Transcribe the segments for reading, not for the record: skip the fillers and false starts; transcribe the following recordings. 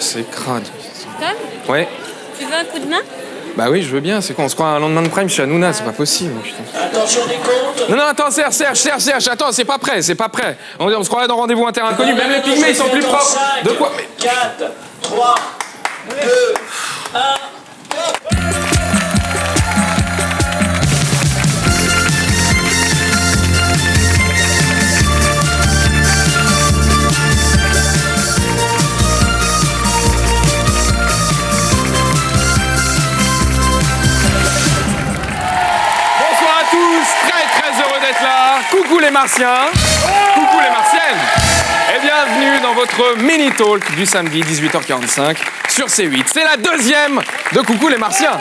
c'est crade. Tom, Ouais. tu veux un coup de main? Bah oui, je veux bien. C'est quoi, on se croit un lendemain de prime chez Hanouna, c'est pas possible. Putain. Attention des comptes. Non, attends, Serge, attends, c'est pas prêt. On se croirait dans Rendez-vous un terrain inconnu. Même les pygmées, ils sont plus propres. De quoi? 4, 3, 2, 1. Bonsoir à tous, très heureux d'être là. Coucou les Martiens, coucou les Martiennes. Et bienvenue dans votre mini-talk du samedi 18h45 sur C8. C'est la deuxième de Coucou les Martiens.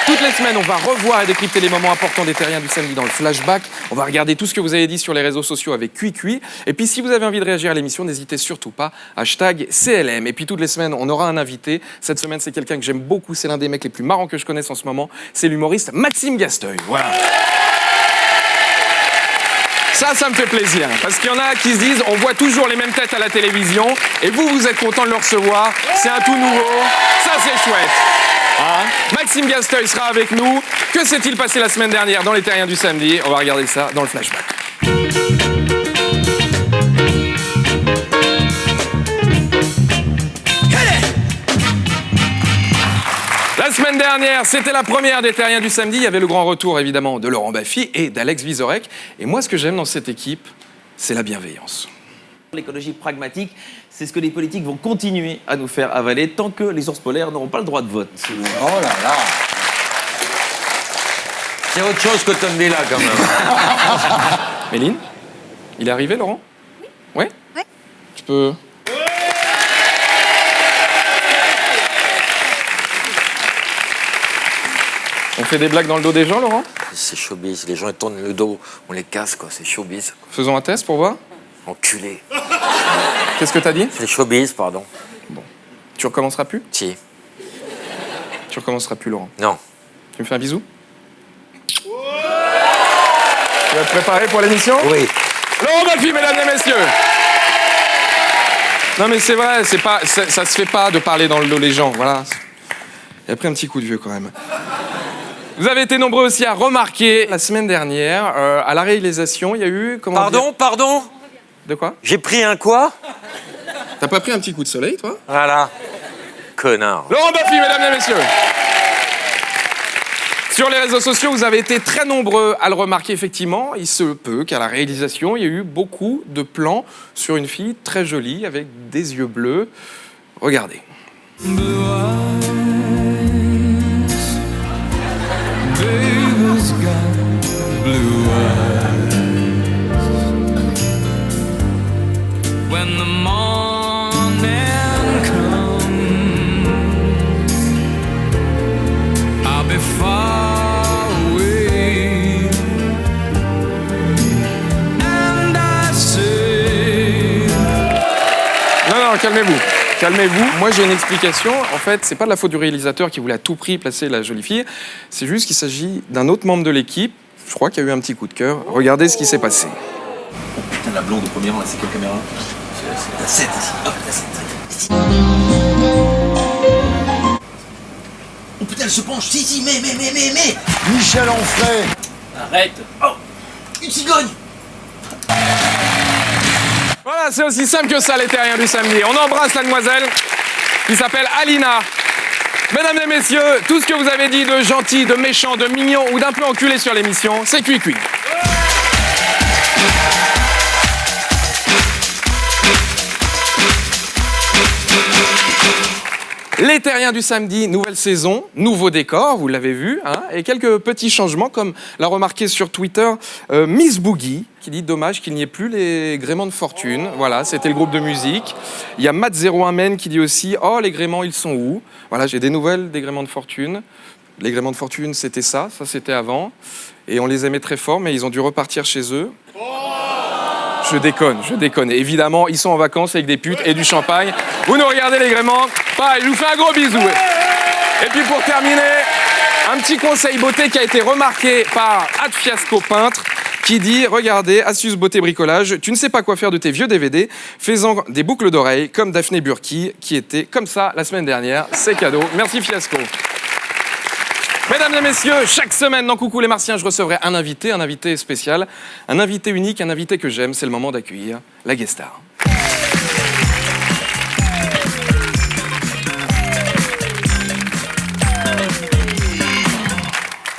Toutes les semaines, on va revoir et décrypter les moments importants des terriens du samedi dans le flashback. On va regarder tout ce que vous avez dit sur les réseaux sociaux avec Cui. Et puis, si vous avez envie de réagir à l'émission, n'hésitez surtout pas. #CLM. Et puis, toutes les semaines, on aura un invité. Cette semaine, c'est quelqu'un que j'aime beaucoup. C'est l'un des mecs les plus marrants que je connaisse en ce moment. C'est l'humoriste Maxime Gasteuil. Voilà. Ça me fait plaisir. Parce qu'il y en a qui se disent, on voit toujours les mêmes têtes à la télévision. Et vous êtes content de le recevoir. C'est un tout nouveau. Ça, c'est chouette. Maxime Gasteuil sera avec nous. Que s'est-il passé la semaine dernière dans les terriens du samedi? On va regarder ça dans le flashback. La semaine dernière, c'était la première des terriens du samedi. Il y avait le grand retour, évidemment, de Laurent Baffy et d'Alex Vizorek. Et moi, ce que j'aime dans cette équipe, c'est la bienveillance. L'écologie pragmatique, c'est ce que les politiques vont continuer à nous faire avaler tant que les ours polaires n'auront pas le droit de vote. Oh là là. C'est autre chose que Tom Villa, quand même. Méline, il est arrivé, Laurent? Oui. Ouais? Ouais. Tu peux... On fait des blagues dans le dos des gens, Laurent? C'est showbiz. Les gens ils tournent le dos, on les casse, quoi. C'est showbiz. Faisons un test pour voir. Enculé. Qu'est-ce que t'as dit? C'est showbiz, pardon. Bon. Tu recommenceras plus? Si. Tu recommenceras plus, Laurent. Non. Tu me fais un bisou? Tu vas te préparer pour l'émission? Oui. Laurent Baffy, mesdames et messieurs! Non mais c'est vrai, ça se fait pas de parler dans le dos des gens, voilà. Il a pris un petit coup de vieux quand même. Vous avez été nombreux aussi à remarquer la semaine dernière, à la réalisation, il y a eu... Pardon? De quoi? J'ai pris un quoi? T'as pas pris un petit coup de soleil, toi? Voilà. Connard. Laurent Baffy, mesdames et messieurs! Sur les réseaux sociaux, vous avez été très nombreux à le remarquer, effectivement. Il se peut qu'à la réalisation, il y ait eu beaucoup de plans sur une fille très jolie, avec des yeux bleus. Regardez. When the morning comes, I'll be far away, and I say... Non, calmez-vous. Calmez-vous. Moi, j'ai une explication. En fait, c'est pas de la faute du réalisateur qui voulait à tout prix placer la jolie fille. C'est juste qu'il s'agit d'un autre membre de l'équipe. Je crois qu'il y a eu un petit coup de cœur. Regardez ce qui s'est passé. Putain, la blonde au premier rang, là, c'est quelle caméra? C'est la 7 ici. Hop, la 7. Oh putain, elle se penche. Si, mais. Michel Onfray. Arrête. Oh, une cigogne. Voilà, c'est aussi simple que ça, les terriens du samedi. On embrasse la demoiselle qui s'appelle Alina. Mesdames et messieurs, tout ce que vous avez dit de gentil, de méchant, de mignon ou d'un peu enculé sur l'émission, c'est Cui. Les terriens du samedi, nouvelle saison, nouveau décor, vous l'avez vu, hein, et quelques petits changements, comme l'a remarqué sur Twitter Miss Boogie, qui dit dommage qu'il n'y ait plus les gréements de fortune. Voilà, c'était le groupe de musique. Il y a Matt01 Men qui dit aussi oh, les gréements, ils sont où? Voilà, j'ai des nouvelles des gréements de fortune. Les gréements de fortune, c'était ça c'était avant. Et on les aimait très fort, mais ils ont dû repartir chez eux. Je déconne. Évidemment, ils sont en vacances avec des putes et du champagne. Vous nous regardez les gréements. Pareil, je vous fais un gros bisou. Et puis pour terminer, un petit conseil beauté qui a été remarqué par Fiasco Peintre. qui dit « Regardez, astuce beauté bricolage, tu ne sais pas quoi faire de tes vieux DVD, fais-en des boucles d'oreilles comme Daphné Burki qui était comme ça la semaine dernière. C'est cadeau. Merci Fiasco. » Mesdames et messieurs, chaque semaine dans Coucou les Martiens, je recevrai un invité spécial, un invité unique, un invité que j'aime. C'est le moment d'accueillir la guest star.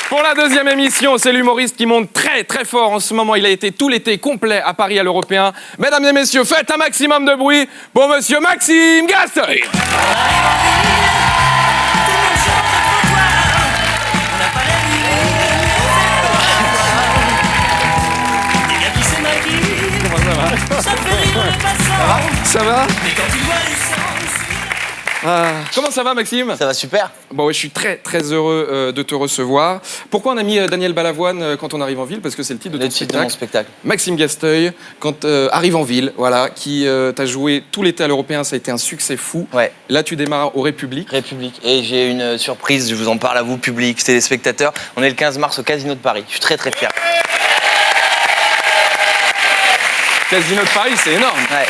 Pour la deuxième émission, c'est l'humoriste qui monte très très fort en ce moment. Il a été tout l'été complet à Paris à l'Européen. Mesdames et messieurs, faites un maximum de bruit pour monsieur Maxime Gasteuil. Ça va? Comment ça va, Maxime? Ça va super. Bon, ouais, je suis très très heureux de te recevoir. Pourquoi on a mis Daniel Balavoine quand on arrive en ville? Parce que c'est le titre de ton titre de mon spectacle. Maxime Gasteuil, quand arrive en ville, voilà, qui t'a joué tout l'été à l'Européen, ça a été un succès fou. Ouais. Là, tu démarres au République. Et j'ai une surprise, je vous en parle à vous, public, téléspectateurs. On est le 15 mars au Casino de Paris. Je suis très très fier. Casino de Paris, c'est énorme. Ouais.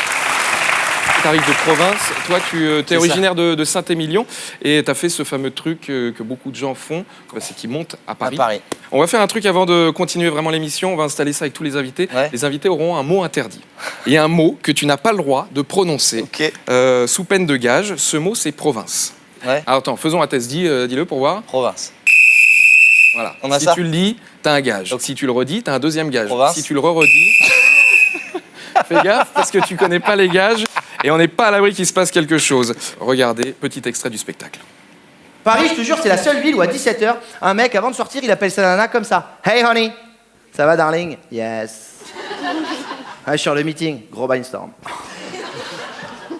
Tu arrives de province, toi tu es C'est originaire de Saint-Émilion et tu as fait ce fameux truc que beaucoup de gens font, c'est qu'ils montent à Paris. À Paris. On va faire un truc avant de continuer vraiment l'émission, on va installer ça avec tous les invités. Ouais. Les invités auront un mot interdit. Il y a un mot que tu n'as pas le droit de prononcer Ok. sous peine de gage. Ce mot, c'est province. Ouais. Alors attends, faisons un test, dis-le pour voir. Province. Voilà. On a si ça. tu le dis, t'as un gage. Donc, si tu le redis, t'as un deuxième gage. province. Si tu le redis, fais gaffe parce que tu connais pas les gages et on n'est pas à l'abri qu'il se passe quelque chose. Regardez, petit extrait du spectacle. Paris, je te jure, c'est la seule ville où à 17h, un mec, avant de sortir, il appelle sa nana comme ça. Hey honey, ça va darling? Yes. Ah, je suis sur le meeting, gros brainstorm.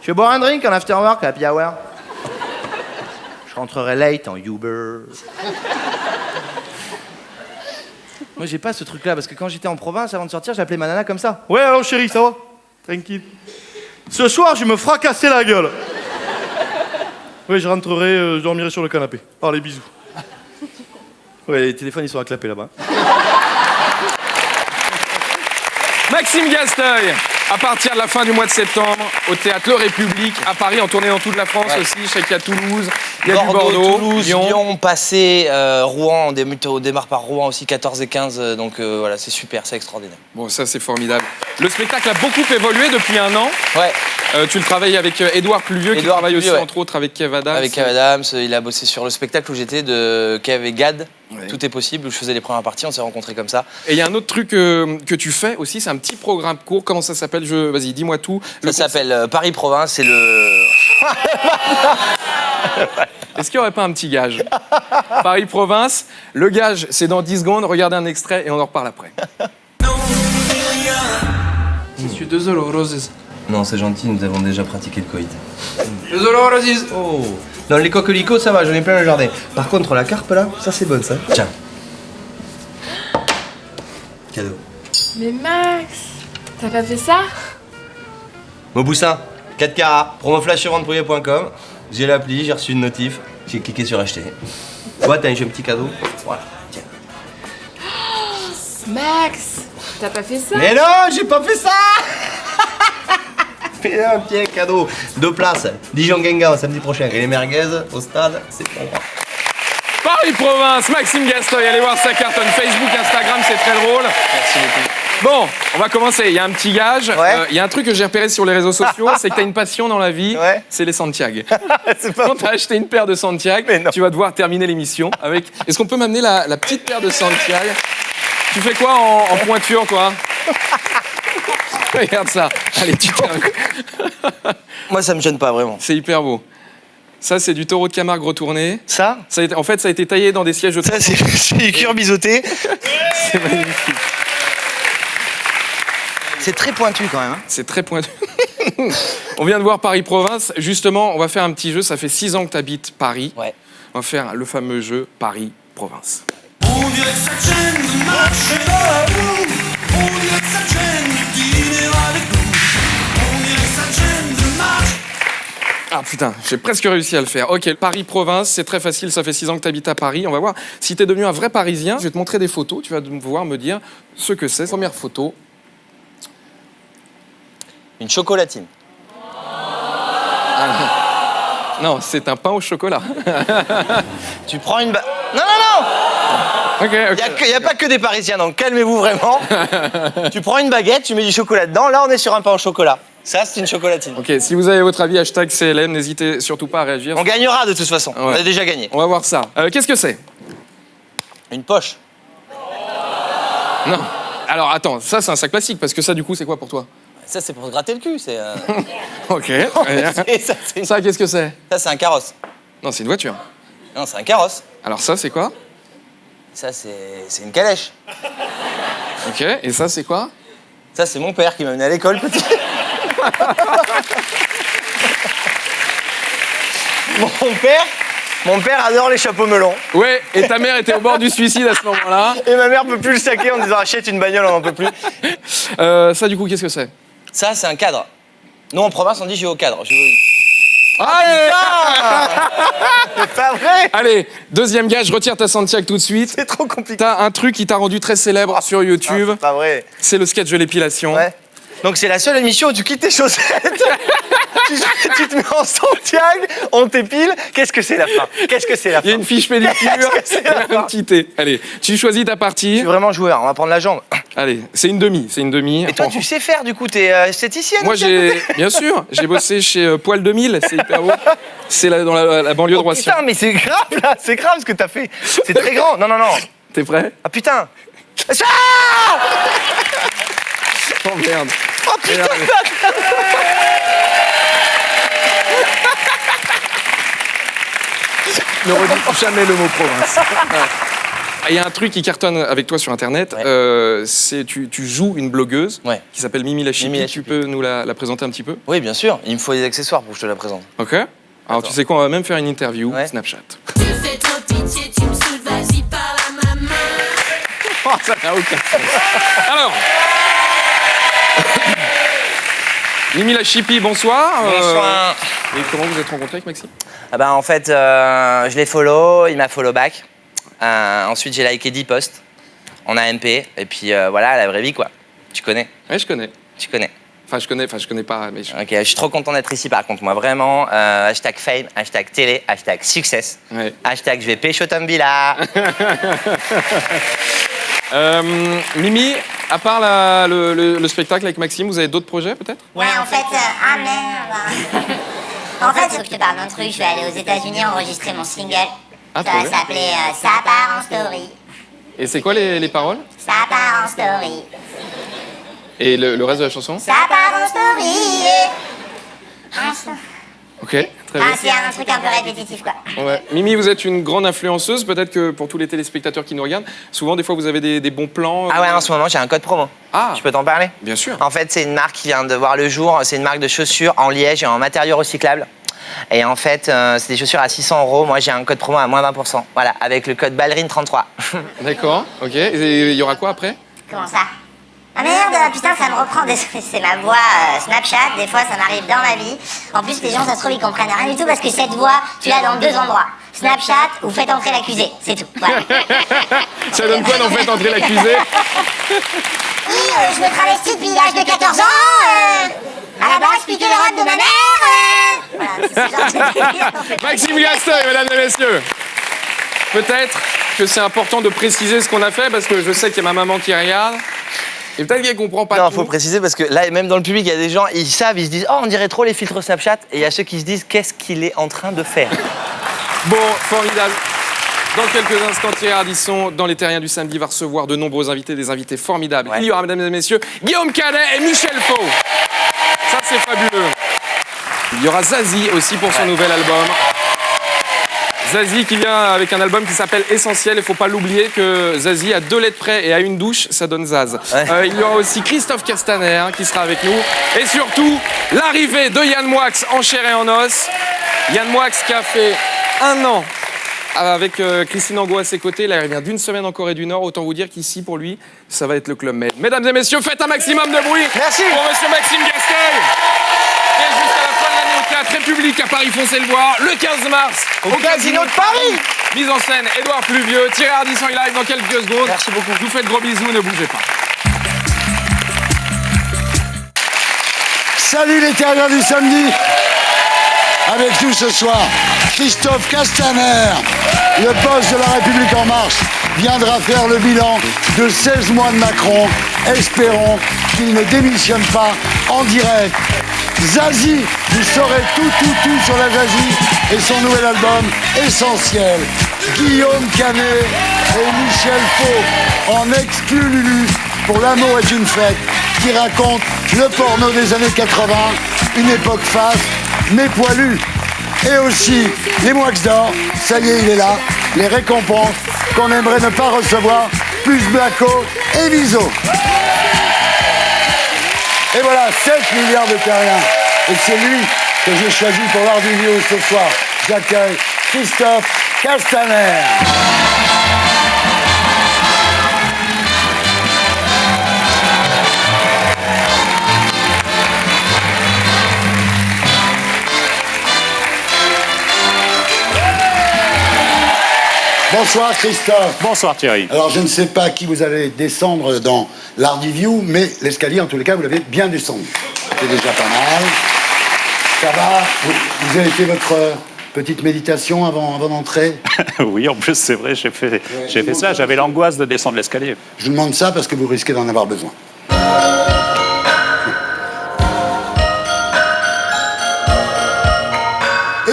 Je vais boire un drink en after work à happy hour. Je rentrerai late en Uber. Moi, j'ai pas ce truc-là, parce que quand j'étais en province, avant de sortir, j'appelais ma nana comme ça. Ouais, alors chérie, ça va? Tranquille. Ce soir, je me fracasser la gueule. Oui, je rentrerai, je dormirai sur le canapé. Allez, bisous. Ouais, les téléphones, ils sont à clapper là-bas. Maxime Gasteuil, à partir de la fin du mois de septembre, au théâtre Le République, à Paris, en tournée dans toute la France aussi. Je sais qu'il y a Toulouse, il y a du Bordeaux, Toulouse, Lyon, Passé, Rouen. On démarre par Rouen aussi, 14 et 15. Donc voilà, c'est super, c'est extraordinaire. Bon, ça c'est formidable. Le spectacle a beaucoup évolué depuis un an. Ouais. Tu le travailles avec Édouard Pluvieux, qui Édouard travaille Pluvieux, aussi ouais. entre autres avec Kev Adams. Avec Kev Adams, il a bossé sur le spectacle où j'étais de Kev et Gad. Ouais. Tout est possible, où je faisais les premières parties, on s'est rencontrés comme ça. Et il y a un autre truc que tu fais aussi, c'est un petit programme court. Comment ça s'appelle? Vas-y, dis-moi tout. Ça s'appelle Paris Province, c'est le... Est-ce qu'il n'y aurait pas un petit gage? Paris Province, le gage c'est dans 10 secondes, regardez un extrait et on en reparle après. Monsieur Roses. Non, c'est gentil, nous avons déjà pratiqué le coït. Roses. Oh. Non, les coquelicots, ça va, j'en ai plein le jardin. Par contre, la carpe là, ça c'est bon ça. Tiens. Cadeau. Mais Max, t'as pas fait ça? Mauboussin, 4 carats, promo flash sur ventepouillet.com. J'ai l'appli, j'ai reçu une notif, j'ai cliqué sur acheter. Ouais, t'as un petit cadeau. Voilà, tiens. Max, t'as pas fait ça? Mais non, j'ai pas fait ça. Fais un petit cadeau. 2 places, Dijon-Guingamp samedi prochain. Et les merguez au stade, c'est pour moi. Paris Province, Maxime Gasteuil, allez voir sa carte Facebook, Instagram, c'est très drôle. Merci beaucoup. Bon, on va commencer. Il y a un petit gage. Ouais. Il y a un truc que j'ai repéré sur les réseaux sociaux, c'est que tu as une passion dans la vie, Ouais. c'est les Santiago. C'est pas Quand tu as acheté une paire de Santiago, Mais non. tu vas devoir terminer l'émission avec... Est-ce qu'on peut m'amener la petite paire de Santiago? Tu fais quoi en pointure, toi? Regarde ça. Allez, tu termines. Moi, ça me gêne pas vraiment. C'est hyper beau. Ça, c'est du taureau de Camargue retourné. Ça, En fait, ça a été taillé dans des sièges de... c'est du cuir biseauté. C'est magnifique. C'est très pointu quand même. Hein. C'est très pointu. On vient de voir Paris Province. Justement, on va faire un petit jeu. Ça fait 6 ans que tu habites Paris. Ouais. On va faire le fameux jeu Paris Province. On dirait que ça chaîne de marcher dans la boue. On dirait que ça chaîne de dîner avec nous. On dirait que ça chaîne de marcher. Ah, putain, j'ai presque réussi à le faire. Ok, Paris-Province, c'est très facile, ça fait 6 ans que tu habites à Paris. On va voir si tu es devenu un vrai Parisien. Je vais te montrer des photos, tu vas pouvoir me dire ce que c'est. Première photo. Une chocolatine. Non, c'est un pain au chocolat. Tu prends une... Non. Ok. Il n'y a pas que des Parisiens, donc calmez-vous vraiment. Tu prends une baguette, tu mets du chocolat dedans. Là, on est sur un pain au chocolat. Ça, c'est une chocolatine. Ok, si vous avez votre avis, hashtag CLM, n'hésitez surtout pas à réagir. On gagnera de toute façon. On a déjà gagné. On va voir ça. Qu'est-ce que c'est? Une poche. Non. Alors attends, ça c'est un sac plastique, parce que ça du coup c'est quoi pour toi? Ça, c'est pour se gratter le cul. C'est. Ok. Ça, qu'est-ce que c'est? Ça, c'est un carrosse. Non, c'est une voiture. Non, c'est un carrosse. Alors ça, c'est quoi? Ça, c'est une calèche. Ok. Et ça, c'est quoi? Ça, c'est mon père qui m'a mené à l'école, petit. Mon père adore les chapeaux melons. Ouais, et ta mère était au bord du suicide à ce moment-là. Et ma mère peut plus le saquer en disant achète une bagnole, on n'en peut plus. Ça, du coup, qu'est-ce que c'est? Ça, c'est un cadre. Nous, en province, on dit géocadre. Allez! C'est pas vrai! Allez, deuxième gage, retire ta Santiago tout de suite. C'est trop compliqué. T'as un truc qui t'a rendu très célèbre sur YouTube. C'est pas vrai. C'est le sketch de l'épilation. Ouais. Donc c'est la seule émission où tu quittes tes chaussettes, tu te mets en Santiago, on t'épile. Qu'est-ce que c'est la fin? Qu'est-ce que c'est la fin? Il y a une fiche pédicure, c'est la fin? un petit thé. Allez, tu choisis ta Je partie. suis vraiment joueur, on va prendre la jambe. Allez, c'est une demi, Et toi, tu sais faire du coup, t'es esthéticienne? Moi, bien sûr, j'ai bossé chez Poil 2000, c'est hyper beau. C'est dans la banlieue de Roissy. Putain, mais c'est grave là, c'est grave ce que t'as fait. C'est très grand. Non. T'es prêt? Ah putain. Oh merde. Oh putain. Ne redis jamais le mot province. Il y a un truc qui cartonne avec toi sur Internet, c'est tu joues une blogueuse qui s'appelle Mimi la Chippie. Tu peux nous la présenter un petit peu? Oui, bien sûr. Il me faut des accessoires pour que je te la présente. Ok. Alors tu sais quoi, on va même faire une interview Snapchat. Tu fais trop pitié, tu me saoules, vas-y par la maman. Oh, ça n'a aucun sens. Alors, Mimi la Chippie, bonsoir. Bonsoir. Et comment vous êtes rencontrés avec Maxime? Ah bah en fait, je l'ai follow, il m'a follow back. Ensuite, j'ai liké 10 posts. On a MP. Et puis voilà, la vraie vie, quoi. Tu connais? Ouais, je connais. Tu connais? Enfin, je connais pas. Mais Ok, je suis trop content d'être ici, par contre. Moi, vraiment, hashtag fame, hashtag télé, hashtag success, hashtag je vais pécho Tom Villa. Mimi, à part le spectacle avec Maxime, vous avez d'autres projets, peut-être? Ouais, en fait, ah merde. En fait, faut que je te parle d'un truc. Je vais aller aux États-Unis enregistrer mon single. Ah, Ça va s'appeler Ça part en story. Et c'est quoi les paroles? Ça part en story. Et le reste de la chanson? Ça part en story. Ok, très bien. C'est un truc un peu répétitif, quoi. Ouais. Mimi, vous êtes une grande influenceuse. Peut-être que pour tous les téléspectateurs qui nous regardent, souvent, des fois, vous avez des bons plans. Ah ouais, en ce moment, j'ai un code promo. Ah. Je peux t'en parler? Bien sûr. En fait, c'est une marque qui vient de voir le jour. C'est une marque de chaussures en liège et en matériaux recyclables. Et en fait, c'est des chaussures à 600 €. Moi, j'ai un code promo à moins 20%. Voilà, avec le code ballerine33. D'accord, ok. Et il y aura quoi après? Comment ça? Ah merde, putain, ça me reprend. Désolé, c'est ma voix Snapchat. Des fois, ça m'arrive dans ma vie. En plus, les gens, ça se trouve, ils comprennent rien du tout parce que cette voix, tu l'as dans 2 endroits. Snapchat ou faites entrer l'accusé, c'est tout. Voilà. Ça donne quoi d'en fait entrer l'accusé? Oui, je me travestis depuis l'âge de 14 ans. À la base, piquer les robes de ma mère. Voilà, c'est ce genre de délire, en fait. Maxime Gasteuil, mesdames et messieurs. Peut-être que c'est important de préciser ce qu'on a fait parce que je sais qu'il y a ma maman qui regarde. Et peut-être qu'elle comprend pas Non, tout. faut préciser parce que là, même dans le public, il y a des gens, ils savent, ils se disent, oh, on dirait trop les filtres Snapchat. Et il y a ceux qui se disent, qu'est-ce qu'il est en train de faire? Bon, formidable. Dans quelques instants, Thierry Ardisson, dans Les Terriens du Samedi, va recevoir de nombreux invités, des invités formidables. Il y aura, mesdames et messieurs, Guillaume Canet et Michel Faux. Ça, c'est fabuleux. Il y aura Zazie aussi pour son nouvel album. Zazie qui vient avec un album qui s'appelle Essentiel. Il ne faut pas l'oublier que Zazie, à 2 lettres près et à une douche, ça donne Zaz. Il y aura aussi Christophe Castaner qui sera avec nous. Et surtout, l'arrivée de Yann Moix en chair et en os. Yann Moix qui a fait 1 an avec Christine Angot à ses côtés. Là, il revient d'une semaine en Corée du Nord. Autant vous dire qu'ici, pour lui, ça va être le Club Med. Mesdames et messieurs, faites un maximum de bruit. Merci pour monsieur Maxime Gasteuil. Et jusqu'à la fin de l'année au date, République à Paris, foncez le voir, le 15 mars, Au Casino de Paris. Mise en scène, Édouard Pluvieux, Thierry Ardisson, il arrive dans quelques secondes. Merci beaucoup. Je vous fais de gros bisous, ne bougez pas. Salut les terriens du samedi. Avec nous ce soir, Christophe Castaner, le boss de La République En Marche, viendra faire le bilan de 16 mois de Macron. Espérons qu'il ne démissionne pas en direct. Zazie, vous saurez tout sur la Zazie et son nouvel album Essentiel. Guillaume Canet et Michel Faux en exclu Lulu pour L'amour est une fête, qui raconte le porno des années 80, une époque faste, mais poilue. Et aussi les Moix d'or, ça y est, il est là, les récompenses qu'on aimerait ne pas recevoir, plus Blacko et Viso. Et voilà, 7 milliards de terriens. Et c'est lui que j'ai choisi pour l'art du vidéo ce soir. J'accueille Christophe Castaner. Bonsoir Christophe. Bonsoir Thierry. Alors je ne sais pas qui vous allez descendre dans l'Ardiview, mais l'escalier en tous les cas vous l'avez bien descendu. C'est déjà pas mal. Ça va? Vous avez fait votre petite méditation avant d'entrer? Oui, en plus c'est vrai, j'ai fait ça. J'avais l'angoisse de descendre l'escalier. Je vous demande ça parce que vous risquez d'en avoir besoin.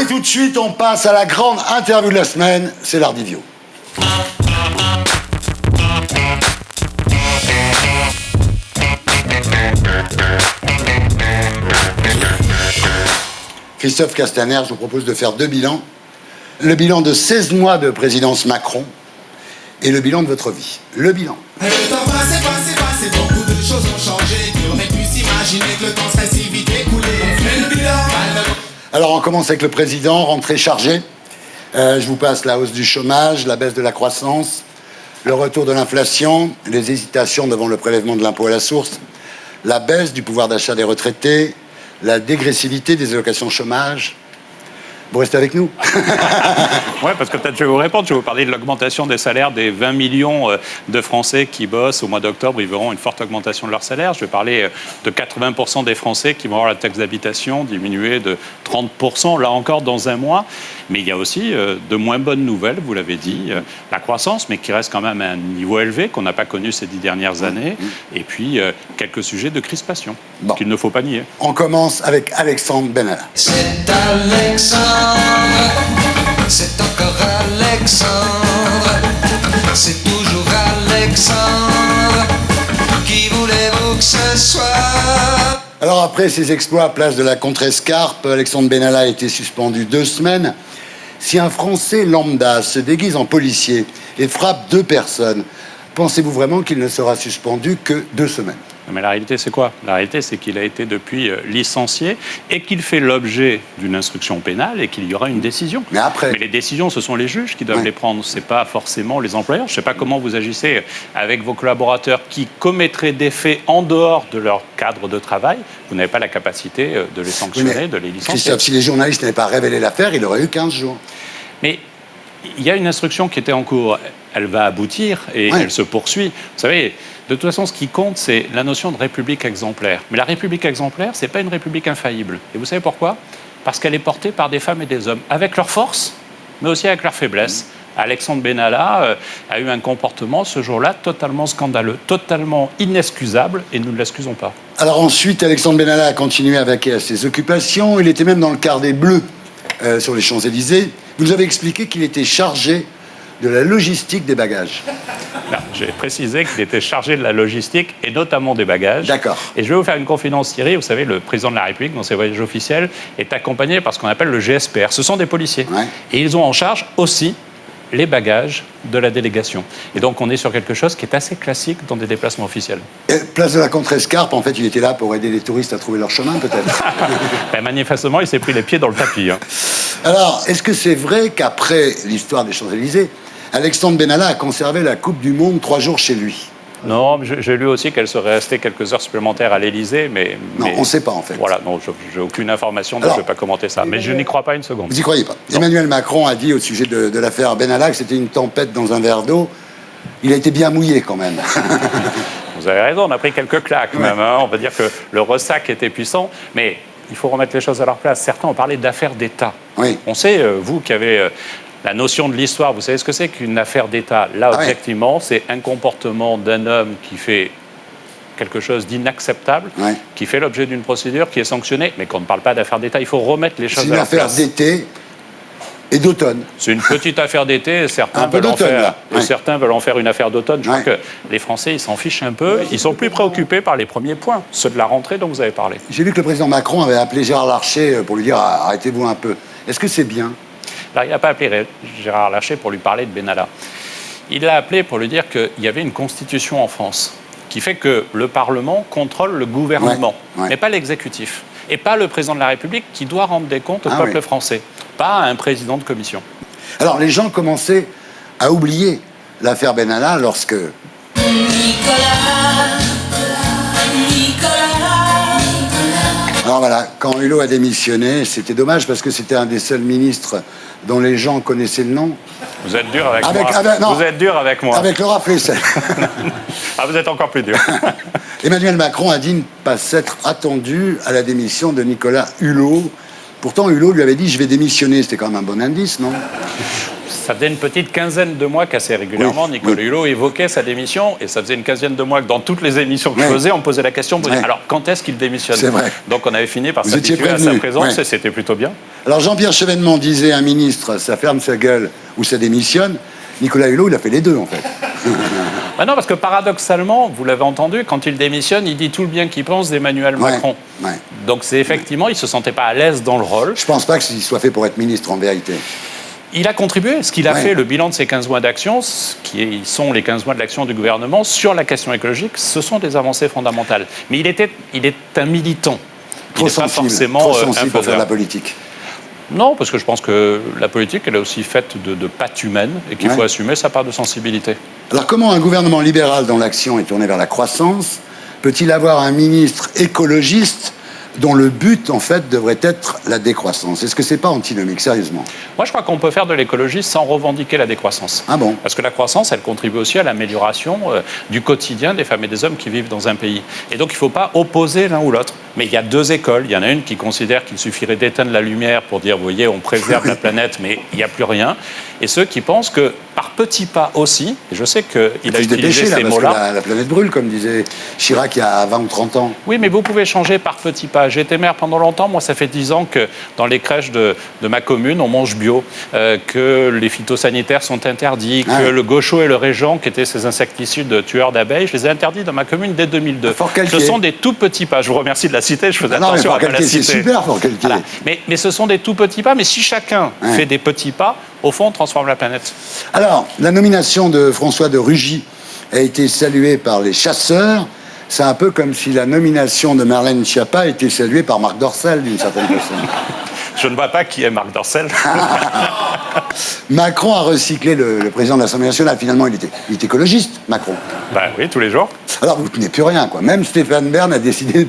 Et tout de suite, on passe à la grande interview de la semaine, c'est l'Ardiview. Christophe Castaner, je vous propose de faire 2 bilans. Le bilan de 16 mois de présidence Macron et le bilan de votre vie. Le bilan. Le temps passé, beaucoup de choses ont changé. Qui aurait pu s'imaginer que le temps serait si vite écoulé? On fait le bilan. Alors on commence avec le président, rentrée chargée. Je vous passe la hausse du chômage, la baisse de la croissance, le retour de l'inflation, les hésitations devant le prélèvement de l'impôt à la source, la baisse du pouvoir d'achat des retraités, la dégressivité des allocations chômage. Vous restez avec nous? Oui, parce que peut-être je vais vous répondre. Je vais vous parler de l'augmentation des salaires des 20 millions de Français qui bossent. Au mois d'octobre, ils verront une forte augmentation de leur salaire. Je vais parler de 80% des Français qui vont avoir la taxe d'habitation diminuée de 30%, là encore dans un mois. Mais il y a aussi de moins bonnes nouvelles, vous l'avez dit. La croissance, mais qui reste quand même à un niveau élevé qu'on n'a pas connu ces 10 dernières années. Et puis, quelques sujets de crispation qu'il ne faut pas nier. On commence avec Alexandre Benalla. C'est Alexandre, c'est encore Alexandre, c'est toujours Alexandre, qui voulez-vous que ce soit? Alors après ses exploits, place de la Contrescarpe, Alexandre Benalla a été suspendu 2 semaines. Si un Français lambda se déguise en policier et frappe 2 personnes, pensez-vous vraiment qu'il ne sera suspendu que 2 semaines? Mais la réalité, c'est quoi? La réalité, c'est qu'il a été depuis licencié et qu'il fait l'objet d'une instruction pénale et qu'il y aura une décision. Mais après... Mais les décisions, ce sont les juges qui doivent les prendre. C'est pas forcément les employeurs. Je ne sais pas comment vous agissez avec vos collaborateurs qui commettraient des faits en dehors de leur cadre de travail. Vous n'avez pas la capacité de les sanctionner, de les licencier. Christophe, si les journalistes n'avaient pas révélé l'affaire, il aurait eu 15 jours. Mais il y a une instruction qui était en cours. Elle va aboutir et elle se poursuit. Vous savez, de toute façon, ce qui compte, c'est la notion de république exemplaire. Mais la république exemplaire, ce n'est pas une république infaillible. Et vous savez pourquoi? Parce qu'elle est portée par des femmes et des hommes, avec leurs forces, mais aussi avec leurs faiblesses. Alexandre Benalla a eu un comportement, ce jour-là, totalement scandaleux, totalement inexcusable, et nous ne l'excusons pas. Alors ensuite, Alexandre Benalla a continué avec ses occupations. Il était même dans le quart des Bleus sur les Champs-Élysées. Vous nous avez expliqué qu'il était chargé de la logistique des bagages. Non, j'ai précisé qu'il était chargé de la logistique et notamment des bagages. D'accord. Et je vais vous faire une confidence, Thierry. Vous savez, le président de la République, dans ses voyages officiels, est accompagné par ce qu'on appelle le GSPR. Ce sont des policiers. Et ils ont en charge aussi les bagages de la délégation. Et donc, on est sur quelque chose qui est assez classique dans des déplacements officiels. Et place de la Contrescarpe, en fait, il était là pour aider les touristes à trouver leur chemin, peut-être. Ben, manifestement, il s'est pris les pieds dans le tapis. Hein. Alors, est-ce que c'est vrai qu'après l'histoire des Champs-Élysées, Alexandre Benalla a conservé la Coupe du Monde 3 jours chez lui? Non, j'ai lu aussi qu'elle serait restée quelques heures supplémentaires à l'Élysée, mais... Non, on ne sait pas en fait. Voilà, non, j'ai aucune information, donc je ne vais pas commenter ça. Mais je n'y crois pas une seconde. Vous n'y croyez pas? Emmanuel Macron a dit au sujet de l'affaire Benalla que c'était une tempête dans un verre d'eau. Il a été bien mouillé quand même. Vous avez raison, on a pris quelques claques même. Hein. On va dire que le ressac était puissant, mais il faut remettre les choses à leur place. Certains ont parlé d'affaires d'État. Oui. On sait, vous qui avez... la notion de l'histoire, vous savez ce que c'est qu'une affaire d'État? Là, objectivement, c'est un comportement d'un homme qui fait quelque chose d'inacceptable, qui fait l'objet d'une procédure qui est sanctionnée, mais qu'on ne parle pas d'affaire d'État. Il faut remettre les choses à leur place. C'est une affaire d'été et d'automne. C'est une petite affaire d'été, certains veulent en faire une affaire d'automne. Je crois que les Français, ils s'en fichent un peu. Ils sont plus préoccupés par les premiers points, ceux de la rentrée dont vous avez parlé. J'ai vu que le président Macron avait appelé Gérard Larcher pour lui dire « arrêtez-vous un peu ». Est-ce que c'est bien? Alors, il n'a pas appelé Gérard Larcher pour lui parler de Benalla. Il l'a appelé pour lui dire qu'il y avait une constitution en France qui fait que le Parlement contrôle le gouvernement, mais pas l'exécutif. Et pas le président de la République qui doit rendre des comptes au peuple français, pas à un président de commission. Alors, les gens commençaient à oublier l'affaire Benalla lorsque... Alors voilà, quand Hulot a démissionné, c'était dommage parce que c'était un des seuls ministres dont les gens connaissaient le nom. Vous êtes dur avec moi. Vous êtes dur avec moi. Avec Laura Flessel. Ah, vous êtes encore plus dur. Emmanuel Macron a dit ne pas s'être attendu à la démission de Nicolas Hulot. Pourtant, Hulot lui avait dit « je vais démissionner ». C'était quand même un bon indice, non? Ça faisait une petite quinzaine de mois qu'assez régulièrement, Nicolas Hulot évoquait sa démission, et ça faisait une quinzaine de mois que dans toutes les émissions que je faisais, on me posait la question, alors quand est-ce qu'il démissionne? C'est vrai. Donc on avait fini par s'habituer à sa présence, et c'était plutôt bien. Alors Jean-Pierre Chevènement disait à un ministre, ça ferme sa gueule ou ça démissionne. Nicolas Hulot, il a fait les deux, en fait. Ben non, parce que paradoxalement, vous l'avez entendu, quand il démissionne, il dit tout le bien qu'il pense d'Emmanuel Macron. Donc c'est effectivement, il ne se sentait pas à l'aise dans le rôle. Je ne pense pas qu'il soit fait pour être ministre, en vérité. Il a contribué. Ce qu'il a fait, le bilan de ces 15 mois d'action, qui sont les 15 mois de l'action du gouvernement sur la question écologique, ce sont des avancées fondamentales. Mais il est un militant. Il n'est pas forcément trop sensible pour faire de la politique. Non, parce que je pense que la politique, elle est aussi faite de pattes humaines et qu'il faut assumer sa part de sensibilité. Alors comment un gouvernement libéral dont l'action est tournée vers la croissance peut-il avoir un ministre écologiste dont le but, en fait, devrait être la décroissance? Est-ce que c'est pas antinomique, sérieusement? Moi, je crois qu'on peut faire de l'écologie sans revendiquer la décroissance. Ah bon? Parce que la croissance, elle contribue aussi à l'amélioration du quotidien des femmes et des hommes qui vivent dans un pays. Et donc, il ne faut pas opposer l'un ou l'autre. Mais il y a deux écoles. Il y en a une qui considère qu'il suffirait d'éteindre la lumière pour dire, vous voyez, on préserve la planète, mais il n'y a plus rien. Et ceux qui pensent que, par petits pas aussi, et je sais qu'il a utilisé ces mots-là... Parce que la planète brûle, comme disait Chirac il y a 20 ou 30 ans. Oui, mais vous pouvez changer par petits pas. J'ai été maire pendant longtemps. Moi, ça fait 10 ans que dans les crèches de ma commune, on mange bio, que les phytosanitaires sont interdits, que le gaucho et le régent, qui étaient ces insecticides tueurs d'abeilles, je les ai interdits dans ma commune dès 2002. Ce sont des tout petits pas. Je vous remercie de la citer. Je faisais attention à la citer. C'est super, Fort-Calquier. Voilà. Mais ce sont des tout petits pas. Mais si chacun fait des petits pas, au fond, on transforme la planète. Alors, la nomination de François de Rugy a été saluée par les chasseurs. C'est un peu comme si la nomination de Marlène Schiappa était saluée par Marc Dorcel, d'une certaine façon. Je ne vois pas qui est Marc Dorcel. Macron a recyclé le président de l'Assemblée nationale. Finalement, il est écologiste, Macron. Ben oui, tous les jours. Alors, vous ne tenez plus rien, quoi. Même Stéphane Bern a décidé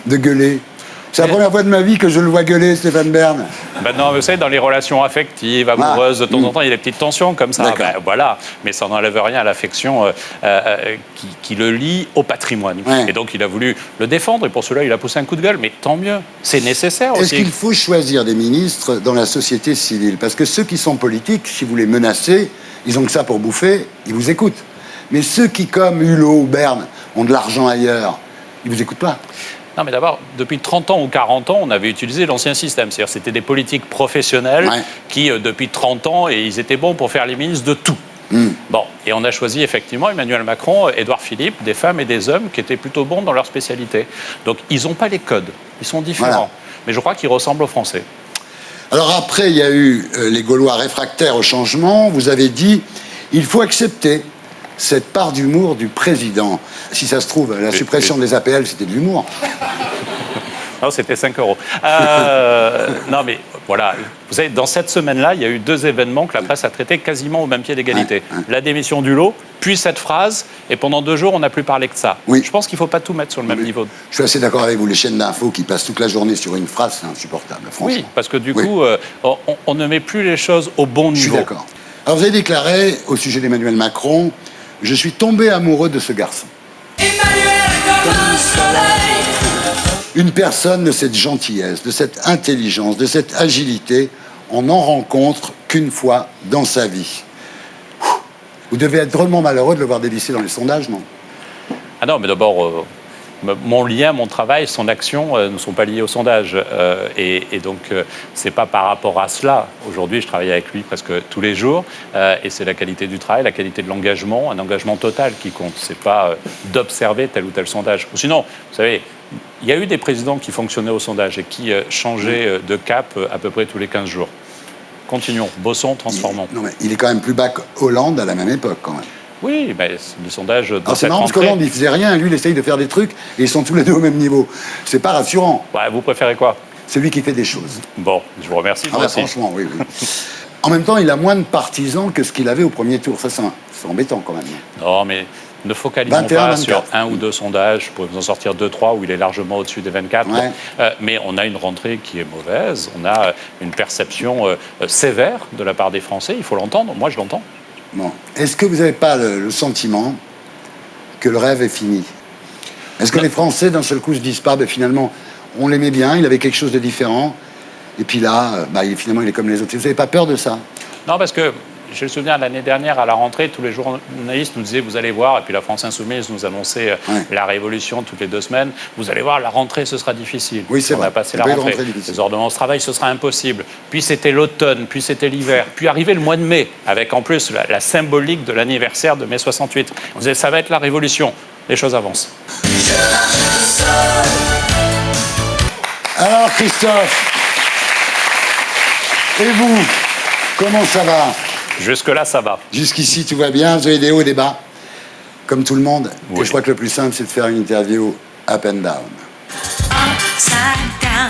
de gueuler. C'est la première fois de ma vie que je le vois gueuler, Stéphane Bern. Ben non, vous savez, dans les relations affectives, amoureuses, de temps en temps, il y a des petites tensions comme ça. Ben, voilà. Mais ça n'enlève rien à l'affection qui le lie au patrimoine. Et donc, il a voulu le défendre. Et pour cela, il a poussé un coup de gueule. Mais tant mieux. C'est nécessaire aussi. Est-ce qu'il faut choisir des ministres dans la société civile? Parce que ceux qui sont politiques, si vous les menacez, ils ont que ça pour bouffer, ils vous écoutent. Mais ceux qui, comme Hulot ou Bern, ont de l'argent ailleurs, ils vous écoutent pas. Non, mais d'abord, depuis 30 ans ou 40 ans, on avait utilisé l'ancien système. C'est-à-dire c'était des politiques professionnelles qui, depuis 30 ans, et ils étaient bons pour faire les ministres de tout. Bon, et on a choisi effectivement Emmanuel Macron, Édouard Philippe, des femmes et des hommes qui étaient plutôt bons dans leur spécialité. Donc, ils n'ont pas les codes. Ils sont différents. Voilà. Mais je crois qu'ils ressemblent aux Français. Alors après, il y a eu les Gaulois réfractaires au changement. Vous avez dit, il faut accepter cette part d'humour du président. Si ça se trouve, la suppression des APL, c'était de l'humour. Non, c'était 5 euros. Non, mais voilà. Vous savez, dans cette semaine-là, il y a eu 2 événements que la presse a traités quasiment au même pied d'égalité. La démission du lot, puis cette phrase, et pendant 2 jours, on n'a plus parlé que de ça. Je pense qu'il ne faut pas tout mettre sur le même niveau. Je suis assez d'accord avec vous. Les chaînes d'infos qui passent toute la journée sur une phrase, c'est insupportable, franchement. Oui, parce que du coup, on ne met plus les choses au bon niveau. Je suis d'accord. Alors, vous avez déclaré, au sujet d'Emmanuel Macron, « Je suis tombé amoureux de ce garçon ». Une personne de cette gentillesse, de cette intelligence, de cette agilité, on n'en rencontre qu'une fois dans sa vie. Vous devez être drôlement malheureux de le voir dévisser dans les sondages, non? Ah non, mais d'abord, mon lien, mon travail, son action ne sont pas liés au sondage. Et donc, c'est pas par rapport à cela. Aujourd'hui, je travaille avec lui presque tous les jours. Et c'est la qualité du travail, la qualité de l'engagement, un engagement total qui compte. C'est pas d'observer tel ou tel sondage. Sinon, vous savez, il y a eu des présidents qui fonctionnaient au sondage et qui changeaient de cap à peu près tous les 15 jours. Continuons, bossons, transformons. Non, mais il est quand même plus bas qu'Hollande à la même époque, quand même. Oui, mais le sondage... C'est marrant parce qu'Hollande, il faisait rien, lui, il essaye de faire des trucs, et ils sont tous les deux au même niveau. C'est pas rassurant. Ouais, vous préférez quoi? Celui qui fait des choses. Bon, je vous remercie. Ah ouais, franchement, oui, oui. En même temps, il a moins de partisans que ce qu'il avait au premier tour. Ça, c'est embêtant, quand même. Non, mais ne focalisons 21, pas 24. sur 1 ou 2 sondages. Je pourrais vous en sortir 2, 3 où il est largement au-dessus des 24. Ouais. Mais on a une rentrée qui est mauvaise. On a une perception sévère de la part des Français. Il faut l'entendre. Moi, je l'entends. Bon. Est-ce que vous n'avez pas le sentiment que le rêve est fini? Est-ce que les Français, d'un seul coup, se disent pas, finalement, on l'aimait bien, il avait quelque chose de différent, et puis là, finalement, il est comme les autres. Vous n'avez pas peur de ça? Non, parce que j'ai le souvenir, l'année dernière, à la rentrée, tous les journalistes nous disaient, vous allez voir, et puis la France Insoumise nous annonçait la révolution toutes les 2 semaines, vous allez voir, la rentrée, ce sera difficile. Oui, c'est vrai. On a passé la rentrée. Les ordonnances travail, ce sera impossible. Puis c'était l'automne, puis c'était l'hiver, puis arrivé le mois de mai, avec en plus la symbolique de l'anniversaire de mai 68. On disait, ça va être la révolution. Les choses avancent. Alors, Christophe, et vous, comment ça va? Jusque-là, ça va. Jusqu'ici, tout va bien, vous avez des hauts et des bas, comme tout le monde. Oui. Et je crois que le plus simple, c'est de faire une interview up and down. Upside down,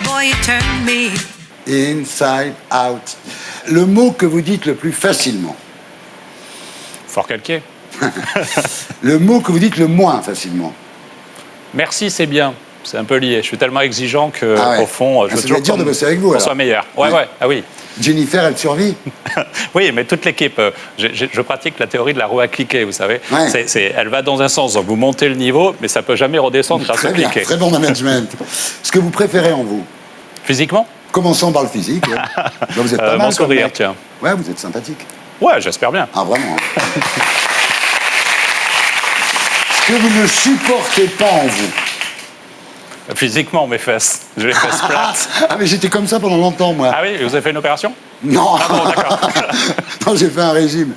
boy, you turn me. Inside out. Le mot que vous dites le plus facilement. Fort calqué. Le mot que vous dites le moins facilement. Merci, c'est bien. C'est un peu lié. Je suis tellement exigeant que, au fond, je veux c'est toujours dur de bosser avec vous. qu'on soit meilleur. Ouais. Ah oui. Jennifer, elle survit. Oui, mais toute l'équipe. Je pratique la théorie de la roue à cliquer, vous savez. Ouais. Elle va dans un sens, donc vous montez le niveau, mais ça ne peut jamais redescendre grâce au Très bien, cliquet. très bon management. Ce que vous préférez en vous? Physiquement? Commençons par le physique. Là, vous êtes pas mal. Mon sourire, mec. tiens. Ouais, vous êtes sympathique. Ouais, j'espère bien. Ah, vraiment. Ce que vous ne supportez pas en vous? Physiquement, mes fesses. J'ai les fesses plates. Ah, mais j'étais comme ça pendant longtemps, moi. Ah oui, vous avez fait une opération? Non. Ah bon, d'accord. Non, j'ai fait un régime.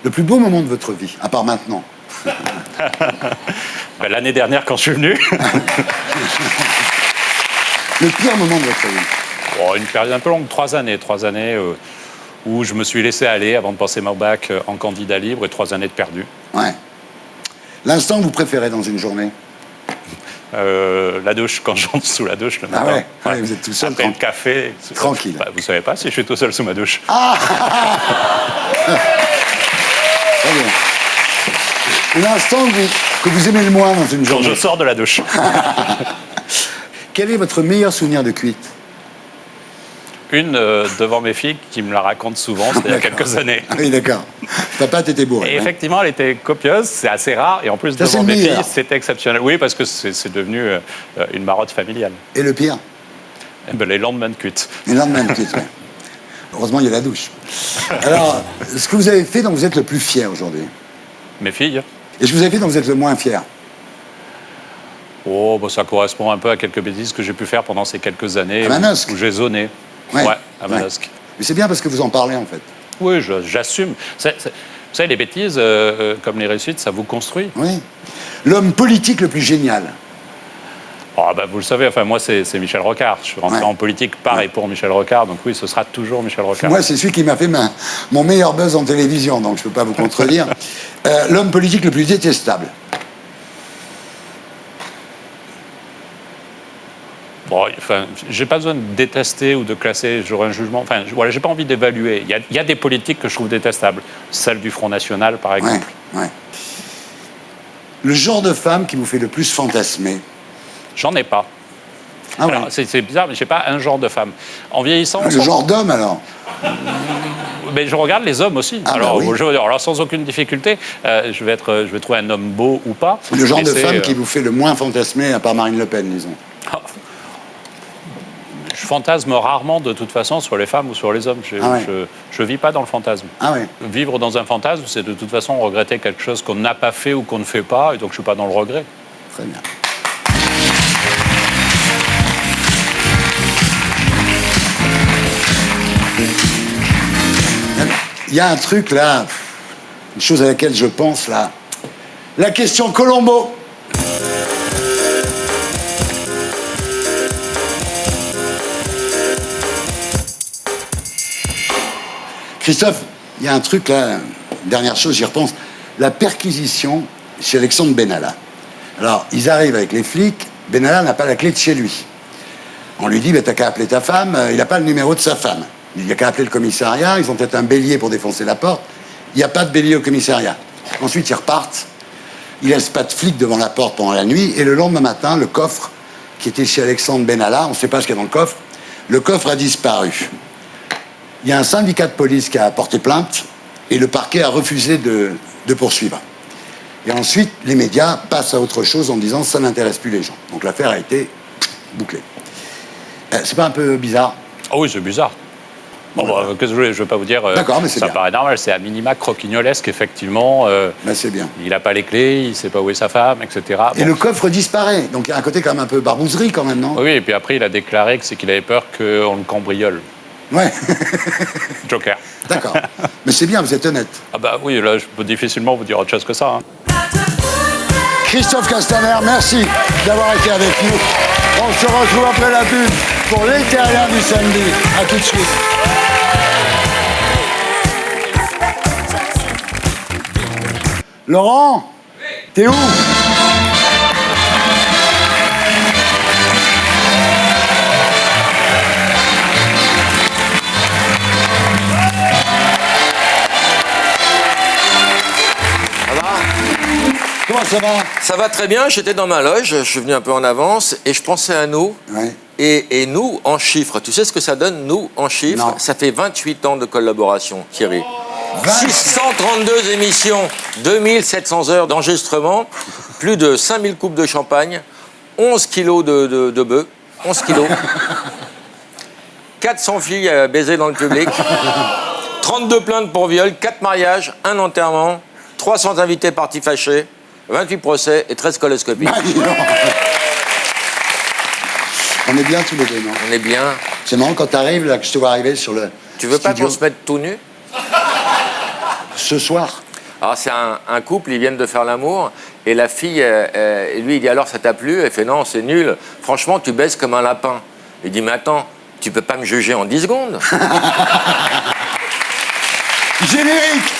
Le plus beau moment de votre vie, à part maintenant? L'année dernière, quand je suis venu. Le pire moment de votre vie? Oh, une période un peu longue, 3 années. 3 années où je me suis laissé aller avant de passer mon bac en candidat libre et 3 années de perdu. Ouais. L'instant que vous préférez dans une journée? La douche, quand j'entre sous la douche le matin. Ah ouais, ouais, vous êtes tout seul. Après le café. Tranquille. Vous savez pas si je suis tout seul sous ma douche. Ah. Très bien. L'instant que vous aimez le moins dans une journée? Quand je sors de la douche. Quel est votre meilleur souvenir de cuite? Une devant mes filles qui me la raconte souvent, c'était il y a quelques années. Oui, d'accord. Ta pâte était bourrée. Et effectivement, elle était copieuse, c'est assez rare, et en plus, Ça, devant c'est mes le meilleur. filles, c'était exceptionnel. Oui, parce que c'est devenu une marotte familiale. Et le pire? Eh ben, les lendemains de cuite. Les lendemains de cuite, oui. Heureusement, il y a la douche. Alors, ce que vous avez fait dont vous êtes le plus fier aujourd'hui? Mes filles. Et ce que vous avez fait dont vous êtes le moins fier? Oh, bah, ça correspond un peu à quelques bêtises que j'ai pu faire pendant ces quelques années À Manosque. où j'ai zoné. Ouais. À Manosque. Mais c'est bien parce que vous en parlez, en fait. Oui, j'assume. Vous savez, les bêtises, comme les réussites, ça vous construit. Oui. L'homme politique le plus génial? Oh, bah, vous le savez, enfin, moi, c'est Michel Rocard. Je suis rentré en politique par et pour Michel Rocard, donc oui, ce sera toujours Michel Rocard. Moi, c'est celui qui m'a fait mon meilleur buzz en télévision, donc je ne peux pas vous contredire. L'homme politique le plus détestable? Bon, enfin, j'ai pas besoin de détester ou de classer, j'aurai un jugement. Enfin, voilà, j'ai pas envie d'évaluer. Il y a des politiques que je trouve détestables. Celle du Front National, par exemple. Ouais. Le genre de femme qui vous fait le plus fantasmer? J'en ai pas. Ah alors, ouais. c'est bizarre, mais j'ai pas un genre de femme. En vieillissant... Le genre d'homme, alors? Mais je regarde les hommes aussi. Ah, alors, bah oui. alors, sans aucune difficulté, je vais trouver un homme beau ou pas. Le genre mais de c'est, femme qui vous fait le moins fantasmer, à part Marine Le Pen, disons. Je fantasme rarement, de toute façon, sur les femmes ou sur les hommes. Je vis pas dans le fantasme. Ah ouais. Vivre dans un fantasme, c'est de toute façon regretter quelque chose qu'on n'a pas fait ou qu'on ne fait pas, et donc je suis pas dans le regret. Très bien. Il y a un truc là, une chose à laquelle je pense là. La question Colombo. Christophe, il y a un truc là, dernière chose, j'y repense. La perquisition chez Alexandre Benalla. Alors, ils arrivent avec les flics, Benalla n'a pas la clé de chez lui. On lui dit, t'as qu'à appeler ta femme, il n'a pas le numéro de sa femme. Il n'y a qu'à appeler le commissariat, ils ont peut-être un bélier pour défoncer la porte. Il n'y a pas de bélier au commissariat. Ensuite, ils repartent, ils laissent pas de flics devant la porte pendant la nuit, et le lendemain matin, le coffre qui était chez Alexandre Benalla, on ne sait pas ce qu'il y a dans le coffre a disparu. Il y a un syndicat de police qui a porté plainte, et le parquet a refusé de poursuivre. Et ensuite, les médias passent à autre chose en disant ça n'intéresse plus les gens. Donc l'affaire a été bouclée. C'est pas un peu bizarre? Oh oui, c'est bizarre. Bon, qu'est-ce que je vais pas vous dire. D'accord, mais c'est ça bien. paraît normal, c'est à minima croquignolesque, effectivement. C'est bien. Il n'a pas les clés, il sait pas où est sa femme, etc. Et le coffre disparaît. Donc il y a un côté quand même un peu barbouzerie quand même, non? Oui, et puis après, il a déclaré que c'est qu'il avait peur qu'on le cambriole. Ouais. Joker. D'accord. Mais c'est bien, vous êtes honnête. Ah bah oui, là, je peux difficilement vous dire autre chose que ça. Hein. Christophe Castaner, merci d'avoir été avec nous. On se retrouve après la pub pour les terriens du samedi. À tout de suite. Laurent, t'es où? Comment ça va? Ça va très bien, j'étais dans ma loge, je suis venu un peu en avance et je pensais à nous. Ouais. Et nous, en chiffres, tu sais ce que ça donne, nous, en chiffres? Non. Ça fait 28 ans de collaboration, Thierry. 632 émissions, 2700 heures d'enregistrement, plus de 5000 coupes de champagne, 11 kilos de bœufs, 11 kilos, 400 filles à baiser dans le public, 32 plaintes pour viol, 4 mariages, 1 enterrement, 300 invités partis fâchés, 28 procès et 13 coloscopies. On est bien tous les deux, non? On est bien. C'est marrant quand t'arrives, là, que je te vois arriver sur le Tu veux pas studio. qu'on se mette tout nu? Ce soir? Alors c'est un couple, ils viennent de faire l'amour, et la fille, lui il dit alors ça t'a plu? Elle fait non, c'est nul, franchement tu baises comme un lapin. Il dit mais attends, tu peux pas me juger en 10 secondes? Générique!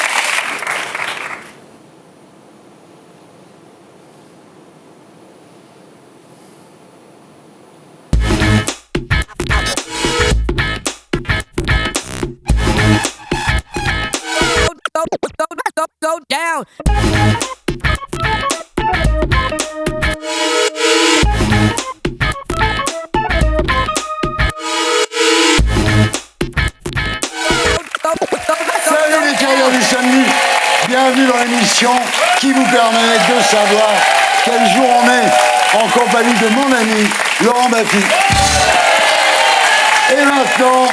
Go down. Salut les terriens du samedi! Bienvenue dans l'émission qui vous permet de savoir quel jour on est en compagnie de mon ami Laurent Baffy. Et maintenant,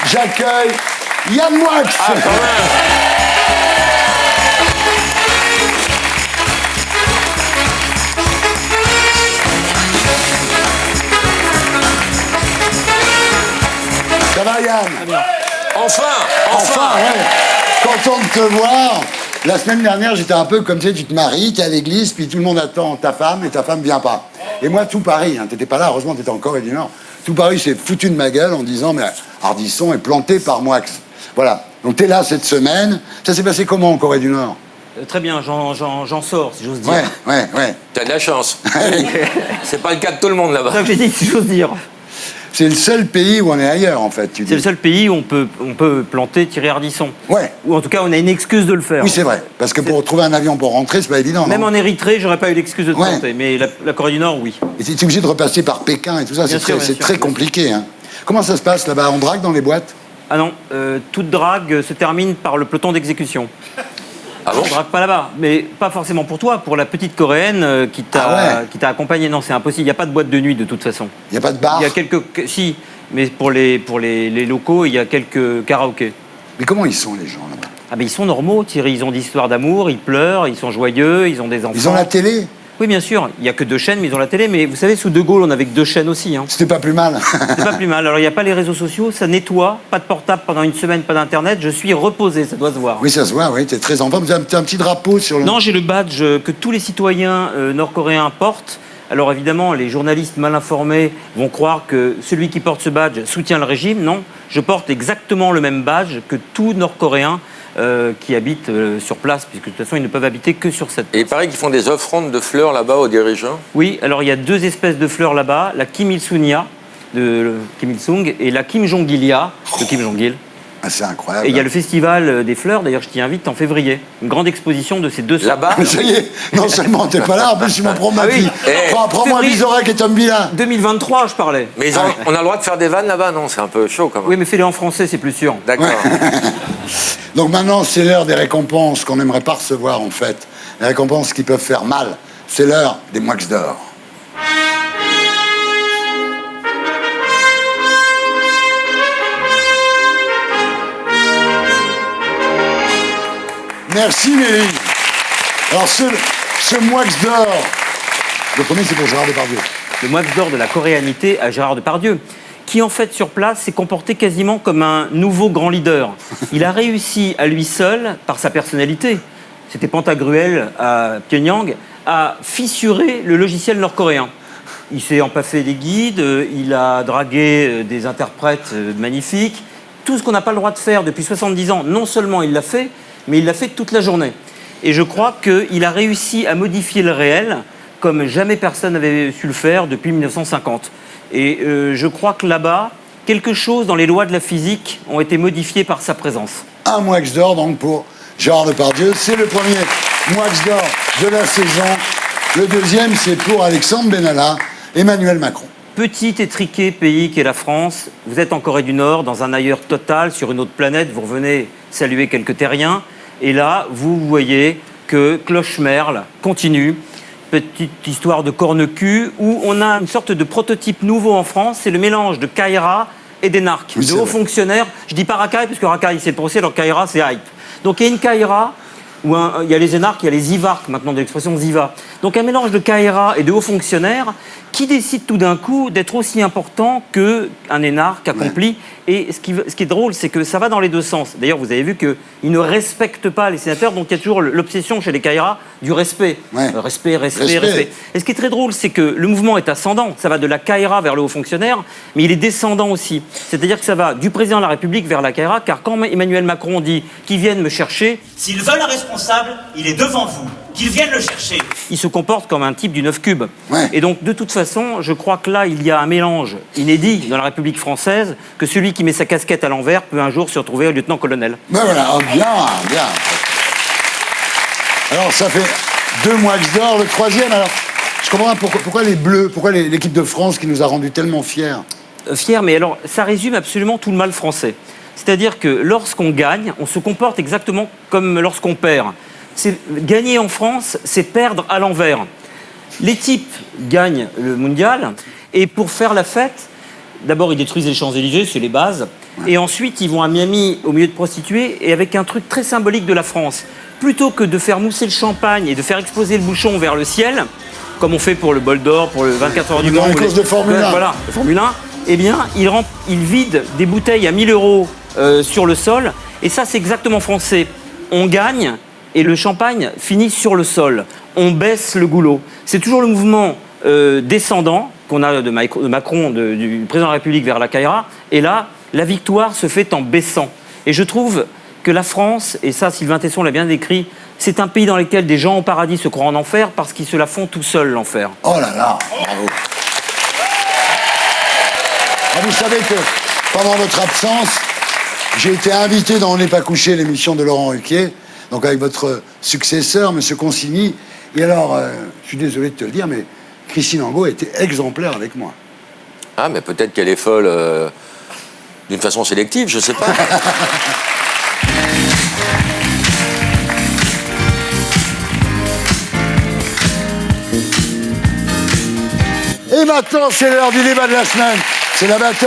j'accueille Yann Moix. Ah, quand même. Ça va Yann? Enfin, ouais. Content de te voir. La semaine dernière, j'étais un peu comme tu sais, tu te maries, t'es à l'église, puis tout le monde attend ta femme et ta femme vient pas. Et moi, tout Paris, hein, t'étais pas là, heureusement t'étais en Corée du Nord. Tout Paris s'est foutu de ma gueule en disant mais Ardisson est planté par Moix. Voilà. Donc t'es là cette semaine. Ça s'est passé comment en Corée du Nord? Très bien, j'en sors, si j'ose dire. Ouais. T'as de la chance. C'est pas le cas de tout le monde là-bas. C'est ça que j'ai dit, si j'ose dire. c'est le seul pays où on est ailleurs, en fait. C'est le seul pays où on peut planter Thierry Ardisson. Ouais. Ou en tout cas, on a une excuse de le faire. Oui, c'est vrai. Parce que pour trouver un avion pour rentrer, c'est pas évident. Même non en Érythrée, j'aurais pas eu l'excuse de Ouais. planter. Mais la Corée du Nord, oui. Et tu es obligé de repasser par Pékin et tout ça, Bien sûr, c'est bien très sûr. compliqué. Hein. Comment ça se passe là-bas? On drague dans les boîtes? Ah non, toute drague se termine par le peloton d'exécution. Ah bon? On drague pas là-bas, mais pas forcément pour toi, pour la petite coréenne qui t'a accompagné. Non, c'est impossible. Il n'y a pas de boîte de nuit de toute façon. Il n'y a pas de bar? Il y a quelques, si, mais pour les locaux, il y a quelques karaokés. Mais comment ils sont les gens là-bas? Ah ben ils sont normaux, Thierry. Ils ont des histoires d'amour, ils pleurent, ils sont joyeux, ils ont des enfants. Ils ont la télé? Oui, bien sûr. Il n'y a que 2 chaînes, mais ils ont la télé. Mais vous savez, sous De Gaulle, on avait que 2 chaînes aussi. Hein. C'était pas plus mal. C'est pas plus mal. Alors, il n'y a pas les réseaux sociaux, ça nettoie, pas de portable pendant une semaine, pas d'internet. Je suis reposé, ça doit se voir. Oui, ça se voit, oui, t'es très en forme. T'as un petit drapeau sur le... Non, j'ai le badge que tous les citoyens nord-coréens portent. Alors évidemment, les journalistes mal informés vont croire que celui qui porte ce badge soutient le régime. Non, je porte exactement le même badge que tout Nord-Coréen qui habite sur place, puisque de toute façon, ils ne peuvent habiter que sur cette place. Et il paraît qu'ils font des offrandes de fleurs là-bas aux dirigeants. Oui, alors il y a 2 espèces de fleurs là-bas, la Kim Il-sunya de Kim Il-sung et la Kim Jong-ilia de Kim Jong-il. Ah, c'est incroyable. Et il y a le festival des fleurs, d'ailleurs je t'y invite en février. Une grande exposition de ces 2 Là-bas. Ça y est, non seulement t'es pas là, en plus ils m'en prend ma Ah oui. fille. Prends-moi Février. Vizorek et Tom Villa. 2023, je parlais. Mais on a le droit de faire des vannes là-bas, non? C'est un peu chaud quand même. Oui, mais fais-les en français, c'est plus sûr. D'accord. Donc maintenant, c'est l'heure des récompenses qu'on n'aimerait pas recevoir, en fait. Les récompenses qui peuvent faire mal. C'est l'heure des Moix d'or. Merci, Mélie. Alors, ce Moix d'or, le premier, c'est pour Gérard Depardieu. Le Moix d'or de la coréanité à Gérard Depardieu, qui en fait sur place s'est comporté quasiment comme un nouveau grand leader. Il a réussi à lui seul, par sa personnalité, c'était Pantagruel à Pyongyang, à fissurer le logiciel nord-coréen. Il s'est empaffé des guides, il a dragué des interprètes magnifiques. Tout ce qu'on n'a pas le droit de faire depuis 70 ans, non seulement il l'a fait, mais il l'a fait toute la journée. Et je crois qu'il a réussi à modifier le réel comme jamais personne n'avait su le faire depuis 1950. Et je crois que là-bas, quelque chose dans les lois de la physique ont été modifiées par sa présence. Un Moix d'or, donc, pour Gérard Depardieu. C'est le premier Moix d'or de la saison. Le deuxième, c'est pour Alexandre Benalla, Emmanuel Macron. Petit étriqué pays qu'est la France, vous êtes en Corée du Nord, dans un ailleurs total, sur une autre planète, vous revenez saluer quelques terriens, et là, vous voyez que Clochemerle continue, petite histoire de corne-cul, où on a une sorte de prototype nouveau en France, c'est le mélange de Kaira et d'énarques, Oui, de c'est hauts vrai. fonctionnaires. Je dis pas racaille, parce que racaille c'est le procès, alors Kaira c'est hype. Donc il y a une Kaira, où il y a les énarques, il y a les ivarques maintenant, de l'expression ziva. Donc un mélange de Kaira et de hauts fonctionnaires qui décide tout d'un coup d'être aussi important qu'un énarque accompli. Et ce qui est drôle, c'est que ça va dans les 2 sens. D'ailleurs, vous avez vu qu'ils ne respectent pas les sénateurs, donc il y a toujours l'obsession chez les Kaira du respect. Ouais. Respect. Respect. Et ce qui est très drôle, c'est que le mouvement est ascendant. Ça va de la Kaira vers le haut fonctionnaire, mais il est descendant aussi. C'est-à-dire que ça va du président de la République vers la Kaira, car quand Emmanuel Macron dit qu'ils viennent me chercher, S'ils veulent un responsable, il est devant vous. Qu'ils viennent le chercher. il se comporte comme un type du 9 cube. Ouais. Et donc, de toute façon, je crois que là, il y a un mélange inédit dans la République française, que celui qui met sa casquette à l'envers peut un jour se retrouver au lieutenant-colonel. Ben voilà, oh, bien. Alors, ça fait 2 Moix d'or. Le troisième, alors, je comprends pas pourquoi les Bleus, pourquoi l'équipe de France qui nous a rendus tellement fiers. Fier, mais alors, ça résume absolument tout le mal français. C'est-à-dire que lorsqu'on gagne, on se comporte exactement comme lorsqu'on perd. Gagner en France, c'est perdre à l'envers. Les types gagnent le mondial, et pour faire la fête, d'abord ils détruisent les Champs-Élysées, c'est les bases, et ensuite ils vont à Miami au milieu de prostituées, et avec un truc très symbolique de la France. Plutôt que de faire mousser le champagne et de faire exploser le bouchon vers le ciel, comme on fait pour le bol d'or, pour le 24 heures du Mans, Dans les courses de Formule 1. Voilà, de Formule 1, eh bien, ils vident des bouteilles à 1000 € sur le sol, et ça c'est exactement français. On gagne, et le champagne finit sur le sol. On baisse le goulot. C'est toujours le mouvement descendant qu'on a de Macron, du président de la République vers la Kaira. Et là, la victoire se fait en baissant. Et je trouve que la France, et ça Sylvain Tesson l'a bien décrit, c'est un pays dans lequel des gens au paradis se croient en enfer parce qu'ils se la font tout seuls, l'enfer. Oh là là, bravo. Ah, vous savez que pendant votre absence, j'ai été invité dans On n'est pas couché, l'émission de Laurent Ruquier, donc avec votre successeur, M. Consigny. Et alors, je suis désolé de te le dire, mais Christine Angot a été exemplaire avec moi. Ah, mais peut-être qu'elle est folle d'une façon sélective, je sais pas. Et maintenant, c'est l'heure du débat de la semaine. C'est la battle.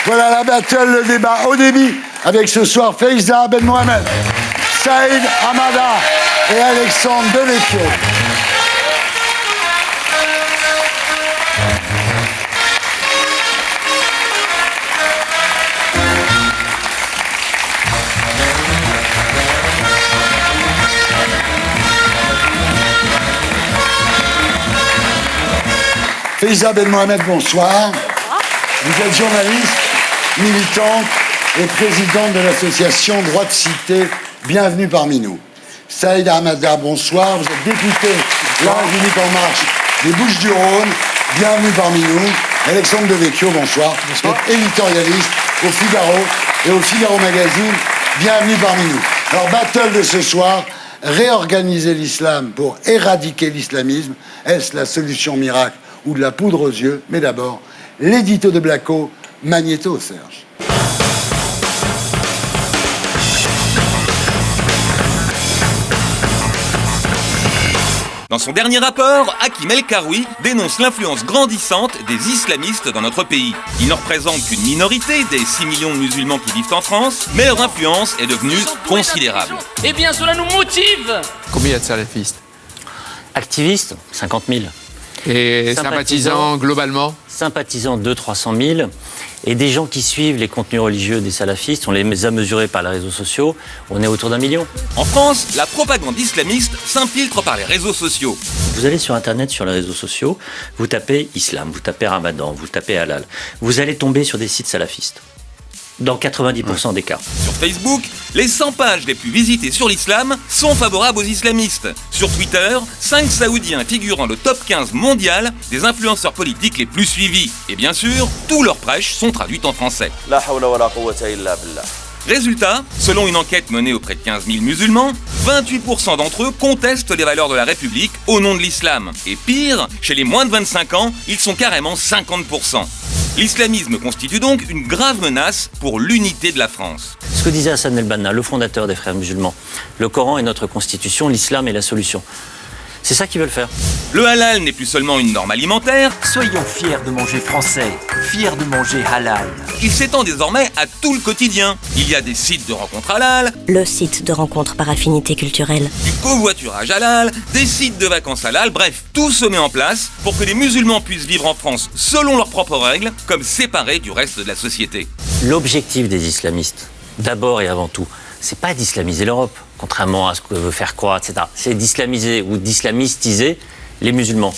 Voilà la battle, le débat au débit, avec ce soir Faiza Ben Mohamed, Saïd Hamada et Alexandre Devecchio. Faiza Ben Mohamed, bonsoir. Vous êtes journaliste, militante et présidente de l'association Droit de Cité. Bienvenue parmi nous. Saïd Hamada, bonsoir. Vous êtes député La République En Marche des Bouches-du-Rhône. Bienvenue parmi nous. Alexandre Devecchio, bonsoir. Vous êtes éditorialiste au Figaro et au Figaro Magazine. Bienvenue parmi nous. Alors, battle de ce soir, réorganiser l'islam pour éradiquer l'islamisme. Est-ce la solution miracle ou de la poudre aux yeux? Mais d'abord, l'édito de Blacko, Magnéto, Serge. Dans son dernier rapport, Hakim El Karoui dénonce l'influence grandissante des islamistes dans notre pays. Ils ne représentent qu'une minorité des 6 millions de musulmans qui vivent en France, mais leur influence est devenue considérable. Eh bien, cela nous motive. Combien y a de salafistes? Activistes, 50 000. Et sympathisants globalement? Sympathisants 200-300 000. Et des gens qui suivent les contenus religieux des salafistes, on les a mesurés par les réseaux sociaux, on est autour d'1 million. En France, la propagande islamiste s'infiltre par les réseaux sociaux. Vous allez sur Internet, sur les réseaux sociaux, vous tapez islam, vous tapez ramadan, vous tapez halal. Vous allez tomber sur des sites salafistes. Dans 90% des cas. Sur Facebook, les 100 pages les plus visitées sur l'islam sont favorables aux islamistes. Sur Twitter, 5 Saoudiens figurent dans le top 15 mondial des influenceurs politiques les plus suivis. Et bien sûr, tous leurs prêches sont traduites en français. La hawla wa la quwwata illa billah. Résultat, selon une enquête menée auprès de 15 000 musulmans, 28% d'entre eux contestent les valeurs de la République au nom de l'islam. Et pire, chez les moins de 25 ans, ils sont carrément 50%. L'islamisme constitue donc une grave menace pour l'unité de la France. Ce que disait Hassan el-Banna, le fondateur des Frères musulmans, le Coran est notre constitution, l'islam est la solution. C'est ça qu'ils veulent faire. Le halal n'est plus seulement une norme alimentaire. Soyons fiers de manger français, fiers de manger halal. Il s'étend désormais à tout le quotidien. Il y a des sites de rencontres halal, le site de rencontres par affinité culturelle, du covoiturage halal, des sites de vacances halal, bref, tout se met en place pour que les musulmans puissent vivre en France selon leurs propres règles, comme séparés du reste de la société. L'objectif des islamistes, d'abord et avant tout, c'est pas d'islamiser l'Europe, contrairement à ce que veut faire croire, etc. C'est d'islamiser ou d'islamistiser les musulmans.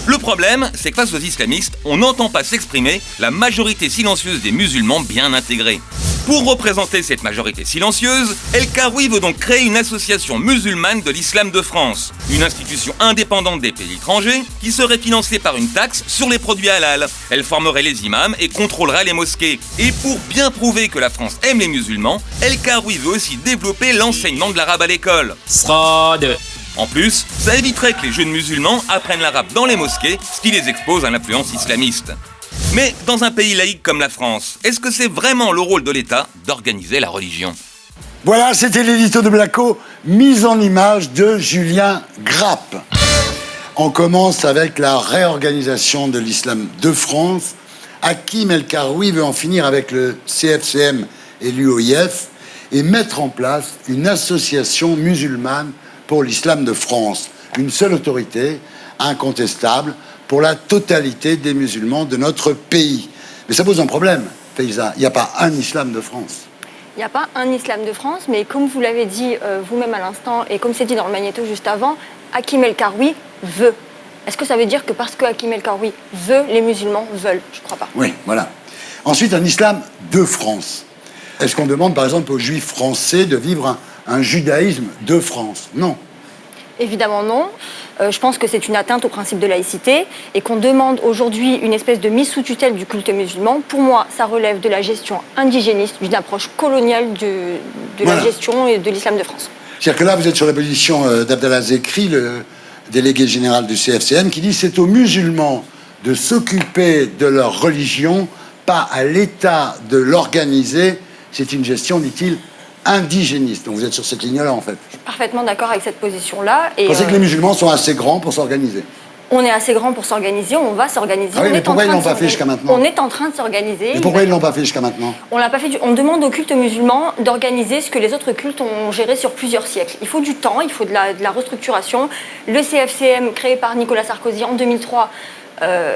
Le problème, c'est que face aux islamistes, on n'entend pas s'exprimer la majorité silencieuse des musulmans bien intégrés. Pour représenter cette majorité silencieuse, El Karoui veut donc créer une association musulmane de l'islam de France, une institution indépendante des pays étrangers qui serait financée par une taxe sur les produits halal. Elle formerait les imams et contrôlerait les mosquées. Et pour bien prouver que la France aime les musulmans, El Karoui veut aussi développer l'enseignement de l'arabe à l'école. Fraude. En plus, ça éviterait que les jeunes musulmans apprennent l'arabe dans les mosquées, ce qui les expose à l'influence islamiste. Mais dans un pays laïque comme la France, est-ce que c'est vraiment le rôle de l'État d'organiser la religion? Voilà, c'était l'édito de Blacko, mise en image de Julien Grappe. On commence avec la réorganisation de l'islam de France. Hakim El Karoui veut en finir avec le CFCM et l'UOIF et mettre en place une association musulmane pour l'islam de France. Une seule autorité, incontestable, pour la totalité des musulmans de notre pays. Mais ça pose un problème, Faiza. Il n'y a pas un islam de France. Il n'y a pas un islam de France, mais comme vous l'avez dit vous-même à l'instant, et comme c'est dit dans le magnéto juste avant, Hakim El Karoui veut. Est-ce que ça veut dire que parce que Hakim El Karoui veut, les musulmans veulent? Je ne crois pas. Oui, voilà. Ensuite, un islam de France. Est-ce qu'on demande, par exemple, aux juifs français de vivre un judaïsme de France. Non. Évidemment non. Je pense que c'est une atteinte au principe de laïcité et qu'on demande aujourd'hui une espèce de mise sous tutelle du culte musulman. Pour moi, ça relève de la gestion indigéniste, d'une approche coloniale de la gestion et de l'islam de France. C'est-à-dire que là, vous êtes sur la position d'Abdallah Zekri, le délégué général du CFCM, qui dit que c'est aux musulmans de s'occuper de leur religion, pas à l'État de l'organiser. C'est une gestion, dit-il, indigéniste. Donc vous êtes sur cette ligne-là, en fait. Je suis parfaitement d'accord avec cette position-là. Vous pensez que les musulmans sont assez grands pour s'organiser? On est assez grand pour s'organiser, on va s'organiser. Ah oui, mais pourquoi ils ne l'ont pas fait jusqu'à maintenant? On est en train de s'organiser. Mais pourquoi ils ne l'ont pas fait jusqu'à maintenant? On l'a pas fait. On demande aux cultes musulmans d'organiser ce que les autres cultes ont géré sur plusieurs siècles. Il faut du temps, il faut de la restructuration. Le CFCM, créé par Nicolas Sarkozy en 2003,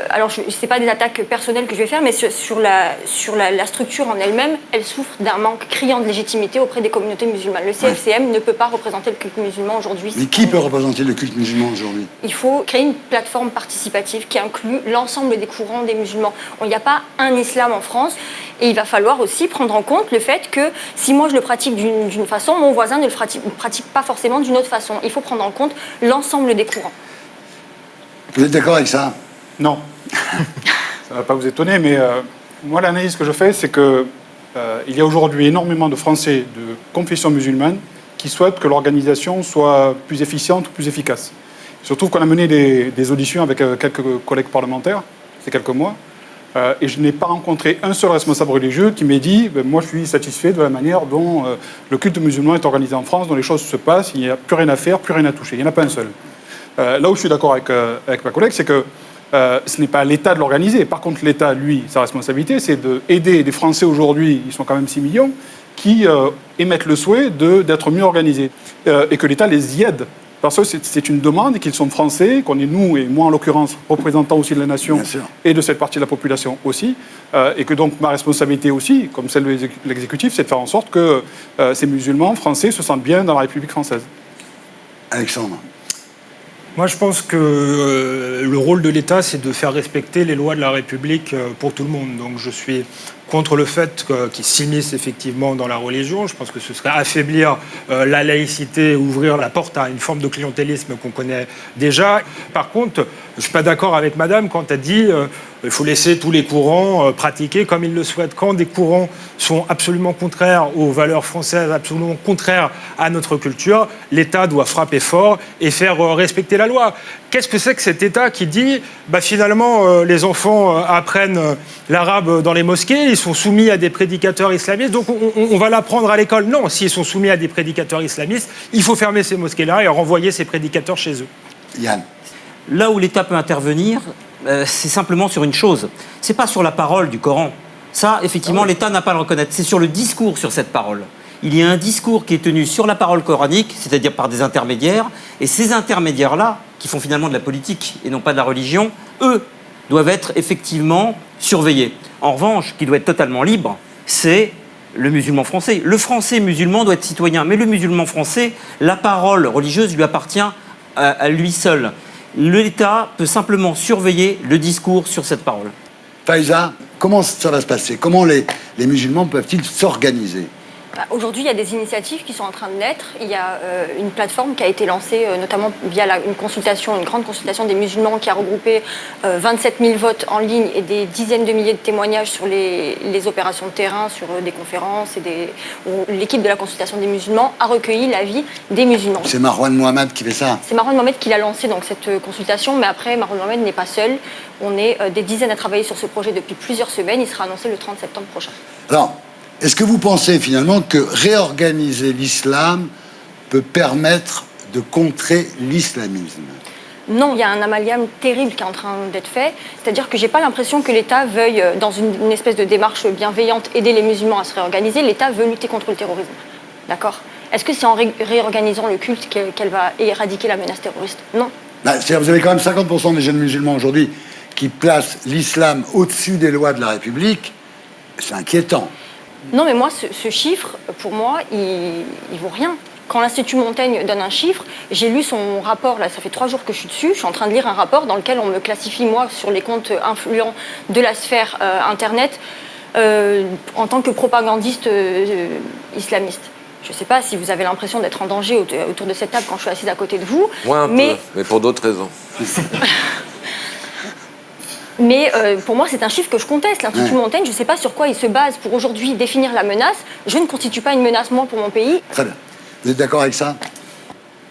alors ce n'est pas des attaques personnelles que je vais faire, mais sur la structure en elle-même, elle souffre d'un manque criant de légitimité auprès des communautés musulmanes. Le CFCM ne peut pas représenter le culte musulman aujourd'hui. Mais qui peut représenter le culte musulman aujourd'hui? Il faut créer une plateforme participative qui inclut l'ensemble des courants des musulmans. Il n'y a pas un islam en France et il va falloir aussi prendre en compte le fait que si moi je le pratique d'une façon, mon voisin ne le pratique pas forcément d'une autre façon. Il faut prendre en compte l'ensemble des courants. Vous êtes d'accord avec ça? Non. Ça ne va pas vous étonner, mais moi, l'analyse que je fais, c'est qu'il y a aujourd'hui énormément de Français de confession musulmane qui souhaitent que l'organisation soit plus efficiente ou plus efficace. Il se trouve qu'on a mené des auditions avec quelques collègues parlementaires, ces quelques mois, et je n'ai pas rencontré un seul responsable religieux qui m'ait dit moi, je suis satisfait de la manière dont le culte musulman est organisé en France, dont les choses se passent, il n'y a plus rien à faire, plus rien à toucher. Il n'y en a pas un seul. Là où je suis d'accord avec ma collègue, c'est que ce n'est pas à l'État de l'organiser. Par contre, l'État, lui, sa responsabilité, c'est d'aider les Français aujourd'hui, ils sont quand même 6 millions, qui émettent le souhait d'être mieux organisés. Et que l'État les y aide. Parce que c'est une demande et qu'ils sont Français, qu'on est nous, et moi en l'occurrence, représentants aussi de la nation et de cette partie de la population aussi. Et que donc ma responsabilité aussi, comme celle de l'exécutif, c'est de faire en sorte que ces musulmans français se sentent bien dans la République française. Alexandre. Moi, je pense que le rôle de l'État, c'est de faire respecter les lois de la République pour tout le monde. Donc, je suis contre le fait qu'ils s'immiscent effectivement dans la religion. Je pense que ce serait affaiblir la laïcité, ouvrir la porte à une forme de clientélisme qu'on connaît déjà. Par contre, je ne suis pas d'accord avec madame quand elle dit il faut laisser tous les courants pratiquer comme ils le souhaitent. Quand des courants sont absolument contraires aux valeurs françaises, absolument contraires à notre culture, l'État doit frapper fort et faire respecter la loi. Qu'est-ce que c'est que cet État qui dit finalement les enfants apprennent l'arabe dans les mosquées, ils sont soumis à des prédicateurs islamistes, donc on va l'apprendre à l'école? Non, s'ils sont soumis à des prédicateurs islamistes, il faut fermer ces mosquées-là et renvoyer ces prédicateurs chez eux. Yann. Là où l'État peut intervenir, c'est simplement sur une chose. C'est pas sur la parole du Coran. Ça, effectivement, l'État n'a pas à le reconnaître. C'est sur le discours sur cette parole. Il y a un discours qui est tenu sur la parole coranique, c'est-à-dire par des intermédiaires, et ces intermédiaires-là, qui font finalement de la politique et non pas de la religion, eux, doivent être effectivement surveillés. En revanche, qui doit être totalement libre, c'est le musulman français. Le français musulman doit être citoyen, mais le musulman français, la parole religieuse lui appartient à lui seul. L'État peut simplement surveiller le discours sur cette parole. Faiza, comment ça va se passer? Comment les musulmans peuvent-ils s'organiser? Aujourd'hui, il y a des initiatives qui sont en train de naître. Il y a une plateforme qui a été lancée notamment via une grande consultation des musulmans qui a regroupé 27 000 votes en ligne et des dizaines de milliers de témoignages sur les opérations de terrain, sur des conférences où l'équipe de la consultation des musulmans a recueilli l'avis des musulmans. C'est Marwan Mohamed qui fait ça? C'est Marwan Mohamed qui l'a lancé donc cette consultation, mais après Marwan Mohamed n'est pas seul. On est des dizaines à travailler sur ce projet depuis plusieurs semaines. Il sera annoncé le 30 septembre prochain. Alors, est-ce que vous pensez finalement que réorganiser l'islam peut permettre de contrer l'islamisme? Non, il y a un amalgame terrible qui est en train d'être fait. C'est-à-dire que je n'ai pas l'impression que l'État veuille, dans une espèce de démarche bienveillante, aider les musulmans à se réorganiser. L'État veut lutter contre le terrorisme. D'accord? Est-ce que c'est en réorganisant le culte qu'elle va éradiquer la menace terroriste? Non. C'est-à-dire vous avez quand même 50% des jeunes musulmans aujourd'hui qui placent l'islam au-dessus des lois de la République. C'est inquiétant. Non, mais moi, ce chiffre, pour moi, il vaut rien. Quand l'Institut Montaigne donne un chiffre, j'ai lu son rapport, là, ça fait 3 jours que je suis dessus, je suis en train de lire un rapport dans lequel on me classifie, moi, sur les comptes influents de la sphère Internet, en tant que propagandiste islamiste. Je ne sais pas si vous avez l'impression d'être en danger autour de cette table quand je suis assise à côté de vous. Moi, un peu, mais pour d'autres raisons. Mais pour moi, c'est un chiffre que je conteste. L'Institut Montaigne, je ne sais pas sur quoi il se base pour aujourd'hui définir la menace. Je ne constitue pas une menace, moi, pour mon pays. Très bien. Vous êtes d'accord avec ça?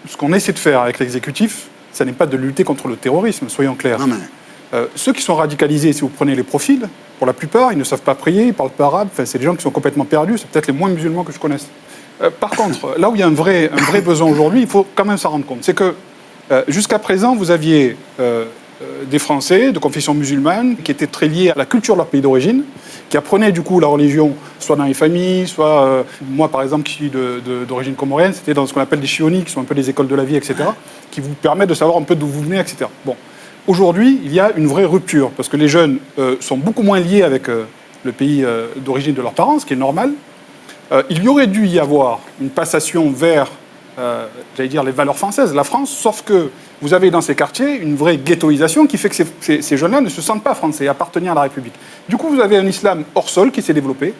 Ce qu'on essaie de faire avec l'exécutif, ça n'est pas de lutter contre le terrorisme, soyons clairs. Non, mais... ceux qui sont radicalisés, si vous prenez les profils, pour la plupart, ils ne savent pas prier, ils ne parlent pas arabe. Enfin, c'est des gens qui sont complètement perdus. C'est peut-être les moins musulmans que je connaisse. Par contre, là où il y a un vrai besoin aujourd'hui, il faut quand même s'en rendre compte. C'est que jusqu'à présent, vous aviez des Français de confession musulmane qui étaient très liés à la culture de leur pays d'origine, qui apprenaient du coup la religion soit dans les familles, soit moi par exemple qui suis d'origine comorienne, c'était dans ce qu'on appelle des chionies, qui sont un peu des écoles de la vie, etc., qui vous permettent de savoir un peu d'où vous venez, etc. Bon, aujourd'hui, il y a une vraie rupture parce que les jeunes sont beaucoup moins liés avec le pays d'origine de leurs parents, ce qui est normal. Il y aurait dû y avoir une passation vers, j'allais dire, les valeurs françaises, la France, sauf que vous avez dans ces quartiers une vraie ghettoisation qui fait que ces jeunes-là ne se sentent pas français, appartenir à la République. Du coup, vous avez un islam hors sol qui s'est développé,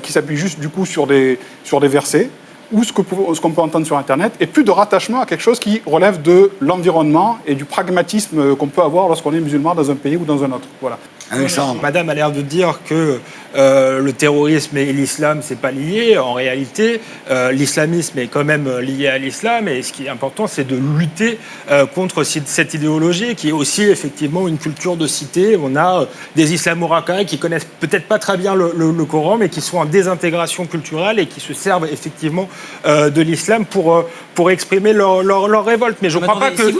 qui s'appuie juste du coup sur des versets, ou ce qu'on peut entendre sur Internet, et plus de rattachement à quelque chose qui relève de l'environnement et du pragmatisme qu'on peut avoir lorsqu'on est musulman dans un pays ou dans un autre. Voilà. Madame a l'air de dire que le terrorisme et l'islam, c'est pas lié. En réalité, l'islamisme est quand même lié à l'islam. Et ce qui est important, c'est de lutter contre cette idéologie qui est aussi effectivement une culture de cité. On a des islamo-racailles qui connaissent peut-être pas très bien le Coran, mais qui sont en désintégration culturelle et qui se servent effectivement de l'islam pour exprimer leur révolte. Mais je ne crois pas que,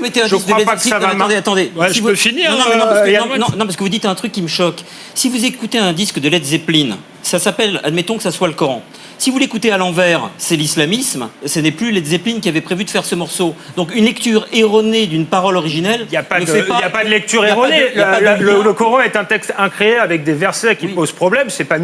ça va marcher. Attendez. Ouais, je peux finir. Non, parce que vous dites un truc qui me choque. Si vous écoutez un disque de Led Zeppelin, ça s'appelle, admettons que ça soit le Coran. Si vous l'écoutez à l'envers, c'est l'islamisme. Ce n'est plus Led Zeppelin qui avait prévu de faire ce morceau. Donc une lecture erronée d'une parole originelle. Il n'y a pas de lecture erronée. Le Coran est un texte incréé avec des versets qui posent problème. C'est pas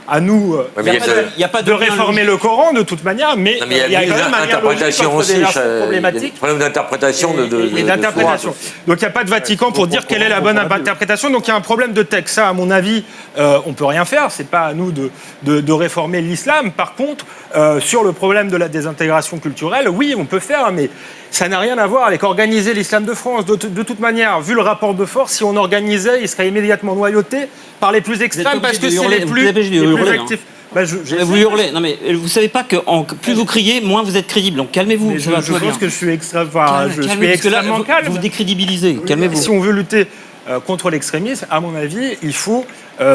à nous de réformer le Coran de toute manière, mais il y a quand même un lien logique entre des versions problématiques. Il y a des problèmes d'interprétation d'interprétation. Donc il n'y a pas de Vatican pour dire quelle est la bonne interprétation. Donc il y a un problème de texte. Ça, à mon avis, on peut rien faire. C'est pas à nous de réformer l'islam. Par contre, sur le problème de la désintégration culturelle, oui, on peut faire, mais ça n'a rien à voir avec organiser l'islam de France. De toute manière, vu le rapport de force, si on organisait, il serait immédiatement noyauté par les plus extrêmes parce que c'est les plus actifs. Vous hurlez. Non mais vous savez pas que plus vous criez, moins vous êtes crédible. Donc calmez-vous. Je pense que je suis extrêmement calme. Vous décrédibilisez. Calmez-vous. Si on veut lutter contre l'extrémisme, à mon avis, il faut,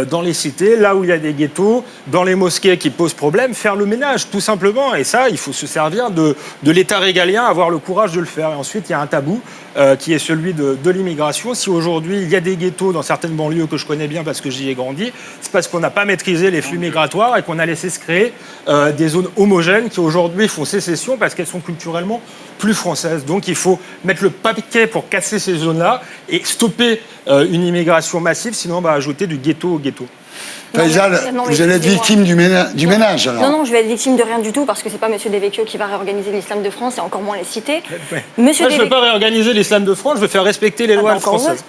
dans les cités, là où il y a des ghettos, dans les mosquées qui posent problème, faire le ménage, tout simplement. Et ça, il faut se servir de l'État régalien, avoir le courage de le faire. Et ensuite, il y a un tabou qui est celui de l'immigration. Si aujourd'hui, il y a des ghettos dans certaines banlieues que je connais bien parce que j'y ai grandi, c'est parce qu'on n'a pas maîtrisé les flux migratoires et qu'on a laissé se créer des zones homogènes qui aujourd'hui font sécession parce qu'elles sont culturellement plus françaises. Donc il faut mettre le paquet pour casser ces zones-là et stopper une immigration massive, sinon on va ajouter du ghetto au ghetto. Faisal, vous allez être victime du ménage alors. Non, je vais être victime de rien du tout parce que c'est pas M. Devecchio qui va réorganiser l'islam de France et encore moins les cités. Moi, je ne veux pas réorganiser l'islam de France, je veux faire respecter les lois françaises.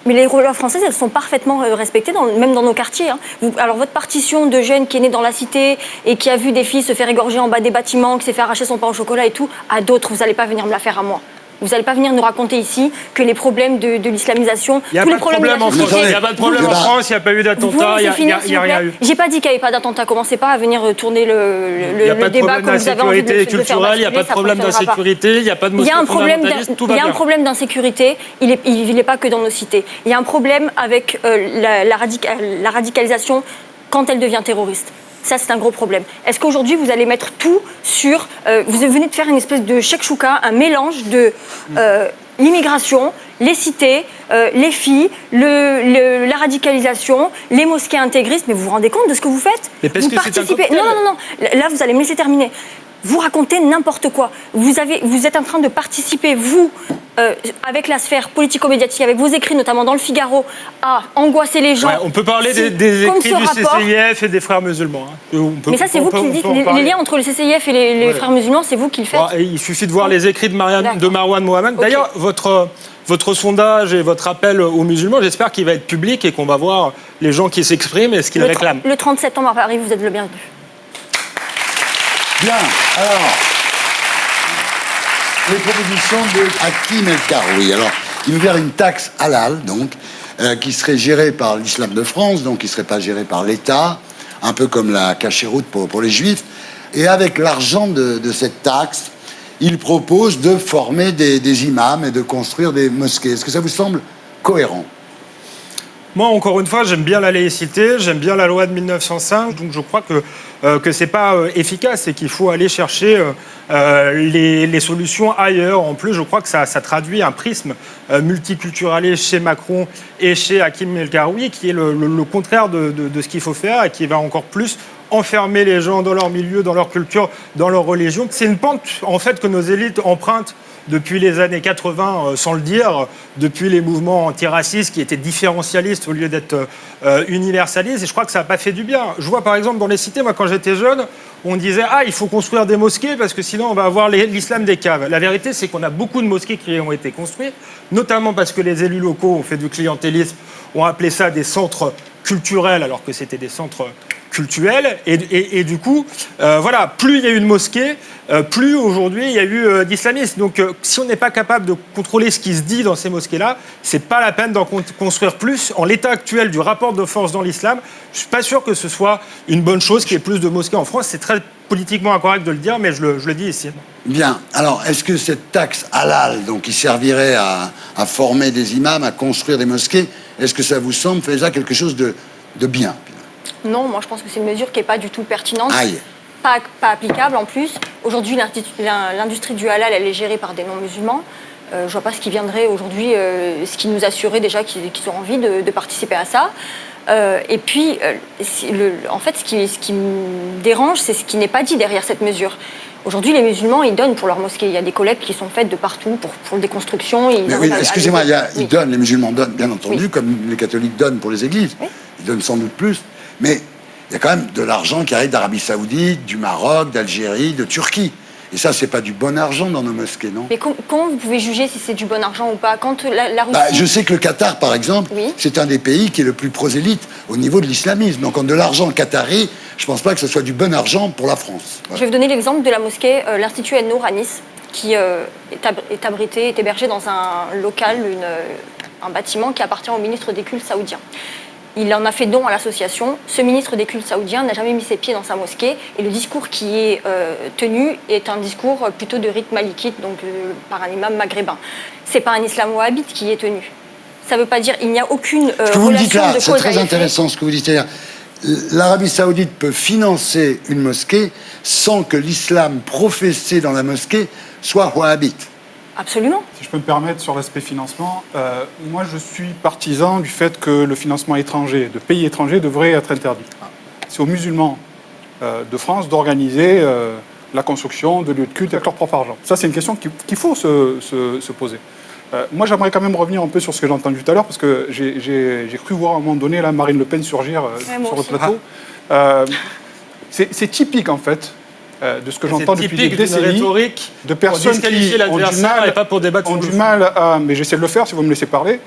Mais les lois françaises, elles sont parfaitement respectées, même dans nos quartiers. Hein. Alors votre partition de jeune qui est né dans la cité et qui a vu des filles se faire égorger en bas des bâtiments, qui s'est fait arracher son pain au chocolat et tout, à d'autres, vous n'allez pas venir me la faire à moi. Vous n'allez pas venir nous raconter ici que les problèmes de l'islamisation, tous les problèmes de la société... Il n'y a pas de problème en France, il n'y a pas eu d'attentat, il n'y a rien eu. J'ai pas dit qu'il n'y avait pas d'attentat, commencez pas à venir tourner le débat comme vous avez envie de le faire basculer. Il n'y a pas de problème d'insécurité, il n'y a pas de mosquée fondamentaliste, tout va bien. Il y a un problème d'insécurité, il n'est pas que dans nos cités. Il y a un problème avec la radicalisation quand elle devient terroriste. Ça, c'est un gros problème. Est-ce qu'aujourd'hui, vous allez mettre tout sur... vous venez de faire une espèce de chekchouka, un mélange de l'immigration, les cités, les filles, la radicalisation, les mosquées intégristes. Mais vous vous rendez compte de ce que vous faites? Vous participez... Non. Là, vous allez me laisser terminer. Vous racontez n'importe quoi. Vous êtes en train de participer, vous, avec la sphère politico-médiatique, avec vos écrits, notamment dans le Figaro, à angoisser les gens. Ouais, on peut parler des écrits du CCIF et des frères musulmans. Hein. Mais ça, c'est vous qui le dites. Les liens entre le CCIF et les frères musulmans, c'est vous qui le faites. Il suffit de voir les écrits de Marwan Mohamed. Okay. D'ailleurs, votre sondage et votre appel aux musulmans, j'espère qu'il va être public et qu'on va voir les gens qui s'expriment et ce qu'ils réclament. Le 30 septembre à Paris, vous êtes le bienvenu. Bien, alors, les propositions de Hakim El Karoui. Alors, il veut faire une taxe halal, donc, qui serait gérée par l'islam de France, donc qui ne serait pas gérée par l'État, un peu comme la cachéroute pour les Juifs. Et avec l'argent de cette taxe, il propose de former des imams et de construire des mosquées. Est-ce que ça vous semble cohérent ? Moi, encore une fois, j'aime bien la laïcité, j'aime bien la loi de 1905, donc je crois que c'est pas efficace et qu'il faut aller chercher les solutions ailleurs. En plus, je crois que ça traduit un prisme multiculturaliste chez Macron et chez Hakim El Karoui, qui est le contraire de ce qu'il faut faire et qui va encore plus enfermer les gens dans leur milieu, dans leur culture, dans leur religion. C'est une pente, en fait, que nos élites empruntent depuis les années 80, sans le dire, depuis les mouvements antiracistes qui étaient différentialistes au lieu d'être universalistes. Et je crois que ça n'a pas fait du bien. Je vois par exemple dans les cités, moi quand j'étais jeune, on disait « Ah, il faut construire des mosquées parce que sinon on va avoir l'islam des caves ». La vérité, c'est qu'on a beaucoup de mosquées qui ont été construites, notamment parce que les élus locaux ont fait du clientélisme, ont appelé ça des centres culturels alors que c'était des centres cultuels. Et du coup, voilà, plus il y a eu de mosquées, plus aujourd'hui il y a eu d'islamistes. Donc si on n'est pas capable de contrôler ce qui se dit dans ces mosquées-là, c'est pas la peine d'en construire plus. En l'état actuel du rapport de force dans l'islam, je suis pas sûr que ce soit une bonne chose qu'il y ait plus de mosquées en France. C'est très politiquement incorrect de le dire, mais je le dis ici. Bien. Alors, est-ce que cette taxe halal, donc, qui servirait à former des imams, à construire des mosquées, est-ce que ça vous semble déjà quelque chose de bien ? Non, moi je pense que c'est une mesure qui n'est pas du tout pertinente. Aïe. Pas applicable en plus. Aujourd'hui, l'industrie du halal, elle est gérée par des non-musulmans. Je vois pas ce qui viendrait aujourd'hui, ce qui nous assurait déjà qu'ils ont envie de participer à ça. Et puis, en fait, ce qui me dérange, c'est ce qui n'est pas dit derrière cette mesure. Aujourd'hui, les musulmans, ils donnent pour leur mosquée. Il y a des collectes qui sont faites de partout pour les déconstruction. Mais oui, excusez-moi, ils donnent, les musulmans donnent, bien entendu, comme les catholiques donnent pour les églises. Oui. Ils donnent sans doute plus. Mais il y a quand même de l'argent qui arrive d'Arabie Saoudite, du Maroc, d'Algérie, de Turquie. Et ça, c'est pas du bon argent dans nos mosquées, non ? Mais comment vous pouvez juger si c'est du bon argent ou pas ? Quand la Russie... Je sais que le Qatar, par exemple, c'est un des pays qui est le plus prosélyte au niveau de l'islamisme. Donc, de l'argent qatari, je pense pas que ce soit du bon argent pour la France. Voilà. Je vais vous donner l'exemple de la mosquée, l'Institut En-Nour à Nice, qui est hébergé dans un local, un bâtiment qui appartient au ministre des cultes saoudien. Il en a fait don à l'association. Ce ministre des cultes saoudien n'a jamais mis ses pieds dans sa mosquée. Et le discours qui est tenu est un discours plutôt de rite malikite, donc par un imam maghrébin. C'est pas un islam wahhabite qui est tenu. Ça veut pas dire il n'y a aucune ce que vous me dites là, de c'est très intéressant ce que vous dites. L'Arabie Saoudite peut financer une mosquée sans que l'islam professé dans la mosquée soit wahhabite. Absolument. Si je peux me permettre sur l'aspect financement, moi je suis partisan du fait que le financement étranger, de pays étrangers, devrait être interdit. C'est aux musulmans de France d'organiser la construction de lieux de culte avec leur propre argent. Ça, c'est une question qu'il faut se poser. Moi, j'aimerais quand même revenir un peu sur ce que j'ai entendu tout à l'heure, parce que j'ai cru voir à un moment donné là, Marine Le Pen surgir sur le plateau. C'est typique, en fait, de ce que j'entends depuis des décennies, de personnes qui ont du mal à, mais j'essaie de le faire si vous me laissez parler,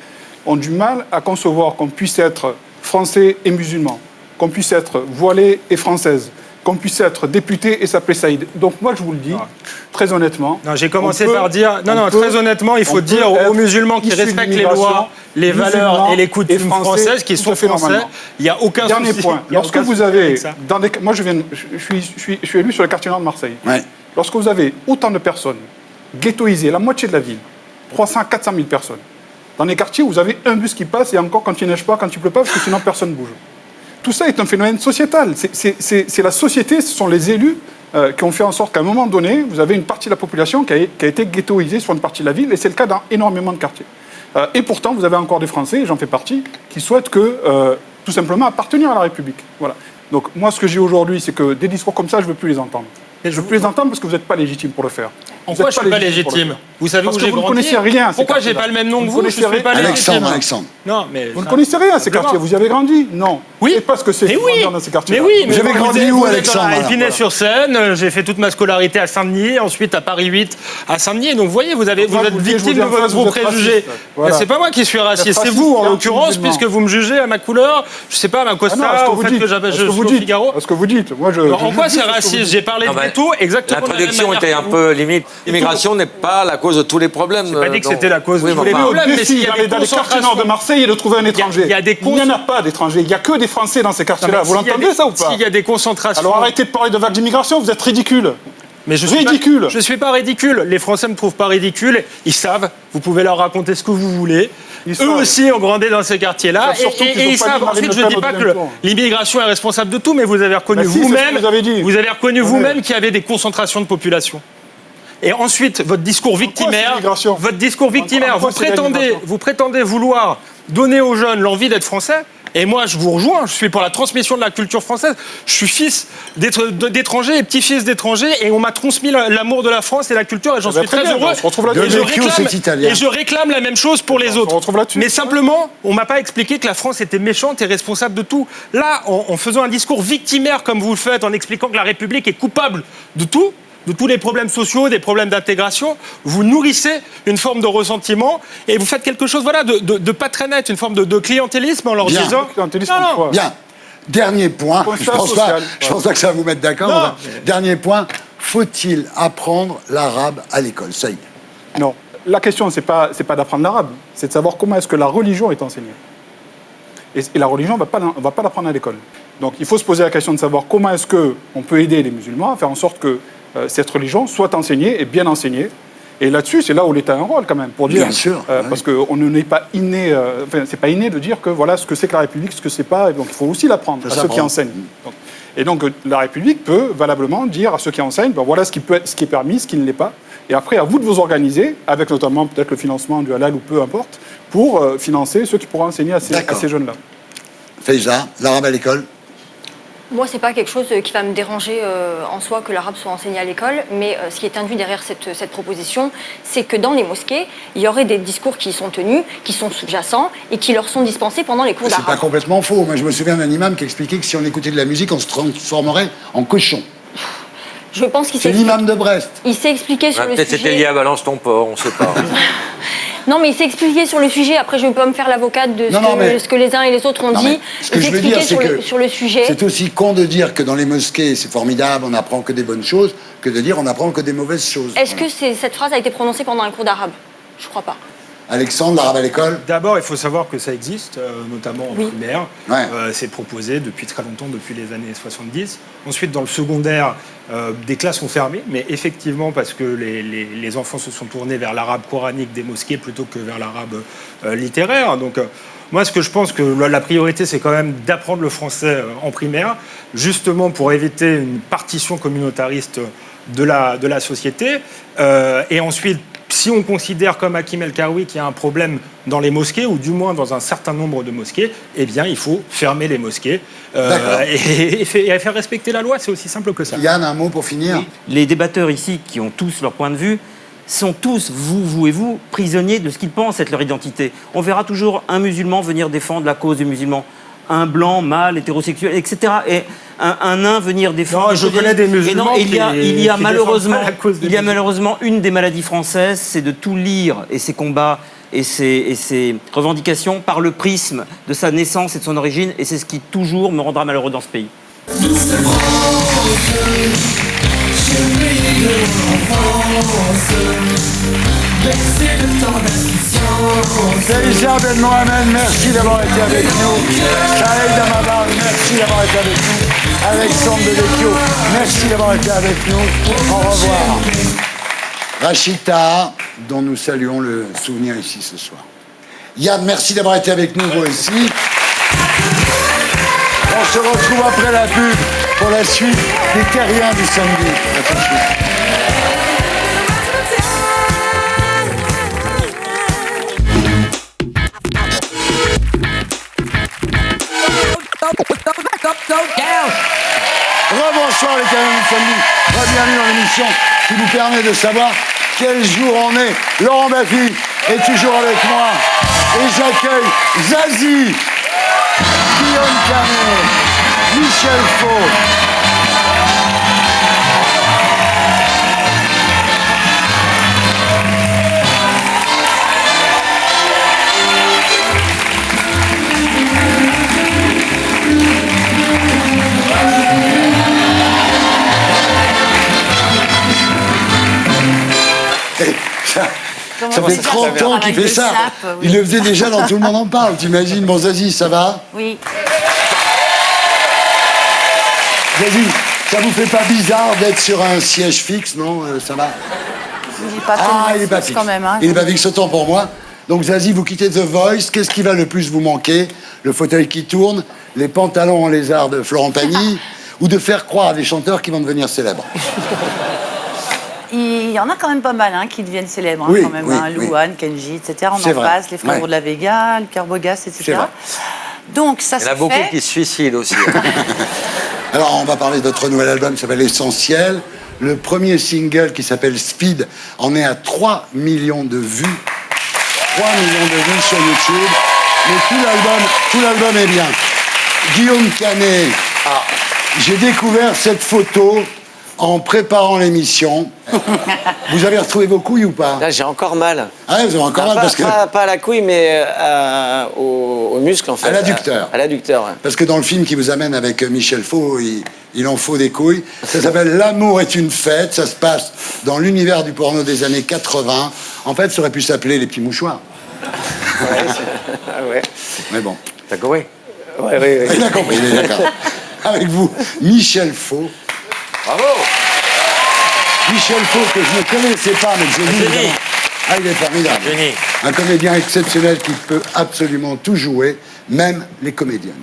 ont du mal à concevoir qu'on puisse être français et musulman, qu'on puisse être voilé et française, qu'on puisse être député et s'appeler Saïd. Donc moi je vous le dis, très honnêtement... Non, j'ai commencé par dire... Non, très honnêtement, il faut dire aux musulmans qui respectent les lois, les valeurs et les coutumes françaises, qui sont français, il n'y a aucun souci. Dernier point, lorsque vous avez... Moi je suis élu sur le quartier nord de Marseille. Ouais. Lorsque vous avez autant de personnes ghettoisées, la moitié de la ville, 300, 400 000 personnes, dans les quartiers où vous avez un bus qui passe et encore quand il neige pas, quand il pleut pas, parce que sinon personne ne bouge. Tout ça est un phénomène sociétal. C'est la société, ce sont les élus qui ont fait en sorte qu'à un moment donné, vous avez une partie de la population qui a été ghettoisée sur une partie de la ville, et c'est le cas dans énormément de quartiers. Et pourtant, vous avez encore des Français, et j'en fais partie, qui souhaitent tout simplement appartenir à la République. Voilà. Donc moi, ce que j'ai aujourd'hui, c'est que des discours comme ça, je ne veux plus les entendre. Et je ne veux plus les entendre parce que vous n'êtes pas légitime pour le faire. En quoi je ne suis pas légitime? Vous savez Parce où que j'ai vous ne grandi? connaissez rien à ces Pourquoi j'ai quartiers-là. pas le même nom que Vous vous? Je ne suis pas légitime. Alexandre. Non, mais Vous ne connaissez rien à ces quartiers, vous y avez grandi? Non. Oui. C'est pas ce que c'est Mais oui. dans ces quartiers. Mais oui, Vous avez grandi où, Alexandre? À Épinay-sur-Seine, j'ai fait toute ma scolarité à Saint-Denis, ensuite à Paris 8 à Saint-Denis. Donc vous voyez, vous êtes victime de vos préjugés. Voilà. C'est pas moi qui suis raciste, c'est vous en l'occurrence, puisque vous me jugez à ma couleur, je sais pas, à ma costard, au fait que je suis au Figaro. Ce que vous dites. Moi, En quoi c'est raciste? J'ai parlé de tout exactement de la même L'introduction manière était que un vous. peu limite. L'immigration n'est pas la cause de tous les problèmes. J'ai pas dit que c'était la cause de tous les Le problèmes, mais défi s'il y a des dans les quartiers nord de concentrations. Marseille est de trouver un étranger. Il y a des Il n'y en a pas d'étrangers. Il n'y a que des Français dans ces quartiers-là. Vous l'entendez, ça ou pas? S'il y a des concentrations. Alors arrêtez de parler de vague d'immigration, vous êtes ridicule. Mais je ne suis pas ridicule. Les Français ne me trouvent pas ridicule. Ils savent. Vous pouvez leur raconter ce que vous voulez. Eux aussi ont grandi dans ces quartiers-là. Ils savent surtout qu'ils Et ont ils pas savent. dit Marine Ensuite, Le je ne Pen dis au pas deuxième que tour. l'immigration est responsable de tout, mais vous avez reconnu Bah si, c'est ce que vous-même. vous avez dit. Vous avez reconnu Ouais. vous-même qu'il y avait des concentrations de population. Et ensuite, votre discours victimaire, vous prétendez vouloir donner aux jeunes l'envie d'être français. Et moi, je vous rejoins, je suis pour la transmission de la culture française. Je suis fils d'étrangers et petit-fils d'étrangers, et on m'a transmis l'amour de la France et la culture, et j'en suis très heureux. Et je réclame la même chose pour les autres. Mais simplement, on m'a pas expliqué que la France était méchante et responsable de tout. Là, en faisant un discours victimaire comme vous le faites, en expliquant que la République est coupable de tout, de tous les problèmes sociaux, des problèmes d'intégration, vous nourrissez une forme de ressentiment et vous faites quelque chose de pas très net, une forme de clientélisme en leur Bien. disant... Non. Bien. Dernier point. Je pense pas que ça va vous mettre d'accord. Dernier point. Faut-il apprendre l'arabe à l'école? Ça y est. Non. La question, c'est pas d'apprendre l'arabe, c'est de savoir comment est-ce que la religion est enseignée. Et la religion, on va pas l'apprendre à l'école. Donc il faut se poser la question de savoir comment est-ce qu'on peut aider les musulmans à faire en sorte que cette religion soit enseignée et bien enseignée. Et là-dessus, c'est là où l'État a un rôle quand même, pour dire, Bien sûr, parce qu'on n'est pas inné, c'est pas inné de dire que voilà ce que c'est que la République, ce que c'est pas, et donc il faut aussi l'apprendre à ceux qui enseignent. Et donc la République peut valablement dire à ceux qui enseignent, ben, voilà ce qui est permis, ce qui ne l'est pas, et après à vous de vous organiser, avec notamment peut-être le financement du halal ou peu importe, pour financer ceux qui pourront enseigner à ces jeunes-là. Faiza, l'arabe à l'école? Moi, c'est pas quelque chose qui va me déranger en soi que l'arabe soit enseigné à l'école, mais ce qui est induit derrière cette proposition, c'est que dans les mosquées, il y aurait des discours qui y sont tenus, qui sont sous-jacents et qui leur sont dispensés pendant les cours C'est d'arabe. pas complètement faux. Moi, je me souviens d'un imam qui expliquait que si on écoutait de la musique, on se transformerait en cochon. Je pense qu'il C'est l'imam de Brest. Il s'est expliqué sur le Peut-être c'était lié sujet. à Balance ton porc, on ne sait pas. Non, mais il s'est expliqué sur le sujet. Après, je ne vais pas me faire l'avocate de ce que les uns et les autres ont dit. Ce que Il je s'est veux dire, expliqué c'est que sur le sujet. c'est aussi con de dire que dans les mosquées, c'est formidable, on n'apprend que des bonnes choses, que de dire on n'apprend que des mauvaises choses. Est-ce que cette phrase a été prononcée pendant un cours d'arabe? Je crois pas. Alexandre, l'arabe à l'école? D'abord, il faut savoir que ça existe, notamment en Oui. primaire. Ouais. C'est proposé depuis très longtemps, depuis les années 70. Ensuite, dans le secondaire, des classes sont fermées, mais effectivement parce que les enfants se sont tournés vers l'arabe coranique des mosquées plutôt que vers l'arabe littéraire. Donc, moi, ce que je pense que la priorité, c'est quand même d'apprendre le français en primaire, justement pour éviter une partition communautariste de la société. Et ensuite, si on considère comme Hakim El Karoui qu'il y a un problème dans les mosquées, ou du moins dans un certain nombre de mosquées, eh bien, il faut fermer les mosquées et faire respecter la loi. C'est aussi simple que ça. Yann, un mot pour finir? Les débatteurs ici, qui ont tous leur point de vue, sont tous, vous et vous, prisonniers de ce qu'ils pensent être leur identité. On verra toujours un musulman venir défendre la cause des musulmans, un blanc, mâle, hétérosexuel, etc. Et un nain venir défendre... Non, je connais des musulmans il y a qui malheureusement, défendent pas la cause des il y a malheureusement une des maladies françaises, c'est de tout lire et ses combats et ses revendications par le prisme de sa naissance et de son origine, et c'est ce qui toujours me rendra malheureux dans ce pays. Felicia Ben Mohamed, merci d'avoir été avec nous. Saïd Amabar, merci d'avoir été avec nous. Alexandre Devecchio, merci d'avoir été avec nous. Au revoir. Rachida, dont nous saluons le souvenir ici ce soir. Yann, merci d'avoir été avec nous, vous aussi. On se retrouve après la pub pour la suite des Terriens du samedi. À tout de suite. Rebonsoir les Terriens du samedi. Bienvenue dans l'émission qui vous permet de savoir Quel jour on est. Laurent Baffy est toujours avec moi. Et j'accueille Zazie, Guillaume Canet, Michel Faux. Ça fait 30 ans qu'il fait ça. Il le faisait déjà dans Tout le monde en parle, t'imagines? Bon, Zazie, ça va? Oui. Zazie, ça vous fait pas bizarre d'être sur un siège fixe, non? Ça va? Il est pas il est pas fixe. quand même. Hein. Il est pas fixe, autant pour moi. Donc, Zazie, vous quittez The Voice. Qu'est-ce qui va le plus vous manquer? Le fauteuil qui tourne, les pantalons en lézard de Florent Pagny, ou de faire croire à des chanteurs qui vont devenir célèbres? Il y en a quand même pas mal qui deviennent célèbres, Oui, quand même. oui, Louane, Kenji, etc. On C'est en vrai. passe, les frères Ouais. de la Vega, le Pierre Bogas, etc. C'est vrai. Donc, ça Il y en se a beaucoup fait. qui se suicident aussi. Alors, on va parler de votre nouvel album qui s'appelle Essentiel. Le premier single qui s'appelle Speed en est à 3 millions de vues. 3 millions de vues sur YouTube. Mais tout l'album est bien. Guillaume Canet, j'ai découvert cette photo en préparant l'émission. Vous avez retrouvé vos couilles ou pas? Là, j'ai encore mal. Ah ouais, vous avez encore mal pas, parce que... pas à la couille, mais au muscle, en fait. À l'adducteur. À l'adducteur, ouais. Parce que dans le film qui vous amène avec Michel Faux, il en faut des couilles. Ça s'appelle L'amour est une fête. Ça se passe dans l'univers du porno des années 80. En fait, ça aurait pu s'appeler Les Petits Mouchoirs. Ouais. Mais bon. T'as compris? Ouais. Il a compris, il est d'accord. Avec vous, Michel Faux. Bravo! Michel Faux, que je ne connaissais pas, mais que j'ai vu. Génie. Ah, il est formidable. Génie. Un comédien exceptionnel qui peut absolument tout jouer, même les comédiennes.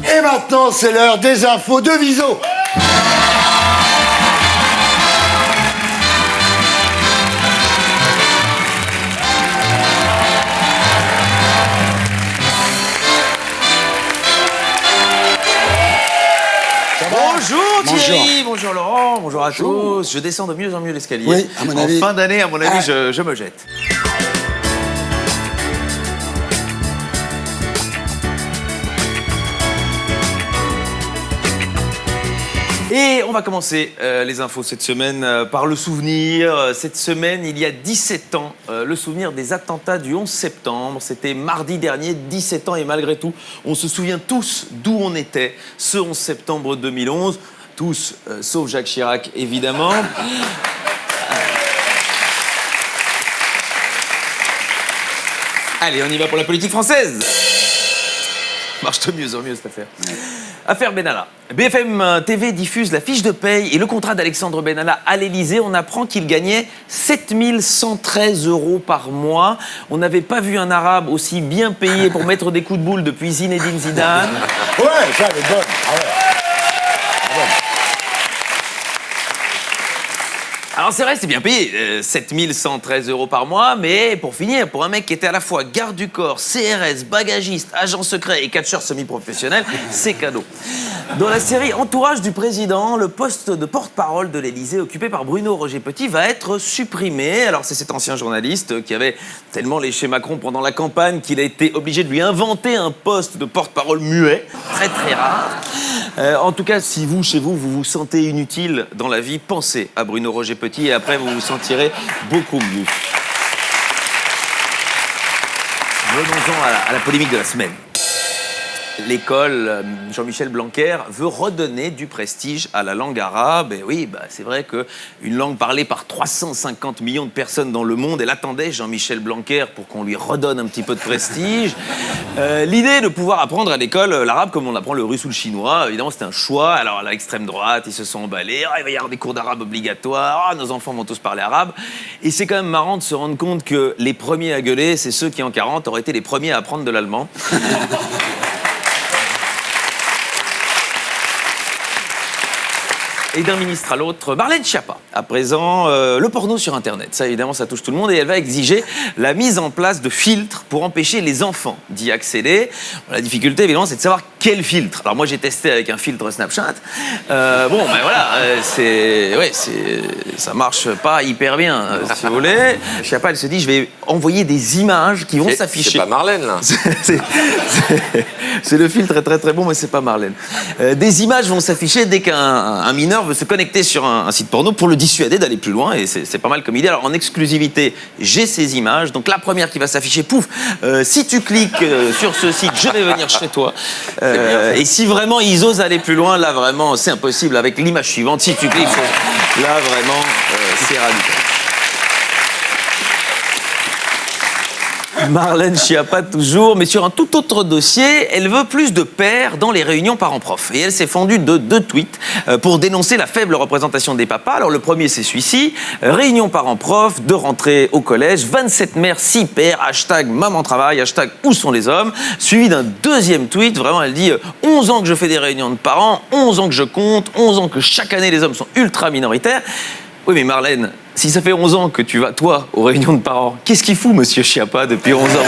Et maintenant, c'est l'heure des infos de Viso. Bonjour Thierry, Bonjour. bonjour Laurent, bonjour à tous. Je descends de mieux en mieux l'escalier. Oui, à mon avis. En fin d'année, à mon avis, je me jette. Et on va commencer les infos cette semaine par le souvenir. Cette semaine, il y a 17 ans, le souvenir des attentats du 11 septembre. C'était mardi dernier, 17 ans, et malgré tout, on se souvient tous d'où on était ce 11 septembre 2011. Tous, sauf Jacques Chirac, évidemment. Allez, on y va pour la politique française. Marche de mieux en mieux cette affaire. Affaire Benalla. BFM TV diffuse la fiche de paye et le contrat d'Alexandre Benalla à l'Élysée. On apprend qu'il gagnait 7 113 € par mois. On n'avait pas vu un arabe aussi bien payé pour mettre des coups de boule depuis Zinedine Zidane. Ouais, ça, elle est bonne. Ah ouais. Alors c'est vrai, c'est bien payé, 7 113 € par mois, mais pour finir, pour un mec qui était à la fois garde du corps, CRS, bagagiste, agent secret et catcheur semi-professionnel, c'est cadeau. Dans la série Entourage du président, le poste de porte-parole de l'Élysée occupé par Bruno Roger Petit va être supprimé. Alors c'est cet ancien journaliste qui avait tellement léché Macron pendant la campagne qu'il a été obligé de lui inventer un poste de porte-parole muet, très très rare. En tout cas, si vous, chez vous, vous vous sentez inutile dans la vie, pensez à Bruno Roger Petit et après vous vous sentirez beaucoup mieux. Venons-en à la polémique de la semaine. L'école Jean-Michel Blanquer veut redonner du prestige à la langue arabe. Et oui, c'est vrai qu'une langue parlée par 350 millions de personnes dans le monde, elle attendait Jean-Michel Blanquer pour qu'on lui redonne un petit peu de prestige. L'idée de pouvoir apprendre à l'école l'arabe comme on apprend le russe ou le chinois, évidemment, c'était un choix. Alors, à l'extrême droite, ils se sont emballés. Il va y avoir des cours d'arabe obligatoires. Nos enfants vont tous parler arabe. Et c'est quand même marrant de se rendre compte que les premiers à gueuler, c'est ceux qui, en 40, auraient été les premiers à apprendre de l'allemand. Et d'un ministre à l'autre, Marlène Schiappa. À présent, le porno sur Internet. Ça, évidemment, ça touche tout le monde. Et elle va exiger la mise en place de filtres pour empêcher les enfants d'y accéder. La difficulté, évidemment, c'est de savoir quel filtre. Alors moi, j'ai testé avec un filtre Snapchat. Bon, ben voilà, ça marche pas hyper bien, si vous voulez. Schiappa, elle se dit, je vais envoyer des images qui vont s'afficher. C'est pas Marlène, là. C'est le filtre est très très bon, mais c'est pas Marlène. Des images vont s'afficher dès qu'un mineur veut se connecter sur un site porno pour le dissuader d'aller plus loin, et c'est pas mal comme idée. Alors en exclusivité, j'ai ces images. Donc la première qui va s'afficher, pouf, si tu cliques sur ce site, je vais venir chez toi. Et si vraiment ils osent aller plus loin, là vraiment c'est impossible avec l'image suivante. Si tu cliques, là vraiment c'est radical. Marlène Schiappa toujours, mais sur un tout autre dossier, elle veut plus de pères dans les réunions parents-prof. Et elle s'est fendue de 2 tweets pour dénoncer la faible représentation des papas. Alors le premier, c'est celui-ci, réunion parents-prof, de rentrée au collège, 27 mères, 6 pères, hashtag maman travail, hashtag où sont les hommes, suivi d'un deuxième tweet, vraiment elle dit 11 ans que je fais des réunions de parents, 11 ans que je compte, 11 ans que chaque année les hommes sont ultra minoritaires. Oui, mais Marlène, si ça fait 11 ans que tu vas, toi, aux réunions de parents, qu'est-ce qu'il fout, monsieur Schiappa, depuis 11 ans?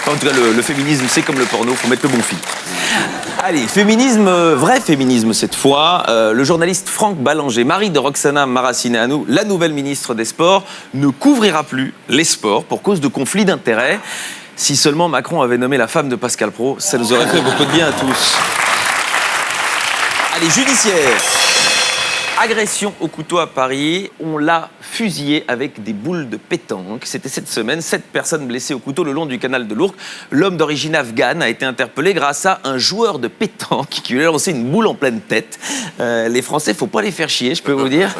En tout cas, le féminisme, c'est comme le porno, faut mettre le bon filtre. Allez, féminisme, vrai féminisme cette fois. Le journaliste Franck Ballanger, mari de Roxana Maracineanu, la nouvelle ministre des Sports, ne couvrira plus les sports pour cause de conflits d'intérêts. Si seulement Macron avait nommé la femme de Pascal Praud, ça nous aurait fait beaucoup de bien à tous. Allez, judiciaire. Agression au couteau à Paris. On l'a fusillé avec des boules de pétanque. C'était cette semaine. 7 personnes blessées au couteau le long du canal de l'Ourcq. L'homme d'origine afghane a été interpellé grâce à un joueur de pétanque qui lui a lancé une boule en pleine tête. Les Français, faut pas les faire chier, je peux vous dire.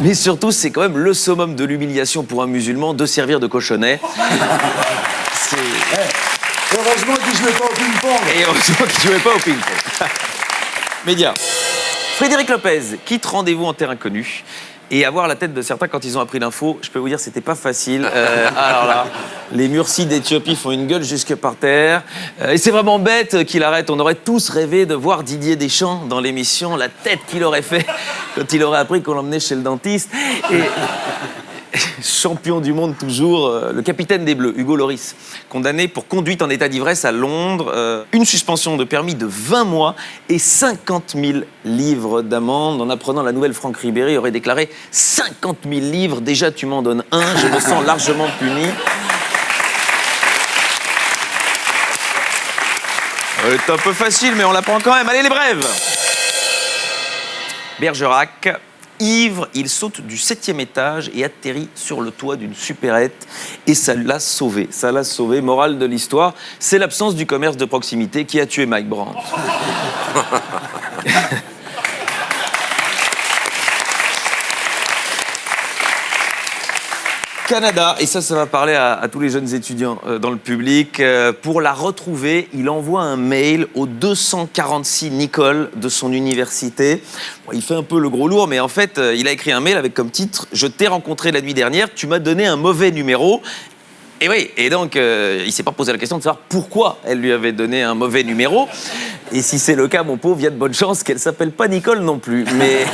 Mais surtout, c'est quand même le summum de l'humiliation pour un musulman de servir de cochonnet. Heureusement qu'il ne jouait pas au ping-pong. Et heureusement qu'il ne jouait pas au ping-pong. Média. Frédéric Lopez quitte Rendez-vous en terre inconnue. Et avoir la tête de certains quand ils ont appris l'info, je peux vous dire, c'était pas facile. Alors là, les Mursis d'Éthiopie font une gueule jusque par terre. Et c'est vraiment bête qu'il arrête. On aurait tous rêvé de voir Didier Deschamps dans l'émission, la tête qu'il aurait fait quand il aurait appris qu'on l'emmenait chez le dentiste. Et champion du monde toujours, le capitaine des Bleus, Hugo Lloris, condamné pour conduite en état d'ivresse à Londres, une suspension de permis de 20 mois et 50 000 livres d'amende. En apprenant la nouvelle, Franck Ribéry aurait déclaré 50 000 livres, déjà tu m'en donnes un, je me sens largement puni. C'est un peu facile, mais on l'apprend quand même. Allez, les brèves. Bergerac. Ivre, il saute du 7e étage et atterrit sur le toit d'une supérette. Et ça l'a sauvé. Ça l'a sauvé. Morale de l'histoire, c'est l'absence du commerce de proximité qui a tué Mike Brandt. Canada, et ça va parler à tous les jeunes étudiants dans le public. Pour la retrouver, il envoie un mail aux 246 Nicole de son université. Bon, il fait un peu le gros lourd, mais en fait, il a écrit un mail avec comme titre « Je t'ai rencontré la nuit dernière, tu m'as donné un mauvais numéro ». Et oui, et donc, il s'est pas posé la question de savoir pourquoi elle lui avait donné un mauvais numéro. Et si c'est le cas, mon pauvre, il y a de bonnes chances qu'elle s'appelle pas Nicole non plus. Mais...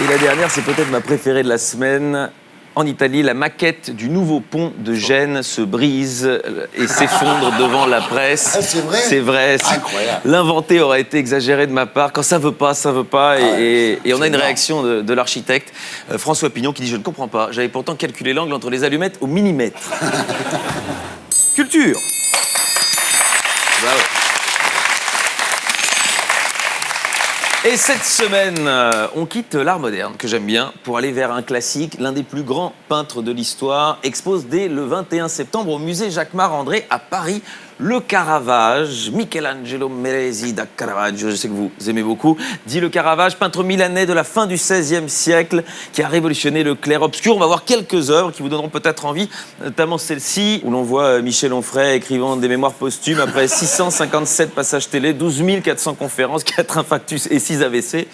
Et la dernière, c'est peut-être ma préférée de la semaine. En Italie, la maquette du nouveau pont de Gênes se brise et s'effondre devant la presse. Ah, c'est vrai? C'est vrai. Incroyable. L'inventer aurait été exagéré de ma part. Quand ça veut pas, ça veut pas. Et on a une réaction de l'architecte François Pignon qui dit « Je ne comprends pas. J'avais pourtant calculé l'angle entre les allumettes au millimètre. » Culture. Bah ouais. Et cette semaine, on quitte l'art moderne, que j'aime bien, pour aller vers un classique. L'un des plus grands peintres de l'histoire expose dès le 21 septembre au musée Jacquemart-André à Paris Le Caravage, Michelangelo Merisi da Caravaggio, je sais que vous aimez beaucoup, dit le Caravage, peintre milanais de la fin du XVIe siècle, qui a révolutionné le clair-obscur. On va voir quelques œuvres qui vous donneront peut-être envie, notamment celle-ci, où l'on voit Michel Onfray écrivant des mémoires posthumes après 657 passages télé, 12 400 conférences, 4 infarctus et 6 AVC.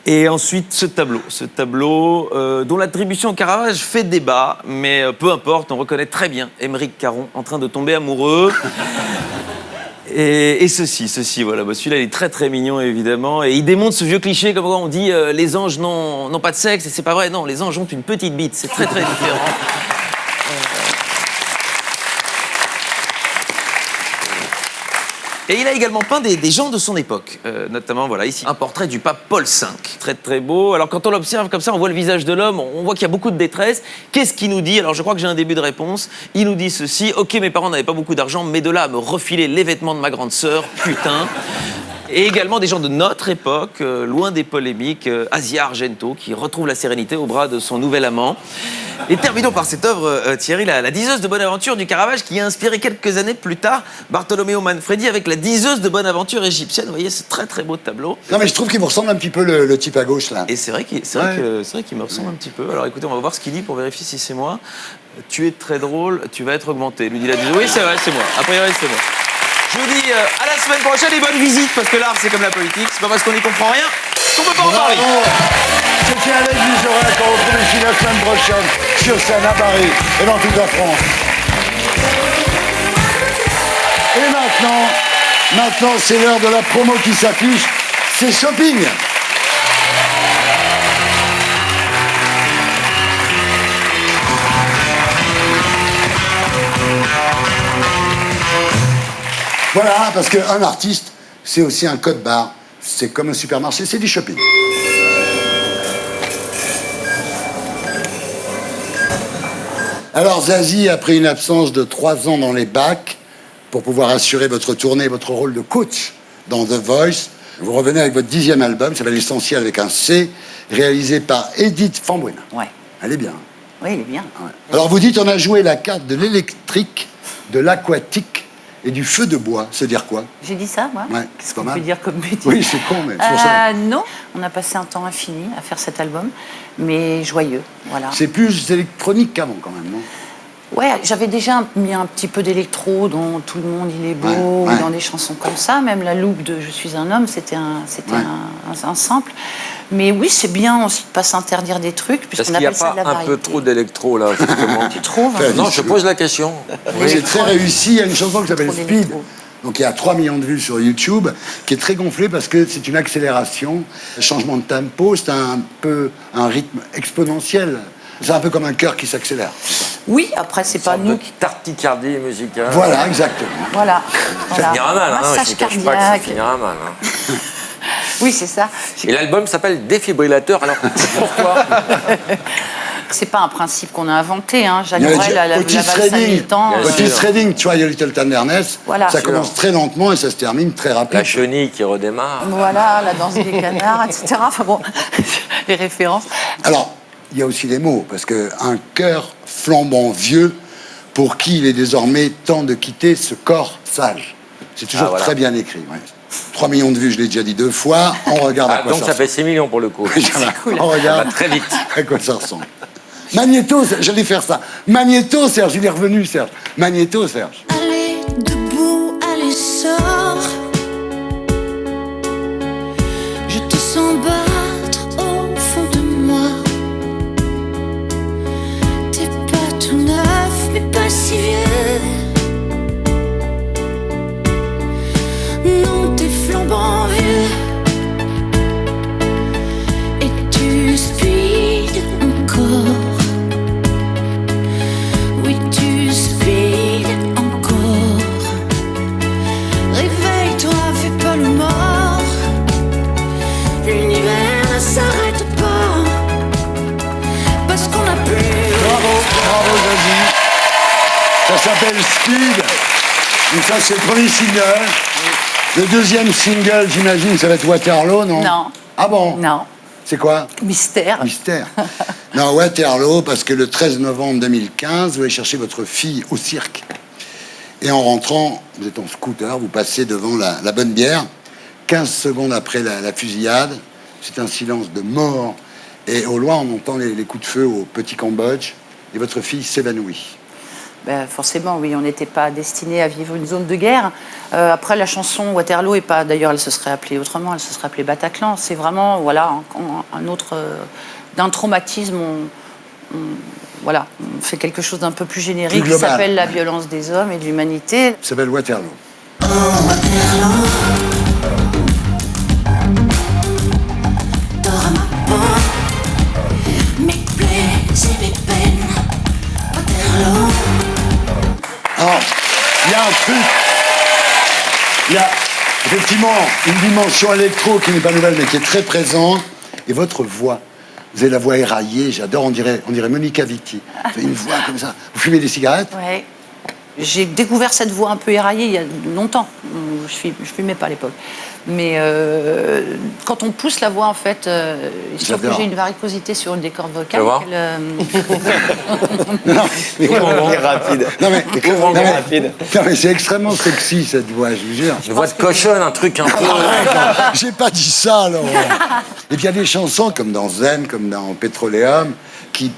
Et ensuite, ce tableau dont l'attribution au Caravage fait débat, mais peu importe, on reconnaît très bien Émeric Caron en train de tomber amoureux. Et ceci, voilà. Bah, celui-là, il est très très mignon, évidemment. Et il démontre ce vieux cliché, comme on dit, les anges n'ont pas de sexe, et c'est pas vrai. Non, les anges ont une petite bite. C'est très très différent. Et il a également peint des gens de son époque, notamment, voilà, ici, un portrait du pape Paul V. Très, très beau. Alors, quand on l'observe comme ça, on voit le visage de l'homme, on voit qu'il y a beaucoup de détresse. Qu'est-ce qu'il nous dit? Alors, je crois que j'ai un début de réponse. Il nous dit ceci: ok, mes parents n'avaient pas beaucoup d'argent, mais de là à me refiler les vêtements de ma grande sœur, putain. Et également des gens de notre époque, loin des polémiques, Asia Argento, qui retrouve la sérénité au bras de son nouvel amant. Et terminons par cette œuvre, Thierry, la diseuse de Bonaventure du Caravage, qui a inspiré quelques années plus tard Bartolomeo Manfredi avec la diseuse de Bonaventure égyptienne. Vous voyez ce très très beau tableau. Non, mais je trouve qu'il vous ressemble un petit peu le type à gauche, là. Et c'est vrai qu'il me ressemble un petit peu. Alors écoutez, on va voir ce qu'il dit pour vérifier si c'est moi. Tu es très drôle, tu vas être augmenté. Lui dit la diseuse. Oui, c'est vrai, c'est moi. A priori, c'est moi. Je vous dis à la semaine prochaine et bonne visite, parce que l'art, c'est comme la politique. C'est pas parce qu'on n'y comprend rien qu'on peut pas en parler. C'était Alex Vizorek, qu'on retrouve ici la semaine prochaine sur scène à Paris et dans toute la France. Et maintenant c'est l'heure de la promo qui s'affiche, c'est shopping. Voilà, parce qu'un artiste, c'est aussi un code barre. C'est comme un supermarché, c'est du shopping. Alors Zazie a pris une absence de 3 ans dans les bacs pour pouvoir assurer votre tournée, votre rôle de coach dans The Voice. Vous revenez avec votre 10e album, ça s'appelle L'Essentiel avec un C, réalisé par Edith Fambrina. Ouais. Elle est bien. Oui, il est bien. Ouais. Alors vous dites, on a joué la carte de l'électrique, de l'aquatique et du feu de bois. C'est dire quoi? J'ai dit ça, moi? Ouais, Qu'est-ce qu'on peut dire comme bêtise? Oui, c'est con, mais c'est pour ça. Non, on a passé un temps infini à faire cet album, mais joyeux, voilà. C'est plus électronique qu'avant, quand même, non? Ouais, j'avais déjà mis un petit peu d'électro dans Tout le monde il est beau, ouais. dans des chansons comme ça, même la loupe de Je suis un homme, c'était un sample. Mais oui, c'est bien aussi de ne pas s'interdire des trucs, puisqu'on appelle ça de la variété. Est-ce qu'il n'y a pas un peu trop d'électro, là, justement? Tu trouves? Non, je pose la question. Oui, c'est très réussi. Il y a une chanson qui s'appelle Speed. Donc il y a 3 millions de vues sur YouTube, qui est très gonflée parce que c'est une accélération, un changement de tempo, c'est un peu un rythme exponentiel. C'est un peu comme un cœur qui s'accélère. Oui, après, c'est pas nous qui... Tachycardie musicale. Voilà, exactement. Voilà. Ça finira mal, hein. Massage Je ne cache pas que ça cardiaque. finira mal. Hein. Oui, c'est ça. Et l'album s'appelle Défibrillateur, alors pourquoi? C'est pas un principe qu'on a inventé, hein. Il y a J'adorais la Otis valse à Redding. 1000 ans. Otis Redding, Try a Little Tenderness. Voilà. Ça commence très lentement et ça se termine très rapide. La chenille qui redémarre. Voilà, la danse des canards, etc. Enfin bon, les références. Alors, il y a aussi les mots, parce qu'un cœur flambant vieux, pour qui il est désormais temps de quitter ce corps sage. C'est toujours très bien écrit. Ouais. 3 millions de vues, je l'ai déjà dit 2 fois. On regarde à quoi donc ça ça ressemble. fait 6 millions pour le coup. Voilà. Cool. On regarde Ça va très vite. à quoi ça ressemble. Magnéto, j'allais faire ça. Magnéto, Serge, il est revenu, Serge. Magnéto, Serge. Allez, debout, allez, sors. Je te sens battre au fond de moi. T'es pas tout neuf, mais pas si vieux. Non, t'es flambant vieux. Et tu speed encore. Oui, tu speed encore. Réveille-toi, fais pas le mort. L'univers ne s'arrête pas. Parce qu'on a plus. Bravo, Zazie. Ça s'appelle Speed. Donc ça, c'est le premier single. Le deuxième single, j'imagine, ça va être Waterloo, non? Non. Ah bon? Non. C'est quoi? Mystère. Mystère. Non, Waterloo, parce que le 13 novembre 2015, vous allez chercher votre fille au cirque. Et en rentrant, vous êtes en scooter, vous passez devant la Bonne Bière. 15 secondes après la fusillade, c'est un silence de mort. Et au loin, on entend les coups de feu au petit Cambodge. Et votre fille s'évanouit. Ben, forcément, oui, on n'était pas destiné à vivre une zone de guerre. Après, la chanson Waterloo est pas. D'ailleurs, elle se serait appelée autrement. Elle se serait appelée Bataclan. C'est vraiment, voilà, un autre d'un traumatisme. Voilà, on fait quelque chose d'un peu plus générique qui s'appelle la violence des hommes et de l'humanité. Ça s'appelle Waterloo. Mes plaies et mes peines. Waterloo. Alors, il y a un truc. Il y a effectivement une dimension électro qui n'est pas nouvelle mais qui est très présente. Et votre voix. Vous avez la voix éraillée, j'adore, on dirait Monica Vitti. Vous avez une voix comme ça. Vous fumez des cigarettes? Ouais. J'ai découvert cette voix un peu éraillée il y a longtemps. Je fumais pas à l'époque. Mais quand on pousse la voix, en fait, il se trouve que j'ai une varicosité sur une des cordes vocales. Non, mais rapide. Non, mais c'est extrêmement sexy, cette voix, je vous jure. Une voix de cochonne, un truc un peu... J'ai pas dit ça, Laurent. Et puis il y a des chansons, comme dans Zen, comme dans Pétroléum, qui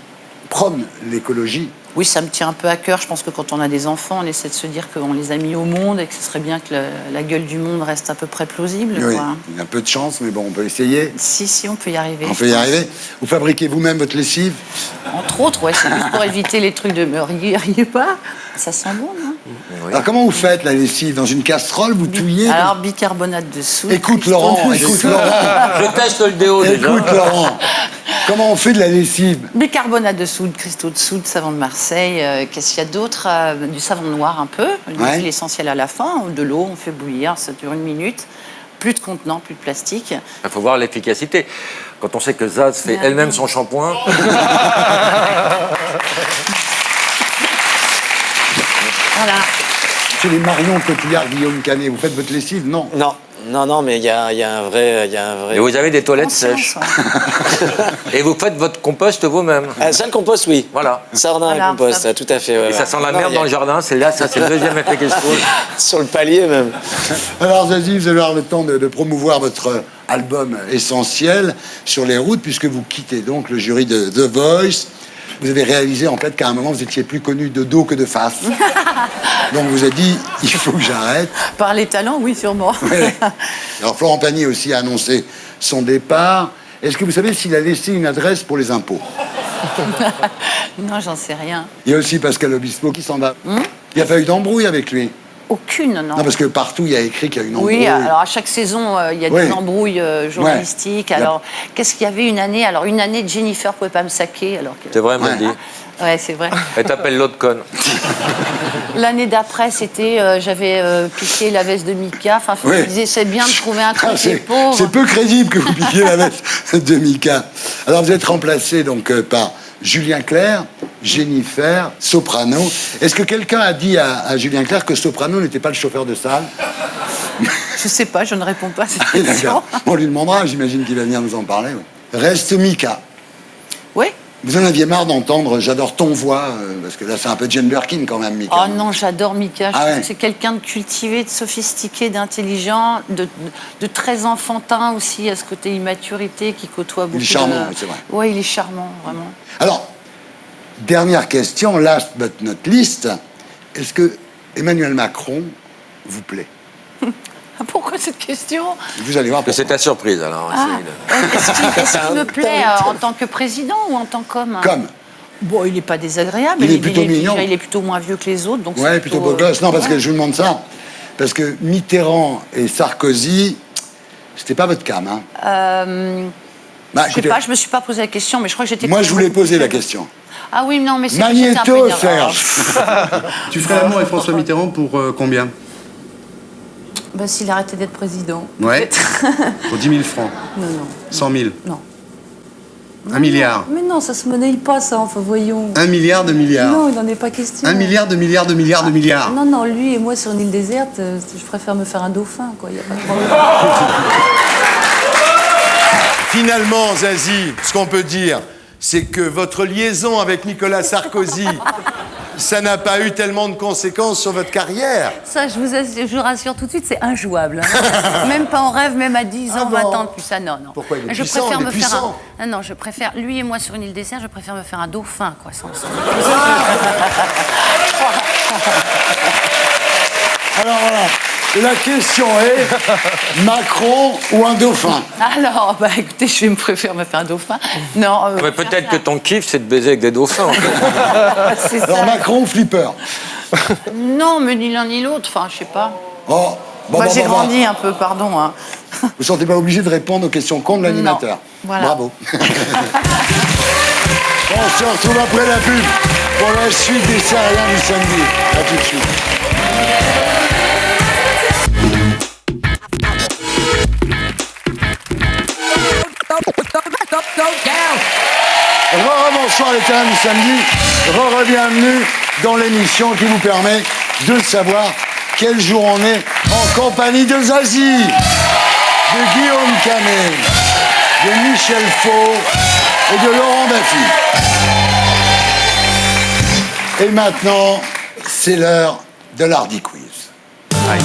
prônent l'écologie. Oui, ça me tient un peu à cœur. Je pense que quand on a des enfants, on essaie de se dire qu'on les a mis au monde et que ce serait bien que la gueule du monde reste à peu près plausible. Oui, quoi. il y a un peu de chance, mais bon, on peut essayer. Si, on peut y arriver. On peut y arriver. Vous fabriquez vous-même votre lessive? Entre autres, ouais, c'est juste pour éviter les trucs de me riez pas. Ça sent bon, non? Oui. Alors comment vous faites la lessive? Dans une casserole, vous touillez? Alors, bicarbonate de soude. Écoute Laurent. Je teste le déo déjà. Écoute Laurent. Comment on fait de la lessive? Bicarbonate de soude, cristaux de soude, savon de Marseille. Qu'est-ce qu'il y a d'autre? Du savon noir un peu, une huile essentielle à la fin, de l'eau, on fait bouillir, ça dure 1 minute. Plus de contenant, plus de plastique. Il faut voir l'efficacité. Quand on sait que Zaz fait elle-même son shampoing... Voilà. C'est les Marion Cotillard, Guillaume Canet. Vous faites votre lessive? Non. Non, mais il y a un vrai... Et vous avez des toilettes sèches. Et vous faites votre compost vous-même. Ça, le compost, oui. Voilà. Ça, on a un compost, tout à fait. Ouais, et ça sent la merde dans le jardin, c'est là, ça, c'est le deuxième effet que je trouve. Sur le palier, même. Alors, Zazie, vous allez avoir le temps de promouvoir votre album essentiel sur les routes, puisque vous quittez donc le jury de The Voice. Vous avez réalisé, en fait, qu'à un moment, vous étiez plus connu de dos que de face. Donc, vous avez dit, il faut que j'arrête. Par les talents, oui, sûrement. Ouais. Alors, Florent Pagny aussi a annoncé son départ. Est-ce que vous savez s'il a laissé une adresse pour les impôts? Non, j'en sais rien. Il y a aussi Pascal Obispo qui s'en va. Il n'y a pas eu d'embrouille avec lui? Aucune, non. Non, parce que partout, il y a écrit qu'il y a une embrouille. Oui, alors à chaque saison, il y a des embrouilles journalistiques. Ouais. Alors, qu'est-ce qu'il y avait une année? Alors, une année, Jennifer ne pouvait pas me saquer. C'est vrai, elle me le dit. Ouais, c'est vrai. Elle t'appelle l'autre conne. L'année d'après, c'était... j'avais piqué la veste de Mika. Enfin, je me disais, c'est bien de trouver un truc des pauvres. C'est peu crédible que vous piquiez la veste de Mika. Alors, vous êtes remplacé donc par Julien Clerc, Jennifer, soprano. Est-ce que quelqu'un a dit à Julien Clerc que soprano n'était pas le chauffeur de salle? Je sais pas, je ne réponds pas à cette question. On lui demandera, j'imagine qu'il va venir nous en parler. Oui. Reste Mika. Oui. Vous en aviez marre d'entendre « j'adore ton voix », parce que là, c'est un peu Jane Birkin quand même, Mika. Oh non, j'adore Mika. Je trouve que c'est quelqu'un de cultivé, de sophistiqué, d'intelligent, de très enfantin aussi, à ce côté immaturité qui côtoie beaucoup. Il est charmant, c'est vrai. Oui, il est charmant, vraiment. Alors, dernière question, last but not least. Est-ce que Emmanuel Macron vous plaît? Pourquoi cette question? Vous allez voir. C'est ta surprise, alors. Est-ce qu'il me plaît en tant que président ou en tant qu'homme? Comme. Bon, il n'est pas désagréable. Il est plutôt mignon. Il est plutôt moins vieux que les autres. Donc ouais, plutôt beau gosse. Non, parce que je vous demande ça. Parce que Mitterrand et Sarkozy, c'était pas votre cam, hein? Je sais pas, je me suis pas posé la question, mais je crois que j'étais... Moi, je voulais poser la question. Ah oui, non, mais c'est... Magnéto, Serge. Tu ferais l'amour avec François Mitterrand pour combien? Bah, s'il arrêtait d'être président. Ouais. Pour 10 000 francs. Non. 100 000. Non. 1 milliard. Mais non, ça se monnaie pas, ça, enfin, voyons. 1 milliard de milliards. Non, il n'en est pas question. 1 milliard de milliards de milliards de milliards. Non, lui et moi, sur une île déserte, je préfère me faire un dauphin, quoi. Il n'y a pas de problème. Finalement, Zazie, ce qu'on peut dire, c'est que votre liaison avec Nicolas Sarkozy ça n'a pas eu tellement de conséquences sur votre carrière. Ça, je vous rassure tout de suite, c'est injouable. Hein. Même pas en rêve, même à 10 ans, 20 ans de plus. Ça, non. Pourquoi il est je puissant, préfère il est me faire puissant. Non, je préfère, lui et moi sur une île déserte, je préfère me faire un dauphin, quoi. Alors voilà, la question est Macron ou un dauphin? Alors, bah écoutez, je vais préférer me faire un dauphin. Non. Mais peut-être que ton kiff, c'est de baiser avec des dauphins. C'est Alors ça. Macron ou Flipper? Non, mais ni l'un ni l'autre. Enfin, je sais pas. Oh, Moi, j'ai grandi un peu, pardon. Hein. Vous ne sentez pas obligé de répondre aux questions cons de l'animateur? Non. Voilà. Bravo. On se retrouve après la pub pour la suite des Sériens du samedi. A tout de suite. Bonsoir les Terriens du samedi. Bienvenue dans l'émission qui vous permet de savoir quel jour on est en compagnie de Zazie, de Guillaume Canet, de Michel Faux et de Laurent Baffy. Et maintenant, c'est l'heure de l'Hardy Quiz. Aïe.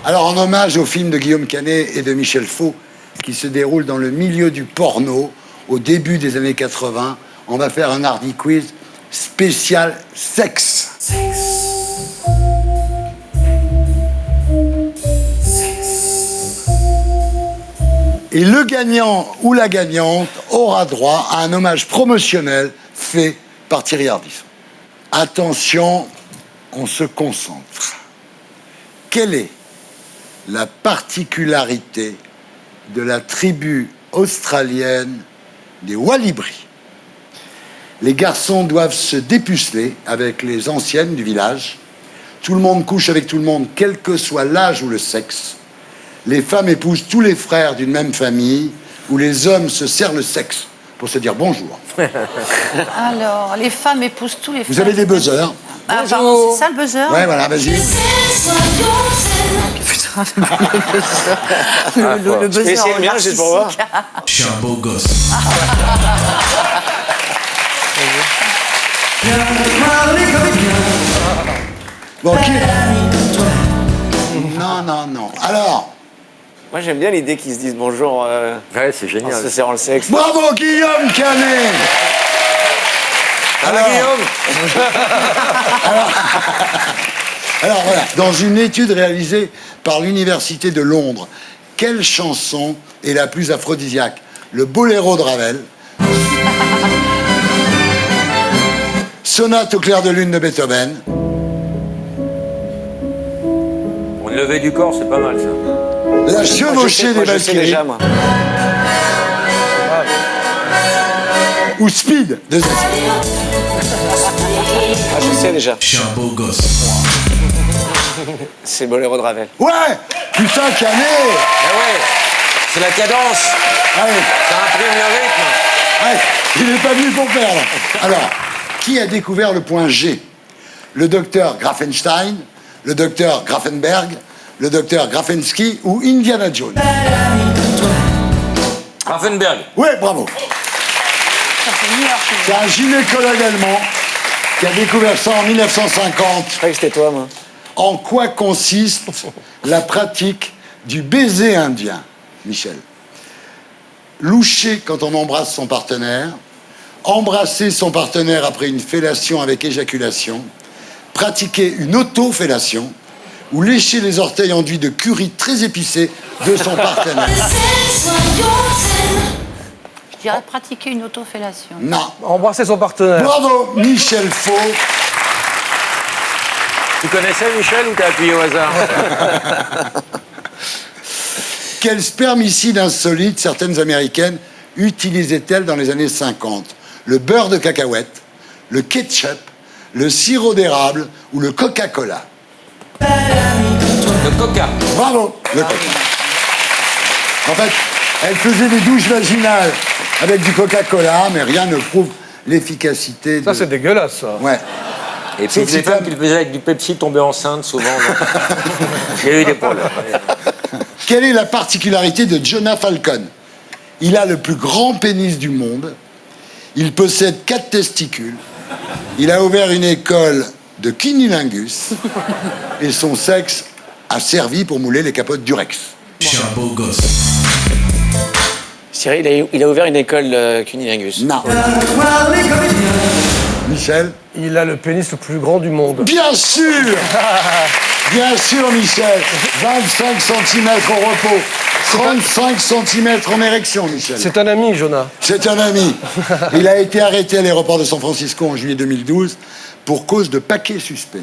Alors, en hommage au film de Guillaume Canet et de Michel Faux, qui se déroule dans le milieu du porno, au début des années 80, on va faire un Hardy Quiz spécial sexe. Et le gagnant ou la gagnante aura droit à un hommage promotionnel fait par Thierry Ardisson. Attention, on se concentre. Quelle est la particularité de la tribu australienne des Walibri? Les garçons doivent se dépuceler avec les anciennes du village. Tout le monde couche avec tout le monde, quel que soit l'âge ou le sexe. Les femmes épousent tous les frères d'une même famille, où les hommes se serrent le sexe pour se dire bonjour. Alors, les femmes épousent tous les frères. Vous avez des buzzers? Ah, pardon, c'est ça le buzzer? Ouais, voilà, vas-y. Putain, le buzzer. Je vais essayer le mien, juste pour voir. Je suis un beau gosse. Bon, qui... Non. Alors... Moi, j'aime bien l'idée qu'ils se disent bonjour Ouais, c'est génial. en se serrant le sexe. Bravo, Guillaume Canet! Alors, Guillaume. Alors voilà, dans une étude réalisée par l'Université de Londres, quelle chanson est la plus aphrodisiaque? Le Boléro de Ravel, Sonate au clair de lune de Beethoven, Pour une levée du corps, c'est pas mal, ça. La chevauchée des Je sais Valkyries, déjà, moi. ou Speed de Zazie. Ah, je sais déjà. Je suis un beau gosse. C'est Boléro de Ravel. Ouais! Putain, Canet! Eh ouais, c'est la cadence. Allez, Ça imprime le rythme. allez, il n'est pas venu pour perdre. Alors, qui a découvert le point G? Le docteur Grafenstein, le docteur Grafenberg, le docteur Grafensky ou Indiana Jones? Grafenberg. Ouais, bravo. C'est un gynécologue allemand qui a découvert ça en 1950. Je croyais que c'était toi, moi. En quoi consiste la pratique du baiser indien, Michel? Loucher quand on embrasse son partenaire, embrasser son partenaire après une fellation avec éjaculation, pratiquer une auto-fellation ou lécher les orteils enduits de curry très épicé de son partenaire. Je dirais pratiquer une autofellation. Non. Embrasser son partenaire. Bravo, Michel Faux. Tu connaissais Michel ou t'as appuyé au hasard? Quel spermicide insolite certaines Américaines utilisaient-elles dans les années 50? Le beurre de cacahuète, le ketchup, le sirop d'érable ou le Coca-Cola? Le Coca. Bravo, le Coca. En fait, elle faisait des douches vaginales avec du Coca-Cola, mais rien ne prouve l'efficacité de... Ça, c'est dégueulasse, ça. Ouais. Et puis les femmes qui le faisaient avec du Pepsi tombaient enceintes souvent. Il y a eu des problèmes. Quelle est la particularité de Jonah Falcon? Il a le plus grand pénis du monde. Il possède 4 testicules. Il a ouvert une école de cunnilingus. Et son sexe a servi pour mouler les capotes Durex. Je suis un beau gosse. Cyril, il a ouvert une école cunnilingus. Non. Michel? Il a le pénis le plus grand du monde. Bien sûr! Bien sûr, Michel. 25 cm au repos. 35 cm en érection, Michel. C'est un ami, Jonah. C'est un ami. Il a été arrêté à l'aéroport de San Francisco en juillet 2012 pour cause de paquets suspects.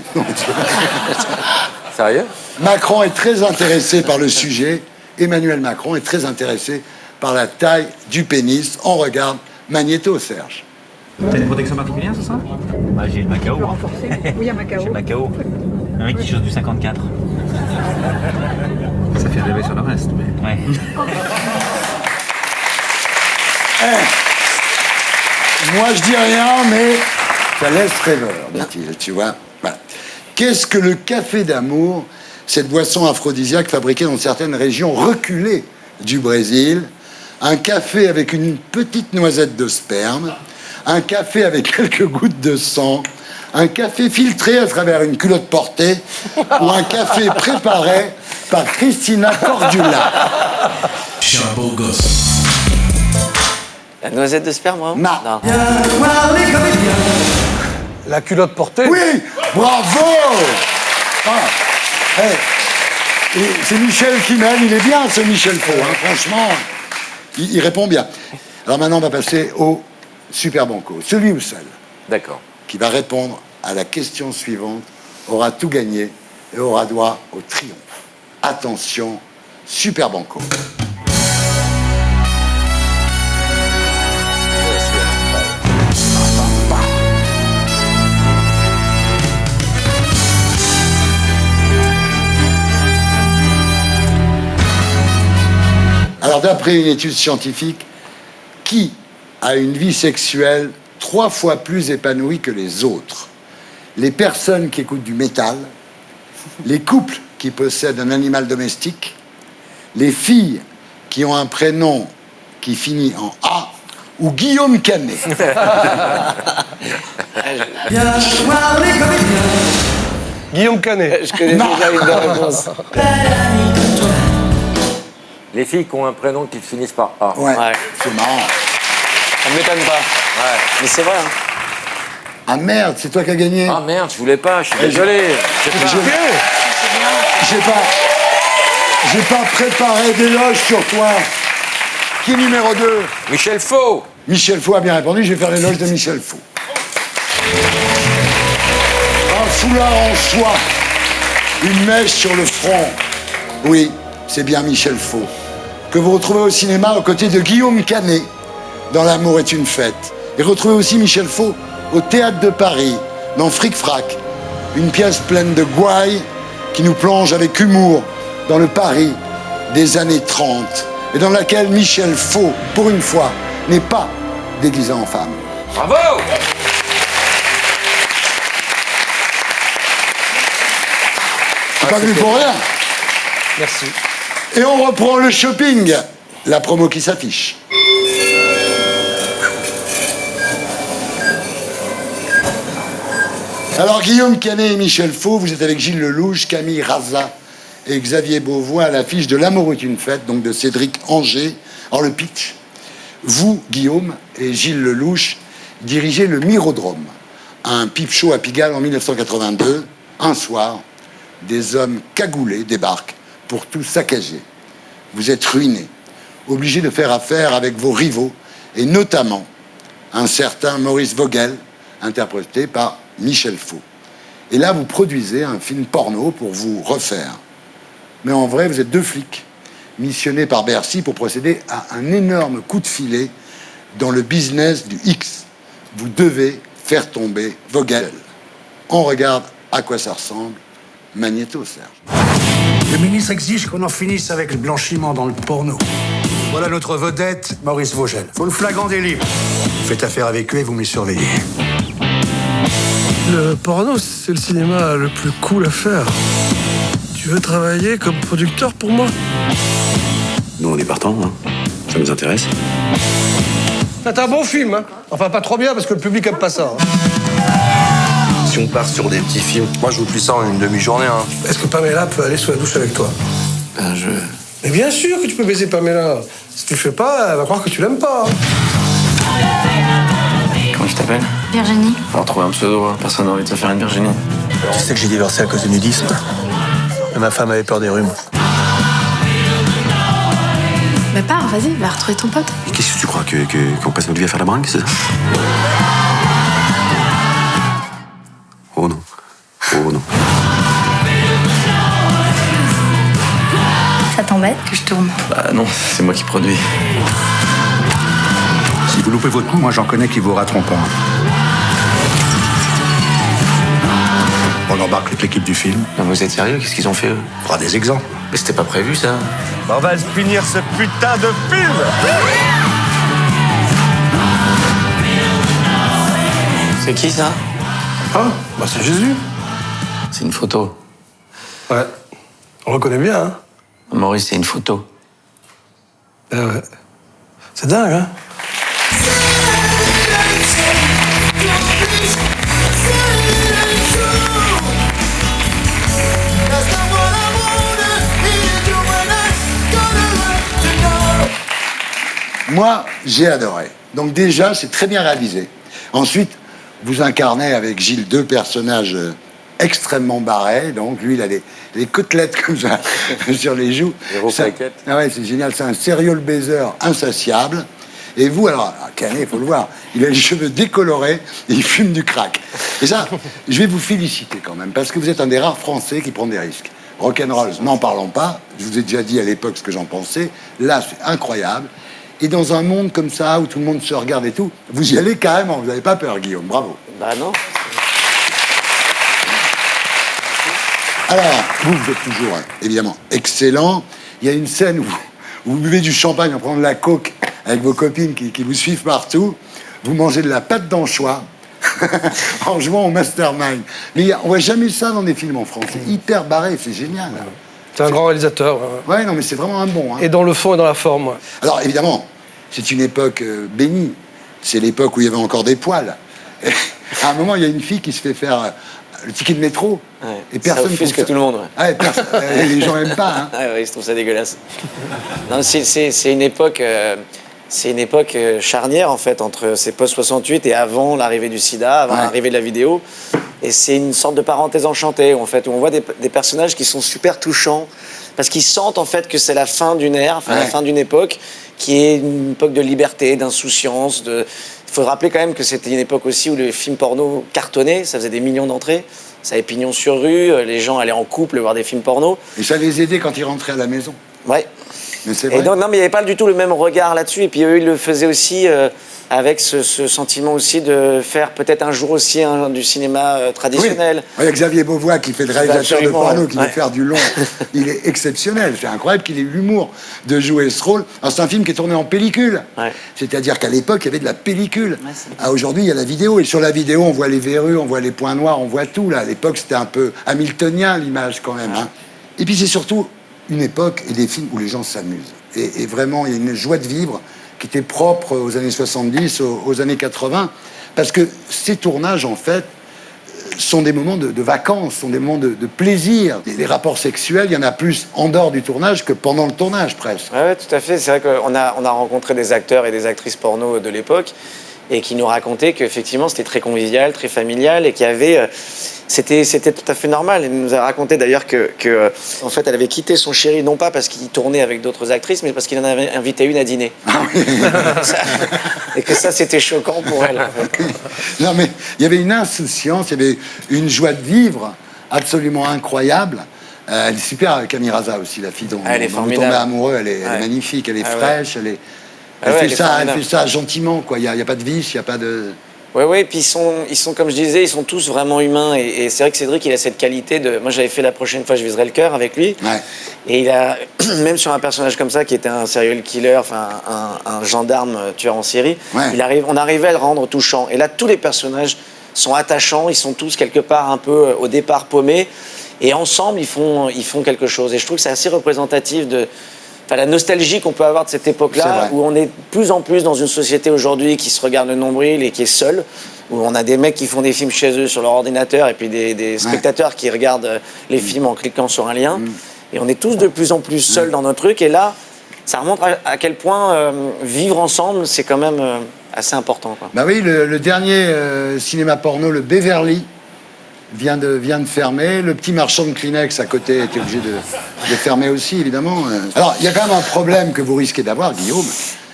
Sérieux? Macron est très intéressé par le sujet. Emmanuel Macron est très intéressé par la taille du pénis. On regarde Magnéto, Serge. T'as une protection particulière, c'est ça? Bah, j'ai le Macao. Oui, un Macao. J'ai le Macao. Un mec qui chose du 54. Ça fait rêver sur le reste, mais... Ouais. Moi, je dis rien, mais ça laisse rêveur, dit-il, tu vois. Voilà. Qu'est-ce que le café d'amour, cette boisson aphrodisiaque fabriquée dans certaines régions reculées du Brésil? Un café avec une petite noisette de sperme, un café avec quelques gouttes de sang, un café filtré à travers une culotte portée ou un café préparé par Christina Cordula. Je suis un beau gosse. La noisette de sperme, vraiment? Non. La culotte portée? Oui, bravo. Et c'est Michel qui mène, il est bien ce Michel Faux, hein, franchement, il répond bien. Alors maintenant on va passer au Super Banco. Celui ou celle qui va répondre à la question suivante aura tout gagné et aura droit au triomphe. Attention, Super Banco. Alors, d'après une étude scientifique, qui a une vie sexuelle 3 fois plus épanouie que les autres? Les personnes qui écoutent du métal, les couples qui possèdent un animal domestique, les filles qui ont un prénom qui finit en A, ou Guillaume Canet. Guillaume Canet. Je connais déjà une bonne réponse. Les filles qui ont un prénom qui finissent par A. Ouais, c'est marrant. Ça ne m'étonne pas. Ouais. Mais c'est vrai. Hein. Ah merde, c'est toi qui as gagné. Ah merde, je voulais pas, je suis désolé. J'ai pas préparé d'éloge sur toi. Qui est numéro 2? Michel Faux. Michel Faux a bien répondu, je vais faire l'éloge de Michel Faux. Un foulard en soie, une mèche sur le front. Oui, c'est bien Michel Faux, que vous retrouvez au cinéma aux côtés de Guillaume Canet dans L'amour est une fête. Et retrouvez aussi Michel Faux au Théâtre de Paris, dans Fric Frac, une pièce pleine de gouailles qui nous plonge avec humour dans le Paris des années 30 et dans laquelle Michel Faux, pour une fois, n'est pas déguisé en femme. Bravo! C'est pas venu pour rien. Merci. Et on reprend le shopping, la promo qui s'affiche. Alors Guillaume Canet et Michel Faux, vous êtes avec Gilles Lelouch, Camille Raza et Xavier Beauvois à l'affiche de L'amour est une fête, donc de Cédric Angers. Alors le pitch, vous, Guillaume et Gilles Lelouch, dirigez le Mirodrome, un pipe show à Pigalle en 1982. Un soir, des hommes cagoulés débarquent pour tout saccager. Vous êtes ruinés, obligés de faire affaire avec vos rivaux, et notamment un certain Maurice Vogel, interprété par Michel Faux. Et là, vous produisez un film porno pour vous refaire. Mais en vrai, vous êtes 2 flics, missionnés par Bercy pour procéder à un énorme coup de filet dans le business du X. Vous devez faire tomber Vogel. On regarde à quoi ça ressemble. Magnéto, Serge. Le ministre exige qu'on en finisse avec le blanchiment dans le porno. Voilà notre vedette, Maurice Vogel. Faut le flagrant délit. Faites affaire avec eux et vous me les surveillez. Le porno, c'est le cinéma le plus cool à faire. Tu veux travailler comme producteur pour moi? Nous, on est partants, hein. Ça nous intéresse. C'est un bon film, hein. Enfin, pas trop bien, parce que le public aime pas ça. Hein. Si on part sur des petits films, moi, je vous plie ça en une demi-journée, hein. Est-ce que Pamela peut aller sous la douche avec toi? Mais bien sûr que tu peux baiser Pamela. Si tu le fais pas, elle va croire que tu l'aimes pas. Hein. Comment tu t'appelles? Virginie. Faut en trouver un pseudo, hein. Personne n'a envie de se faire une Virginie. Tu sais que j'ai divorcé à cause du nudisme. Et ma femme avait peur des rhumes. Bah pars, vas-y, va retrouver ton pote. Et qu'est-ce que tu crois qu'on passe notre vie à faire la bringue, c'est ça? Oh non. Oh non. Ça t'embête que je tourne? Bah non, c'est moi qui produis. Si vous loupez votre coup, moi j'en connais qui vous rateront pas. On embarque toute l'équipe du film. Non, vous êtes sérieux? Qu'est-ce qu'ils ont fait, eux? On fera des exemples. Mais c'était pas prévu, ça. On va finir ce putain de film. C'est qui, ça? Ah, bah c'est Jésus. C'est une photo. Ouais. On le reconnaît bien, hein. Maurice, c'est une photo. Ah ouais. C'est dingue, hein. Moi, j'ai adoré. Donc déjà, c'est très bien réalisé. Ensuite, vous incarnez avec Gilles deux personnages extrêmement barrés. Donc lui, il a des côtelettes comme ça sur les joues. Ah ouais, c'est génial. C'est un serial baiser insatiable. Et vous, alors, Canet, il faut le voir, il a les cheveux décolorés et il fume du crack. Et ça, je vais vous féliciter quand même, parce que vous êtes un des rares Français qui prend des risques. Rock'n'roll, n'en parlons pas. Je vous ai déjà dit à l'époque ce que j'en pensais. Là, c'est incroyable. Et dans un monde comme ça, où tout le monde se regarde et tout, vous y allez carrément. Vous n'avez pas peur, Guillaume. Bravo. Bah non. Alors, vous êtes toujours, évidemment, excellent. Il y a une scène où vous buvez du champagne en prenant de la coke avec vos copines qui vous suivent partout. Vous mangez de la pâte d'anchois en jouant au mastermind. Mais on voit jamais ça dans des films en France. C'est hyper barré, c'est génial. C'est un grand réalisateur. Ouais, non, mais c'est vraiment un bon. Hein. Et dans le fond et dans la forme, ouais. Alors, évidemment, c'est une époque bénie. C'est l'époque où il y avait encore des poils. Et à un moment, il y a une fille qui se fait faire le ticket de métro. Ouais, et personne ça offusque tout le monde. Ouais. Ouais, les gens n'aiment pas. Hein. Ouais, ils se trouvent ça dégueulasse. Non, c'est une époque... C'est une époque charnière, en fait, entre ces post-68 et avant l'arrivée du sida, avant l'arrivée de la vidéo. Et c'est une sorte de parenthèse enchantée, en fait, où on voit des personnages qui sont super touchants, parce qu'ils sentent, en fait, que c'est la fin d'une ère, enfin, la fin d'une époque, qui est une époque de liberté, d'insouciance. Il faut rappeler quand même que c'était une époque aussi où le film porno cartonnait, ça faisait des millions d'entrées. Ça avait pignon sur rue, les gens allaient en couple voir des films porno. Et ça les aidait quand ils rentraient à la maison. Ouais. Mais c'est vrai. Et donc, non, mais il n'y avait pas du tout le même regard là-dessus. Et puis eux, ils le faisaient aussi avec ce sentiment aussi de faire peut-être un jour aussi du cinéma traditionnel. Oui. Il y a Xavier Beauvois qui fait le réalisateur de porno, qui veut faire du long. Il est exceptionnel. C'est incroyable qu'il ait l'humour de jouer ce rôle. Alors, c'est un film qui est tourné en pellicule. Ouais. C'est-à-dire qu'à l'époque, il y avait de la pellicule. Aujourd'hui, il y a la vidéo. Et sur la vidéo, on voit les verrues, on voit les points noirs, on voit tout. Là. À l'époque, c'était un peu hamiltonien, l'image, quand même. Hein. Et puis, c'est surtout une époque et des films où les gens s'amusent. Et vraiment, il y a une joie de vivre qui était propre aux années 70, aux années 80, parce que ces tournages, en fait, sont des moments de vacances, sont des moments de plaisir. Les rapports sexuels, il y en a plus en dehors du tournage que pendant le tournage, presque. Oui, tout à fait. C'est vrai qu'on a rencontré des acteurs et des actrices porno de l'époque, et qui nous racontaient qu'effectivement, c'était très convivial, très familial, et qu'il y avait... C'était tout à fait normal. Elle nous a raconté d'ailleurs que en fait, elle avait quitté son chéri, non pas parce qu'il tournait avec d'autres actrices, mais parce qu'il en avait invité une à dîner. Ah oui. Et que ça, c'était choquant pour elle. En fait. Non, mais il y avait une insouciance, il y avait une joie de vivre absolument incroyable. Elle est super, Camille Raza aussi, la fille dont on tombait amoureux. Elle est magnifique, elle est fraîche, elle fait ça gentiment, quoi. Il n'y a pas de vice, il n'y a pas de... Oui, puis ils sont, comme je disais, ils sont tous vraiment humains. Et c'est vrai que Cédric, il a cette qualité de... Moi, j'avais fait La prochaine fois, je viserai le cœur avec lui. Ouais. Et il a, même sur un personnage comme ça, qui était un serial killer, enfin, un gendarme tueur en série, on arrivait à le rendre touchant. Et là, tous les personnages sont attachants, ils sont tous quelque part un peu, au départ, paumés. Et ensemble, ils font quelque chose. Et je trouve que c'est assez représentatif de la nostalgie qu'on peut avoir de cette époque-là, où on est de plus en plus dans une société aujourd'hui qui se regarde le nombril et qui est seule, où on a des mecs qui font des films chez eux sur leur ordinateur et puis des spectateurs qui regardent les films en cliquant sur un lien. Et on est tous de plus en plus seuls dans notre truc. Et là, ça remontre à quel point vivre ensemble, c'est quand même assez important, quoi. Bah oui, le dernier cinéma porno, le Beverly, vient de fermer. Le petit marchand de Kleenex à côté était obligé de fermer aussi, évidemment. Alors, il y a quand même un problème que vous risquez d'avoir, Guillaume,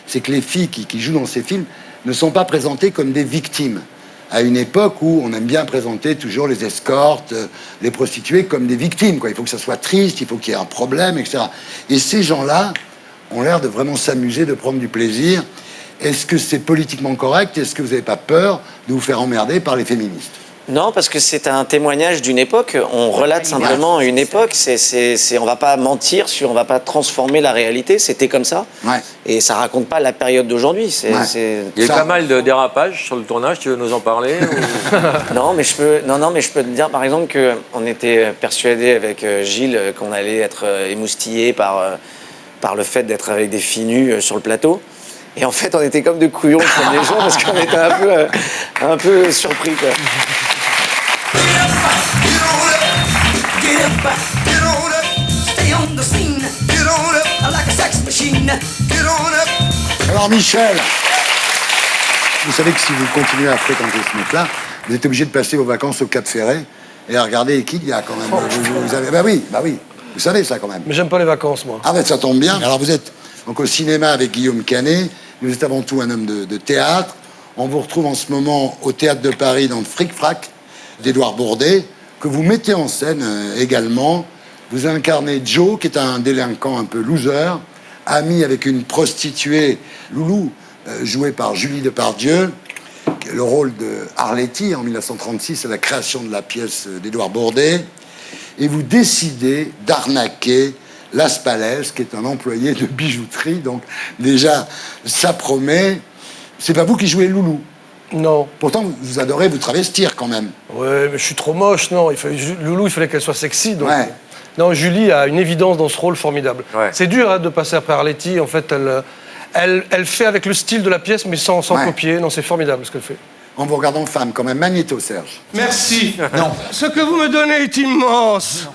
c'est que les filles qui jouent dans ces films ne sont pas présentées comme des victimes. À une époque où on aime bien présenter toujours les escortes, les prostituées comme des victimes, quoi. Il faut que ça soit triste, il faut qu'il y ait un problème, etc. Et ces gens-là ont l'air de vraiment s'amuser, de prendre du plaisir. Est-ce que c'est politiquement correct? Est-ce que vous n'avez pas peur de vous faire emmerder par les féministes? Non, parce que c'est un témoignage d'une époque. On relate simplement une époque. On va pas mentir on va pas transformer la réalité. C'était comme ça. Et ça raconte pas la période d'aujourd'hui. Il y a eu pas mal de dérapages sur le tournage. Tu veux nous en parler Non, mais je peux te dire par exemple qu'on était persuadé avec Gilles qu'on allait être émoustillé par le fait d'être avec des filles nues sur le plateau. Et en fait, on était comme de couillons le premier jour parce qu'on était un peu surpris, quoi. Alors Michel, vous savez que si vous continuez à fréquenter ce mec-là, vous êtes obligé de passer vos vacances au Cap Ferret et à regarder qui il y a quand même. Vous avez... Bah oui, vous savez ça quand même. Mais j'aime pas les vacances, moi. Ah ben ça tombe bien. Alors vous êtes donc au cinéma avec Guillaume Canet, vous êtes avant tout un homme de théâtre. On vous retrouve en ce moment au Théâtre de Paris dans le Fric-Frac d'Édouard Bourdet, que vous mettez en scène également. Vous incarnez Joe, qui est un délinquant un peu loser, ami avec une prostituée, Loulou, jouée par Julie Depardieu, le rôle de Arletty en 1936 à la création de la pièce d'Édouard Bourdet. Et vous décidez d'arnaquer Las Palès, qui est un employé de bijouterie. Donc déjà, ça promet. C'est pas vous qui jouez Loulou? Non. Pourtant, vous adorez vous travestir quand même. Ouais, mais je suis trop moche, non. Loulou, il fallait qu'elle soit sexy. Donc... Ouais. Non, Julie a une évidence dans ce rôle formidable. Ouais. C'est dur de passer après Arletty. En fait, elle fait avec le style de la pièce, mais sans copier. Non, c'est formidable ce qu'elle fait. En vous regardant femme, quand même. Magnéto, Serge. Merci. Non. Ce que vous me donnez est immense.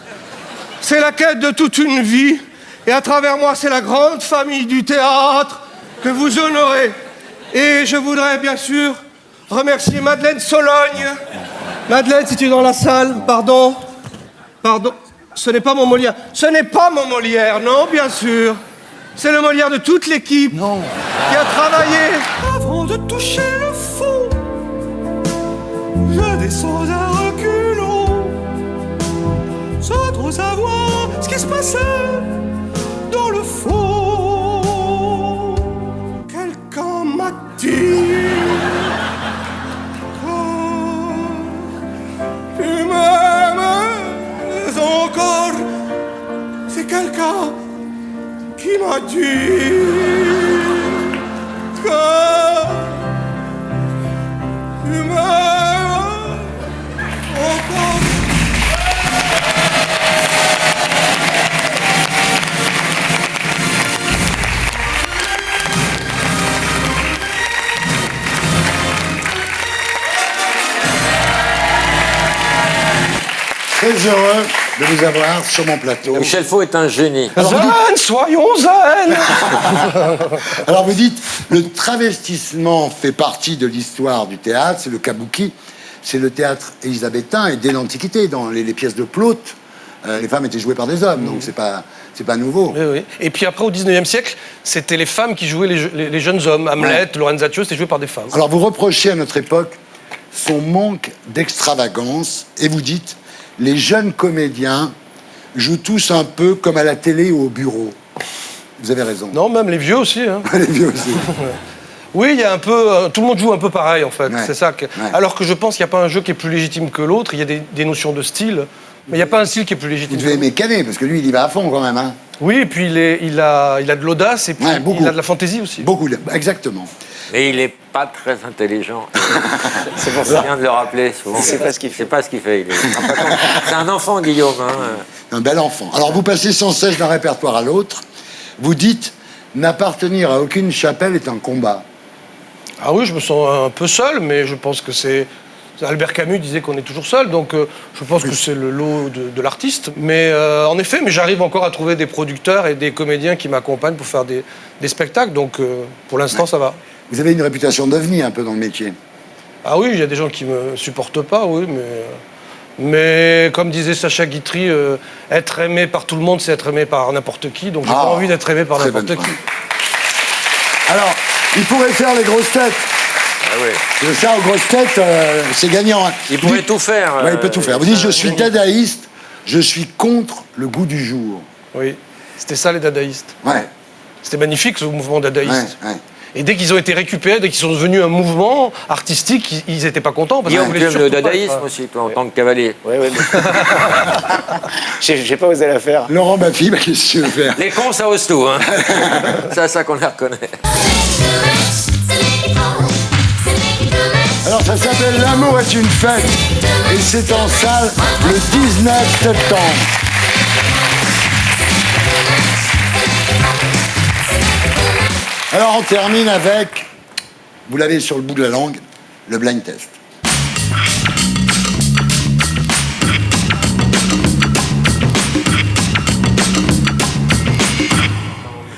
C'est la quête de toute une vie. Et à travers moi, c'est la grande famille du théâtre que vous honorez. Et je voudrais, bien sûr, remercier Madeleine Sologne. Madeleine, si tu es dans la salle, pardon. Ce n'est pas mon Molière. Ce n'est pas mon Molière, non, bien sûr. C'est le Molière de toute l'équipe. Non. Qui a travaillé. Avant de toucher le fond, je descends à reculons, sans trop savoir ce qui se passait dans le fond. Quelqu'un m'a dit. Tu m'aimes encore. C'est quelqu'un qui m'a dit que tu m'aimes encore. Très heureux de vous avoir sur mon plateau. Michel Faux est un génie. Zen, soyons zen. Alors vous dites, le travestissement fait partie de l'histoire du théâtre, c'est le kabuki, c'est le théâtre élisabétain et dès l'Antiquité, dans les pièces de Plaute, les femmes étaient jouées par des hommes, donc c'est pas nouveau. Oui, oui. Et puis après, au 19e siècle, c'était les femmes qui jouaient les jeunes hommes. Hamlet, Lorenzaccio, c'était joué par des femmes. Alors vous reprochez à notre époque son manque d'extravagance et vous dites, les jeunes comédiens jouent tous un peu comme à la télé ou au bureau. Vous avez raison. Non, même les vieux aussi. Hein. Les vieux aussi. Oui, il y a un peu... tout le monde joue un peu pareil, en fait. Ouais. C'est ça. Alors que je pense qu'il n'y a pas un jeu qui est plus légitime que l'autre. Il y a des notions de style. Mais il n'y a pas un style qui est plus légitime. Vous devez aimer Canet, parce que lui, il y va à fond quand même. Hein. Oui, et puis il a de l'audace et puis il a de la fantaisie aussi. Beaucoup, exactement. Mais il n'est pas très intelligent. C'est pour ça. Je viens de le rappeler souvent. C'est pas ce qu'il fait. C'est pas ce qu'il fait. C'est un enfant, Guillaume. Hein. Un bel enfant. Alors, vous passez sans cesse d'un répertoire à l'autre. Vous dites, n'appartenir à aucune chapelle est un combat. Ah oui, je me sens un peu seul, mais je pense que c'est... Albert Camus disait qu'on est toujours seul, donc je pense que c'est le lot de l'artiste. Mais en effet, j'arrive encore à trouver des producteurs et des comédiens qui m'accompagnent pour faire des spectacles, donc pour l'instant, ça va. Vous avez une réputation d'ovni un peu dans le métier. Ah oui, il y a des gens qui me supportent pas, oui, mais comme disait Sacha Guitry, être aimé par tout le monde, c'est être aimé par n'importe qui, donc j'ai pas envie d'être aimé par n'importe qui. Alors, il pourrait faire les grosses têtes. Ah oui. C'est ça, aux grosses têtes, c'est gagnant. Hein. Il pourrait tout faire. Ouais, il peut tout faire. Vous dites, je suis dadaïste, je suis contre le goût du jour. Oui, c'était ça les dadaïstes. Ouais. C'était magnifique ce mouvement dadaïste. Ouais. Et dès qu'ils ont été récupérés, dès qu'ils sont devenus un mouvement artistique, ils n'étaient pas contents. Parce Guillaume, tu aimes le dadaïsme aussi, toi, en tant que cavalier. Oui. J'ai pas osé la faire. Laurent Baffy, qu'est-ce que tu veux faire? Les cons, ça ose tout. Hein. C'est ça qu'on les reconnaît. Alors, ça s'appelle L'amour est une fête. Et c'est en salle le 19 septembre. Alors, on termine avec, vous l'avez sur le bout de la langue, le blind test.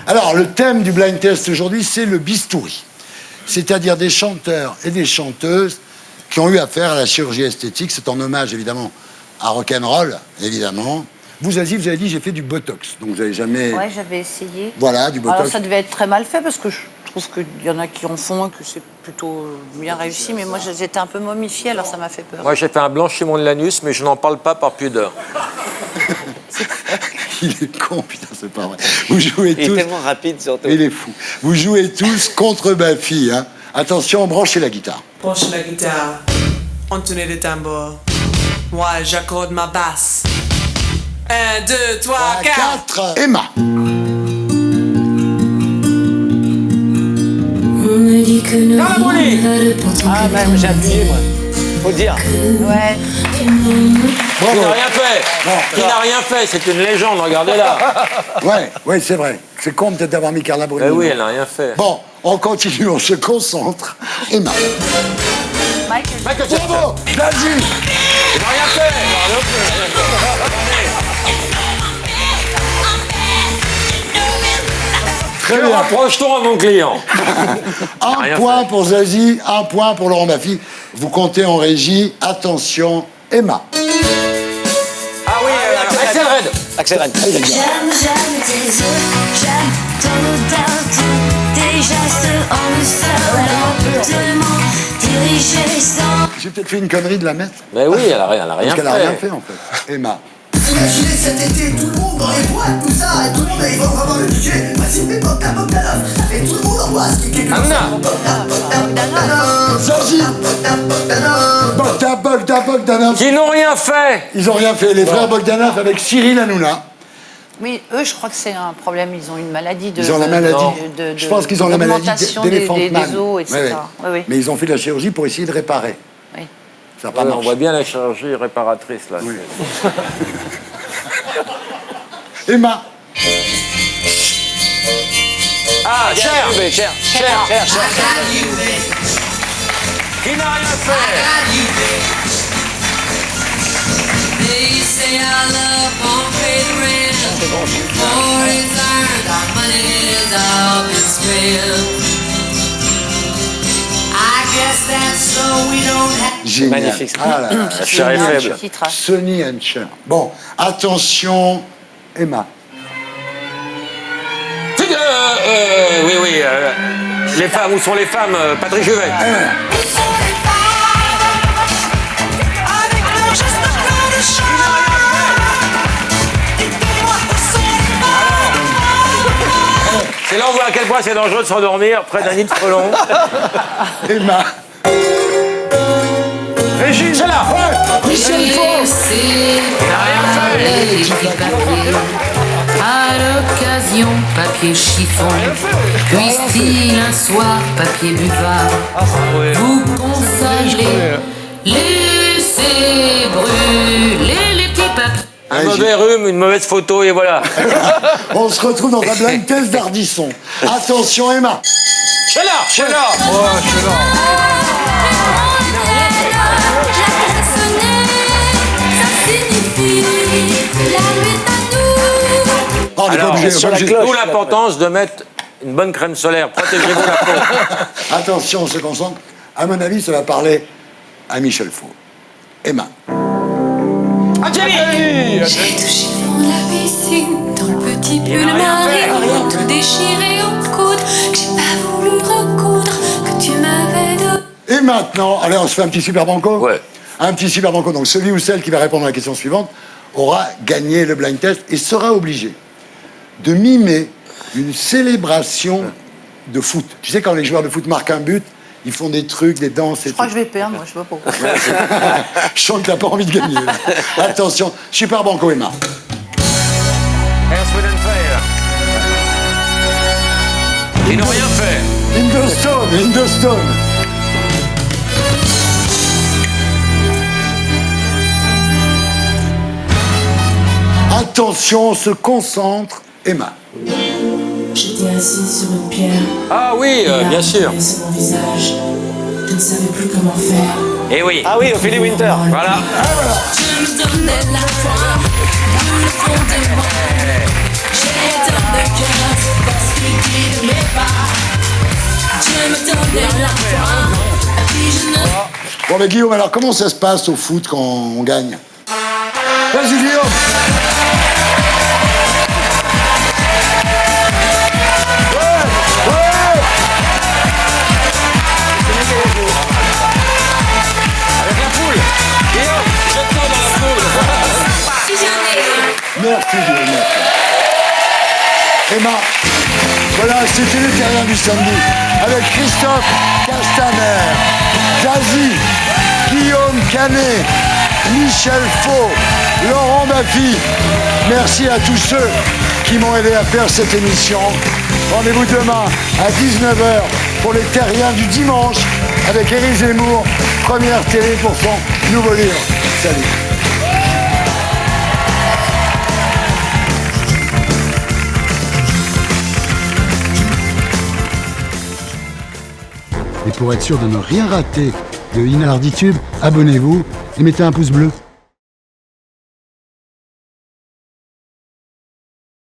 Alors, le thème du blind test aujourd'hui, c'est le bistouri. C'est-à-dire des chanteurs et des chanteuses qui ont eu affaire à la chirurgie esthétique. C'est en hommage, évidemment, à rock'n'roll, évidemment. Vous, Zazie, vous avez dit, j'ai fait du Botox. Donc, vous n'avez jamais... Ouais, j'avais essayé. Voilà, du Botox. Alors, ça devait être très mal fait, parce que je trouve qu'il y en a qui en font, que c'est plutôt bien réussi. Mais moi, j'étais un peu momifiée, alors ça m'a fait peur. Moi, j'ai fait un blanchiment de l'anus, mais je n'en parle pas par pudeur. Il est con, putain, c'est pas vrai. Vous jouez tous... Il est tellement rapide, surtout. Il est fou. Vous jouez tous contre Baffy, hein. Attention, branchez la guitare. Branche la guitare, entonner les tambours. Moi, j'accorde ma basse. 1, 2, 3, 4. Emma. On me dit que ne rien ne va pourtant Ah, même, j'ai appuyé, moi. Faut dire. Ouais. Bravo. Il n'a rien fait. Non. Il n'a rien fait, c'est une légende, regardez-la. Ouais, c'est vrai. C'est con peut-être d'avoir mis Carla Bruni. Ben oui, elle n'a rien fait. Bon, on continue, on se concentre. Emma. Michael Jackson. Bravo, Zazie. Il n'a rien fait. Très bien. Rapproche-toi à mon client. Un point pour Zazie, un point pour Laurent Baffy. Vous comptez en régie. Attention, Emma. Ah oui, Axel Red. Axel Red. J'aime tes yeux, j'aime ton odeur, tes gestes en me seulement diriger sans... J'ai peut-être fait une connerie de la mettre. Mais oui, elle a rien Parce qu'elle fait. a rien fait, en fait. Emma. Imaginez cet été, tout le monde dans les boîtes, tout ça, et tout le monde ils vont vraiment le DJ. Voici mes Bogdanov, et tout le monde embrasse qui Zazie. Bogdanov. Qui n'ont rien fait. Ils n'ont rien fait. Les frères Bogdanov avec Cyril Hanouna. Oui, eux, je crois que c'est un problème. Ils ont une maladie de... Ils ont la maladie. Je pense qu'ils ont la maladie d'éléphant des os, etc. Oui. Mais ils ont fait de la chirurgie pour essayer de réparer. Oui. Ça n'a pas marché. On voit bien la chirurgie réparatrice, là. Oui. Emma. Ah, Cher. Qui n'a rien fait. They say our love won't pay the rent. For it's earned, our money is all been spent. I guess that's so we don't have... Génial. Magnifique. Ah là là. La chair est faible. Sonny and Cher. Bon, attention, Emma. Oui. Les femmes, où sont les femmes Patrick Juvet. C'est là où on voit à quel point c'est dangereux de s'endormir près d'un nid de frelons. Emma. Régine, c'est là. Michel Faux. Les petits papiers. À l'occasion, papier chiffon. Puis style un soir, papier buvard. Vous consolez, laissez brûler les petits papiers. Un mauvais rhume, une mauvaise photo, et voilà. On se retrouve dans un blind test d'Ardisson. Attention, Emma. Je suis là. Alors, d'où l'importance de mettre une bonne crème solaire. Protégez-vous la peau. Attention, on se concentre. À mon avis, ça va parler à Michel Faux. Emma. J'ai touché le fond de la piscine, dans le petit pull marine, tout déchiré au coude, que j'ai pas voulu recoudre, que tu m'avais donné. Et maintenant, allez, on se fait un petit super banco. Ouais. Un petit super banco. Donc celui ou celle qui va répondre à la question suivante aura gagné le blind test et sera obligé de mimer une célébration de foot. Tu sais, quand les joueurs de foot marquent un but, ils font des trucs, des danses. Je crois que je vais perdre, moi, je sais pas pourquoi. Je sens que t'as pas envie de gagner. Attention, super banco, Emma. Ils n'ont rien fait. Hindoston. Attention, on se concentre. Emma. J'étais assise sur une pierre. Ah oui, bien sûr. Sur mon visage. Je ne savais plus comment faire. Eh oui. Ah oui, Ophélie Winter. Voilà. Je me donnais la foi, le fond de moi. J'ai dans le cœur, parce qu'il dit de mes pas. Je me donnais la foi, et puis je ne... Bon, mais Guillaume, alors comment ça se passe au foot quand on gagne? Vas-y, Guillaume. Merci, Guillaume. Emma, voilà, c'était les terriens du samedi. Avec Christophe Castaner, Zazie, Guillaume Canet, Michel Faux, Laurent Baffy. Merci à tous ceux qui m'ont aidé à faire cette émission. Rendez-vous demain à 19h pour les terriens du dimanche avec Éric Zemmour, première télé pour son nouveau livre. Salut. Et pour être sûr de ne rien rater de Inarditube, abonnez-vous et mettez un pouce bleu.